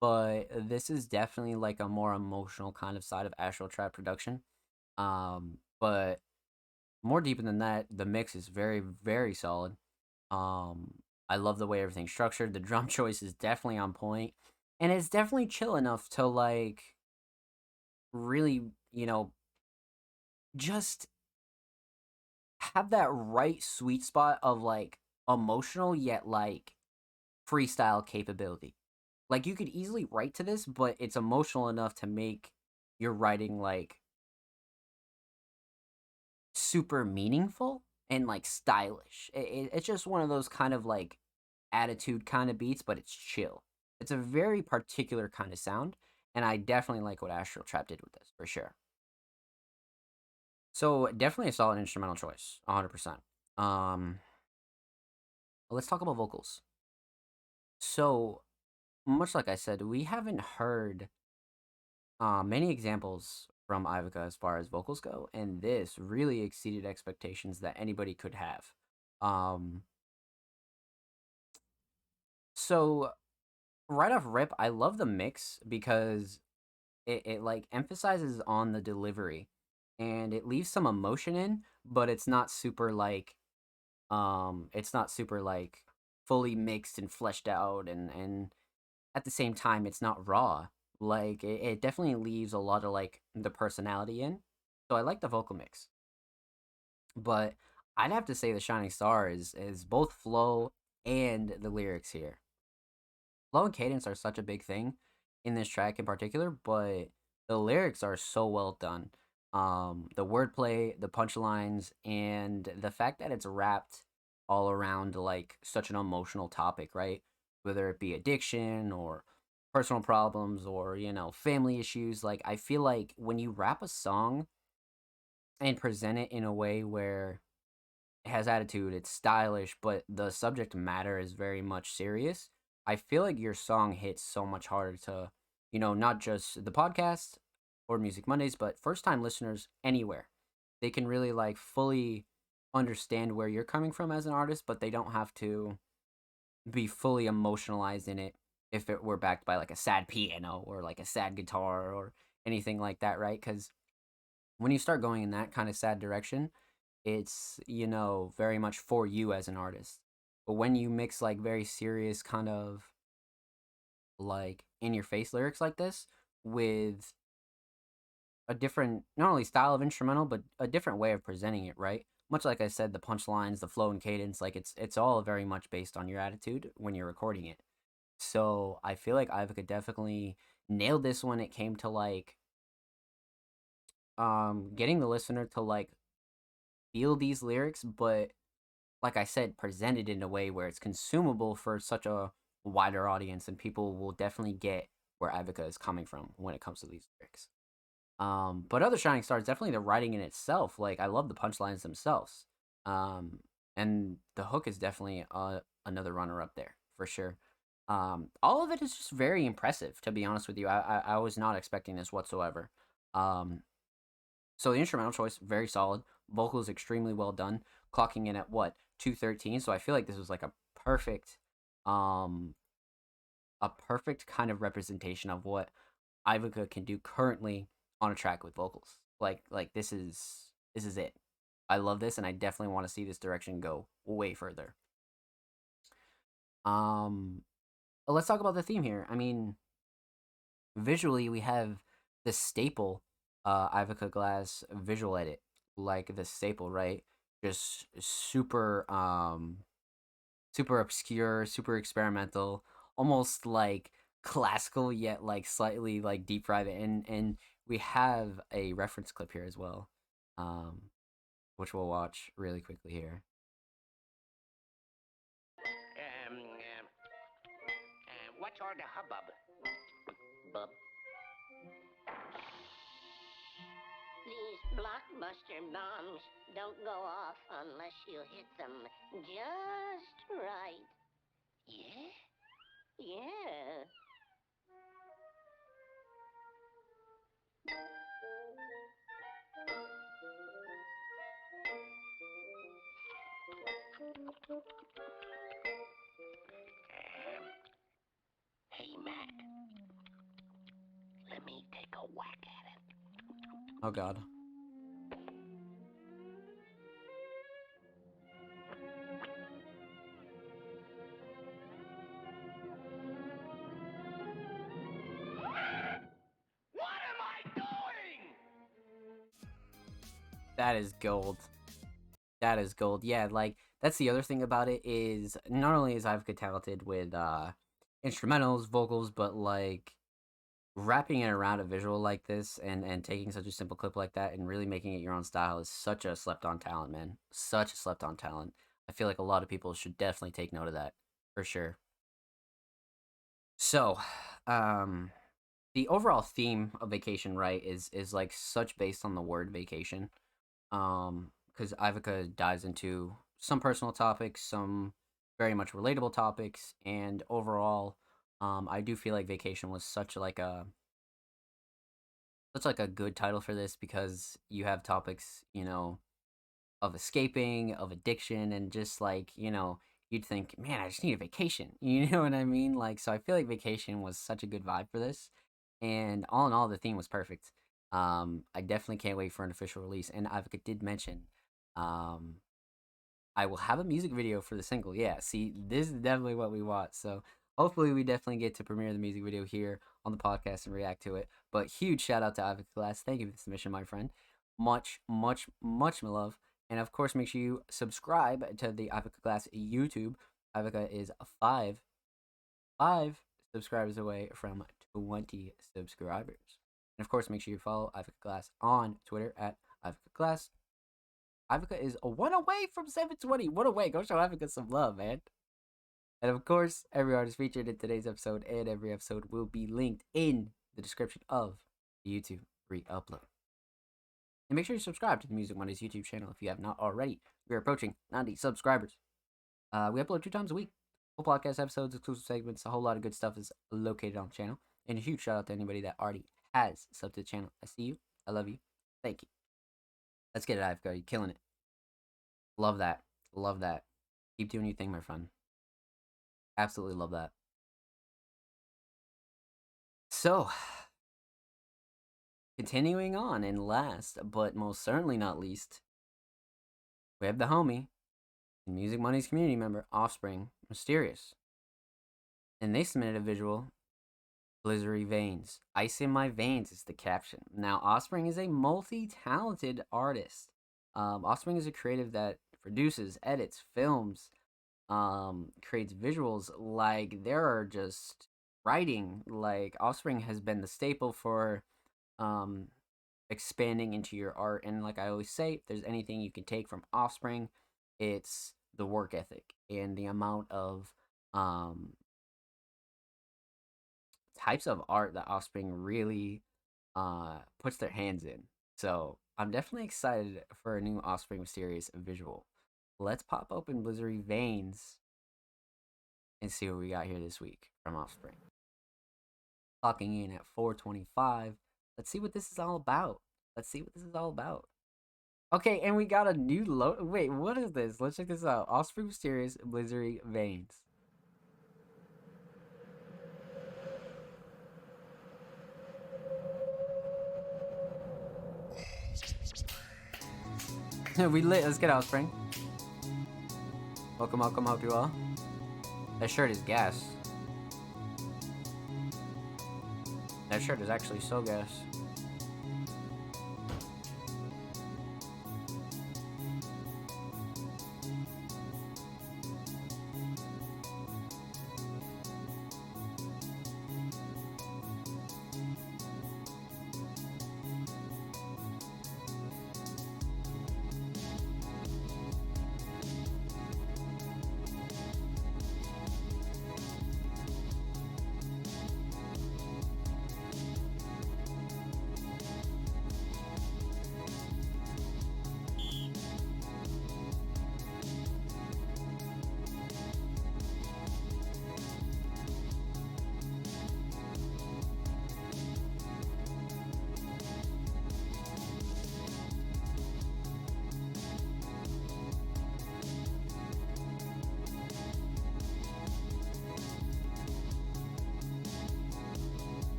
but this is definitely like a more emotional kind of side of Astral Trap production. But more deeper than that, the mix is very, very solid. I love the way everything's structured. The drum choice is definitely on point, and it's definitely chill enough to like really, just have that right sweet spot of like emotional yet like freestyle capability. Like you could easily write to this, but it's emotional enough to make your writing like super meaningful and like stylish. It's just one of those kind of like attitude kind of beats, but it's chill. It's a very particular kind of sound, and I definitely like what Astral Trap did with this, for sure. So, definitely a solid instrumental choice, 100%. Let's talk about vocals. So, much like I said, we haven't heard many examples from Ivica as far as vocals go, and this really exceeded expectations that anybody could have. So, right off rip, I love the mix because it like emphasizes on the delivery, and it leaves some emotion in, but it's not super like fully mixed and fleshed out, and at the same time it's not raw. Like it definitely leaves a lot of like the personality in. So I like the vocal mix. But I'd have to say the shining star is both flow and the lyrics here. Flow and cadence are such a big thing in this track in particular, but the lyrics are so well done. The wordplay, the punchlines, and the fact that it's wrapped all around like such an emotional topic, right? Whether it be addiction or personal problems or, family issues. Like, I feel like when you rap a song and present it in a way where it has attitude, it's stylish, but the subject matter is very much serious, I feel like your song hits so much harder to, not just the podcast or Music Mondays, but first time listeners anywhere. They can really like fully understand where you're coming from as an artist, but they don't have to be fully emotionalized in it if it were backed by like a sad piano or like a sad guitar or anything like that, right? Because when you start going in that kind of sad direction, it's, very much for you as an artist. But when you mix like very serious kind of like in your face lyrics like this with a different, not only style of instrumental, but a different way of presenting it, right? Much like I said, the punchlines, the flow and cadence, like it's all very much based on your attitude when you're recording it. So I feel like Ivica definitely nailed this when it came to like getting the listener to like feel these lyrics, but like I said, presented in a way where it's consumable for such a wider audience, and people will definitely get where Ivica is coming from when it comes to these lyrics. But other shining stars, definitely the writing in itself. Like I love the punchlines themselves. And the hook is definitely another runner up there for sure. All of it is just very impressive, to be honest with you. I was not expecting this whatsoever. So the instrumental choice, very solid. Vocals extremely well done. Clocking in at what, 213. So I feel like this was like um a perfect kind of representation of what Ivica can do currently on a track with vocals. Like this is it. I love this, and I definitely want to see this direction go way further. Um, let's talk about the theme here. I mean, visually, we have the staple Ivica Glass visual edit, like the staple, right? Just super obscure, super experimental, almost like classical yet like slightly like deep private, and we have a reference clip here as well, um, which we'll watch really quickly here. What's all the hubbub? Bub. These blockbuster bombs don't go off unless you hit them just right. Yeah? Yeah. Hey, Mac. Let me take a whack at it. Oh God. What am I doing? That is gold. That is gold. Yeah, like that's the other thing about it is not only is Ivica talented with instrumentals, vocals, but like wrapping it around a visual like this and taking such a simple clip like that and really making it your own style is such a slept on talent, man. Such a slept on talent. I feel like a lot of people should definitely take note of that for sure. So, the overall theme of Vacation, right, is like such based on the word vacation. Because Ivica dives into some personal topics, some very much relatable topics, and overall, I do feel like Vacation was such like a good title for this because you have topics, of escaping, of addiction, and just like, you'd think, man, I just need a vacation. You know what I mean? Like, so I feel like Vacation was such a good vibe for this. And all in all, the theme was perfect. I definitely can't wait for an official release. And Ivica did mention, um, I will have a music video for the single. Yeah, see, this is definitely what we want. So hopefully we definitely get to premiere the music video here on the podcast and react to it. But huge shout out to Ivica Glass. Thank you for the submission, my friend. Much, much, much love. And of course, make sure you subscribe to the Ivica Glass YouTube. Ivica is five subscribers away from 20 subscribers. And of course, make sure you follow Ivica Glass on Twitter at Ivica Glass. Ivica is one away from 720. One away. Go show Ivica some love, man. And of course, every artist featured in today's episode and every episode will be linked in the description of the YouTube re-upload. And make sure you subscribe to the Music Mondays YouTube channel if you have not already. We are approaching 90 subscribers. We upload 2 times a week. Full podcast episodes, exclusive segments, a whole lot of good stuff is located on the channel. And a huge shout out to anybody that already has subbed to the channel. I see you. I love you. Thank you. Let's get it, Ivka. You're killing it. Love that. Love that. Keep doing your thing, my friend. Absolutely love that. So, continuing on, and last but most certainly not least, we have the homie, the Music Mondays community member, Offspring, Mysterious. And they submitted a visual, Blizzary Veins. Ice in my veins is the caption. Now, Offspring is a multi-talented artist. Offspring is a creative that produces, edits, films, creates visuals. Like, there are just writing. Like, Offspring has been the staple for expanding into your art. And like I always say, if there's anything you can take from Offspring, it's the work ethic and the amount of types of art that Offspring really puts their hands in. So I'm definitely excited for a new Offspring Mysterious visual. Let's pop open Blizzary Veins and see what we got here this week from Offspring. Clocking in at 4:25. Let's see what this is all about. Let's see what this is all about. Okay, and we got a new Wait, what is this? Let's check this out. Offspring Mysterious Blizzary Veins. We lit. Let's get Offspring. Welcome, welcome, hope you all. That shirt is gas. That shirt is actually so gas.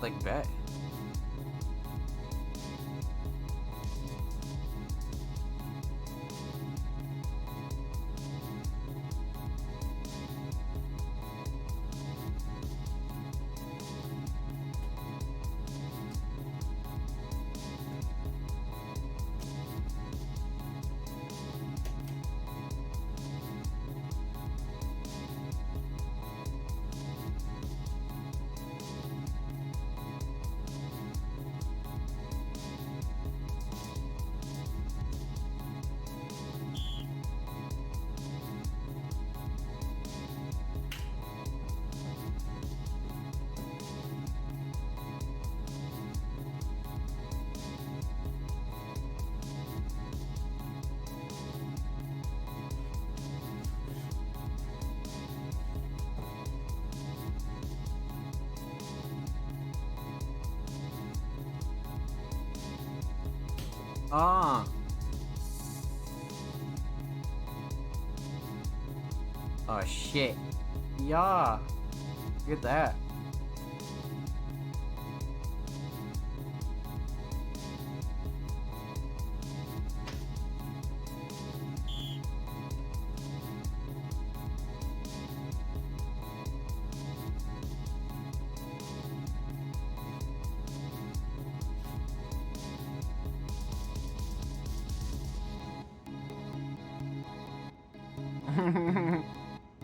Like that. Ah. Oh shit. Yeah. Look at that.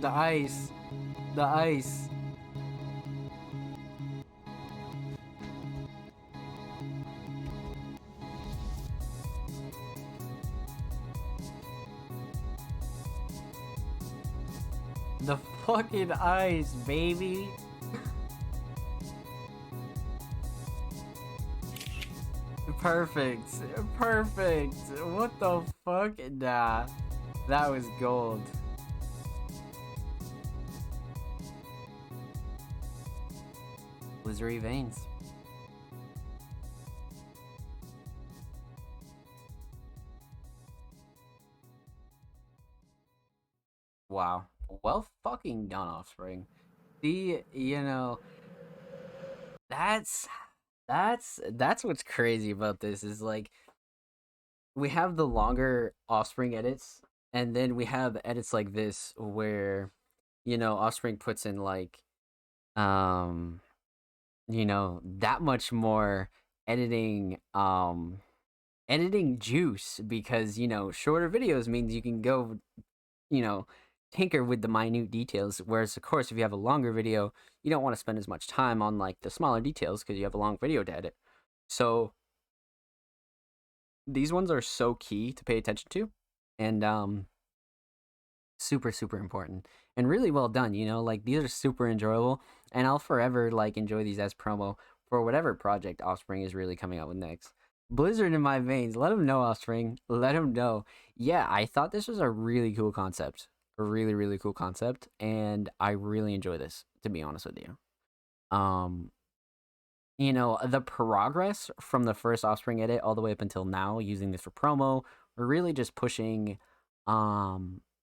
The ice. The ice. The fucking ice, baby. Perfect. Perfect. What the fuck? Nah. That was gold. Blizzary veins. Wow. Well fucking done, Offspring. The, you know, that's what's crazy about this is like we have the longer Offspring edits, and then we have edits like this where, you know, Offspring puts in like you know, that much more editing editing juice, because, you know, shorter videos means you can go, you know, tinker with the minute details, whereas of course if you have a longer video, you don't want to spend as much time on like the smaller details because you have a long video to edit. So these ones are so key to pay attention to, and super important and really well done, you know, like these are super enjoyable, and I'll forever like enjoy these as promo for whatever project Offspring is really coming out with next. Blizzard in my veins, let them know, Offspring, let them know. Yeah, I thought this was a really cool concept, a really cool concept, and I really enjoy this, to be honest with you. You know, the progress from the first Offspring edit all the way up until now, using this for promo, we're really just pushing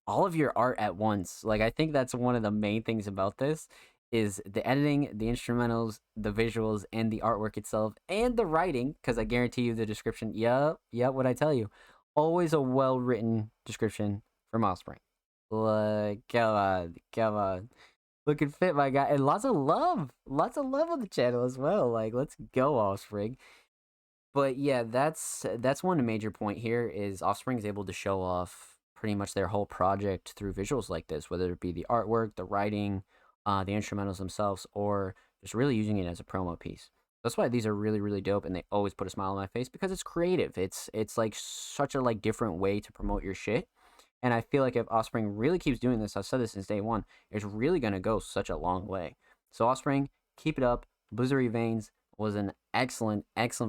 all of your art at once. Like, I think that's one of the main things about this is the editing, the instrumentals, the visuals, and the artwork itself, and the writing, because I guarantee you the description, yep, what I tell you, always a well-written description from Offspring. Like, come on. Looking fit, my guy, and lots of love on the channel as well. Like, let's go, Offspring. But yeah, that's one major point here is Offspring is able to show off pretty much their whole project through visuals like this, whether it be the artwork, the writing, the instrumentals themselves, or just really using it as a promo piece. That's why these are really dope, and they always put a smile on my face because it's creative. It's like such a like different way to promote your shit. And I feel like if Offspring really keeps doing this, I've said this since day one, it's really going to go such a long way. So Offspring, keep it up. Blizzary Veins was an excellent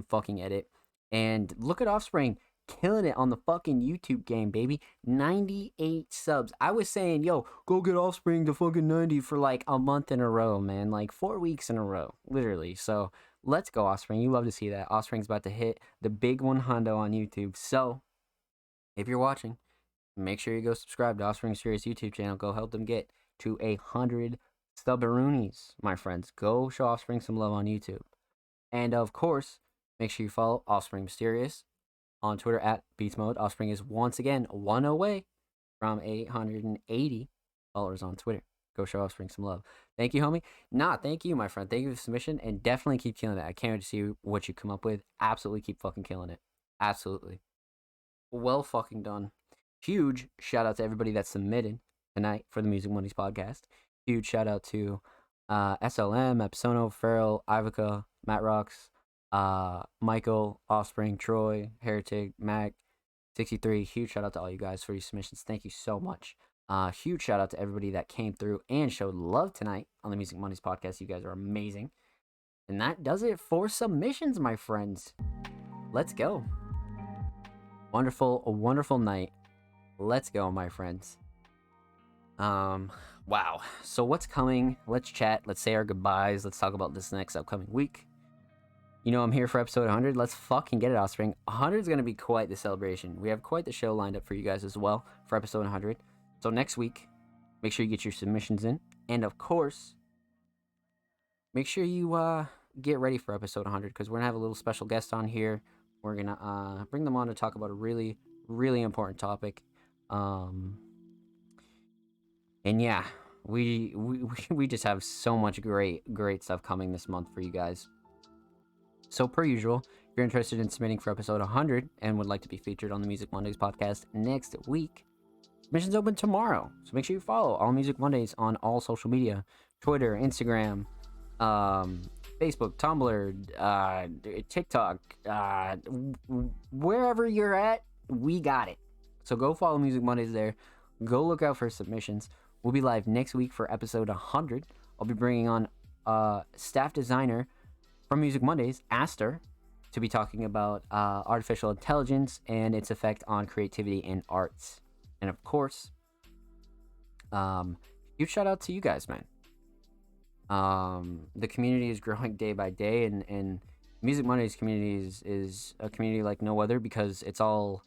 fucking edit. And look at Offspring killing it on the fucking YouTube game, baby. 98 subs. I was saying, yo, go get Offspring to fucking 90 for like a month in a row, man. Like 4 weeks in a row, literally. So let's go, Offspring. You love to see that. Offspring's about to hit the big 100 on YouTube. So if you're watching, make sure you go subscribe to Offspring Serious YouTube channel. Go help them get to 100 stubberoonies, my friends. Go show Offspring some love on YouTube. And of course, make sure you follow Offspring Mysterious on Twitter at BeatsMode. Offspring is once again 1 away from 880 followers on Twitter. Go show Offspring some love. Thank you, homie. Thank you, my friend. Thank you for the submission, and definitely keep killing it. I can't wait to see what you come up with. Absolutely keep fucking killing it. Absolutely. Well fucking done. Huge shout out to everybody that submitted tonight for the Music Mondays podcast. Huge shout out to SLM, Episono, Farrell, Ivica, Matt Rocks, Michael, Offspring, Troy, Heretic, Mac, 63. Huge shout out to all you guys for your submissions. Thank you so much. Huge shout out to everybody that came through and showed love tonight on the Music Mondays podcast. You guys are amazing. And that does it for submissions, my friends. Let's go. A wonderful night. Let's go, my friends. Wow. So what's coming? Let's chat. Let's say our goodbyes. Let's talk about this next upcoming week. You know I'm here for episode 100. Let's fucking get it, Offspring. 100 is going to be quite the celebration. We have quite the show lined up for you guys as well for episode 100. So next week, make sure you get your submissions in. And of course, make sure you get ready for episode 100 because we're gonna have a little special guest on here. We're gonna bring them on to talk about a really, really important topic. And yeah, we just have so much great stuff coming this month for you guys. So per usual, if you're interested in submitting for episode 100 and would like to be featured on the Music Mondays podcast next week, submissions open tomorrow. So make sure you follow All Music Mondays on all social media: Twitter, Instagram, Facebook, Tumblr, TikTok, wherever you're at, we got it. So go follow Music Mondays there. Go look out for submissions. We'll be live next week for episode 100. I'll be bringing on staff designer from Music Mondays, Aster, to be talking about artificial intelligence and its effect on creativity and arts. And of course, huge shout out to you guys, man. The community is growing day by day, and Music Mondays community is a community like no other because it's all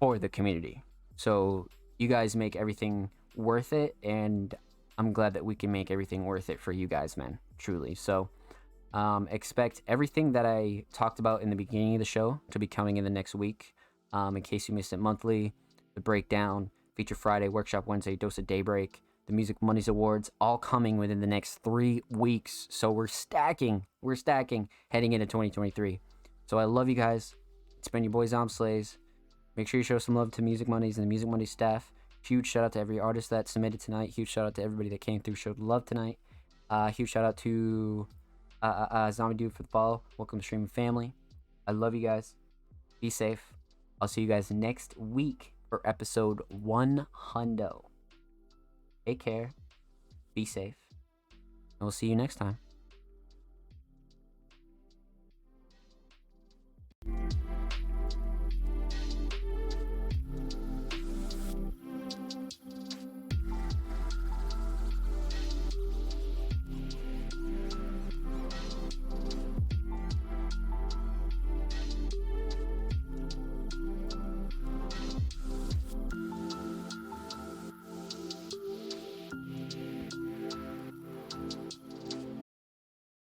for the community. So you guys make everything worth it, and I'm glad that we can make everything worth it for you guys, man. Truly. So expect everything that I talked about in the beginning of the show to be coming in the next week. In case you missed it, monthly, the breakdown, Feature Friday, Workshop Wednesday, Dose of Daybreak, the Music Mondays Awards, all coming within the next 3 weeks. So we're stacking heading into 2023. So I love you guys. It's been your boy Zomslays. Make sure you show some love to Music Mondays and the Music Mondays staff. Huge shout out to every artist that submitted tonight. Huge shout out to everybody that came through, showed love tonight. Huge shout out to Zombie Dude for the follow. Welcome to streaming family. I love you guys. Be safe. I'll see you guys next week for episode 100. Take care. Be safe. And we'll see you next time.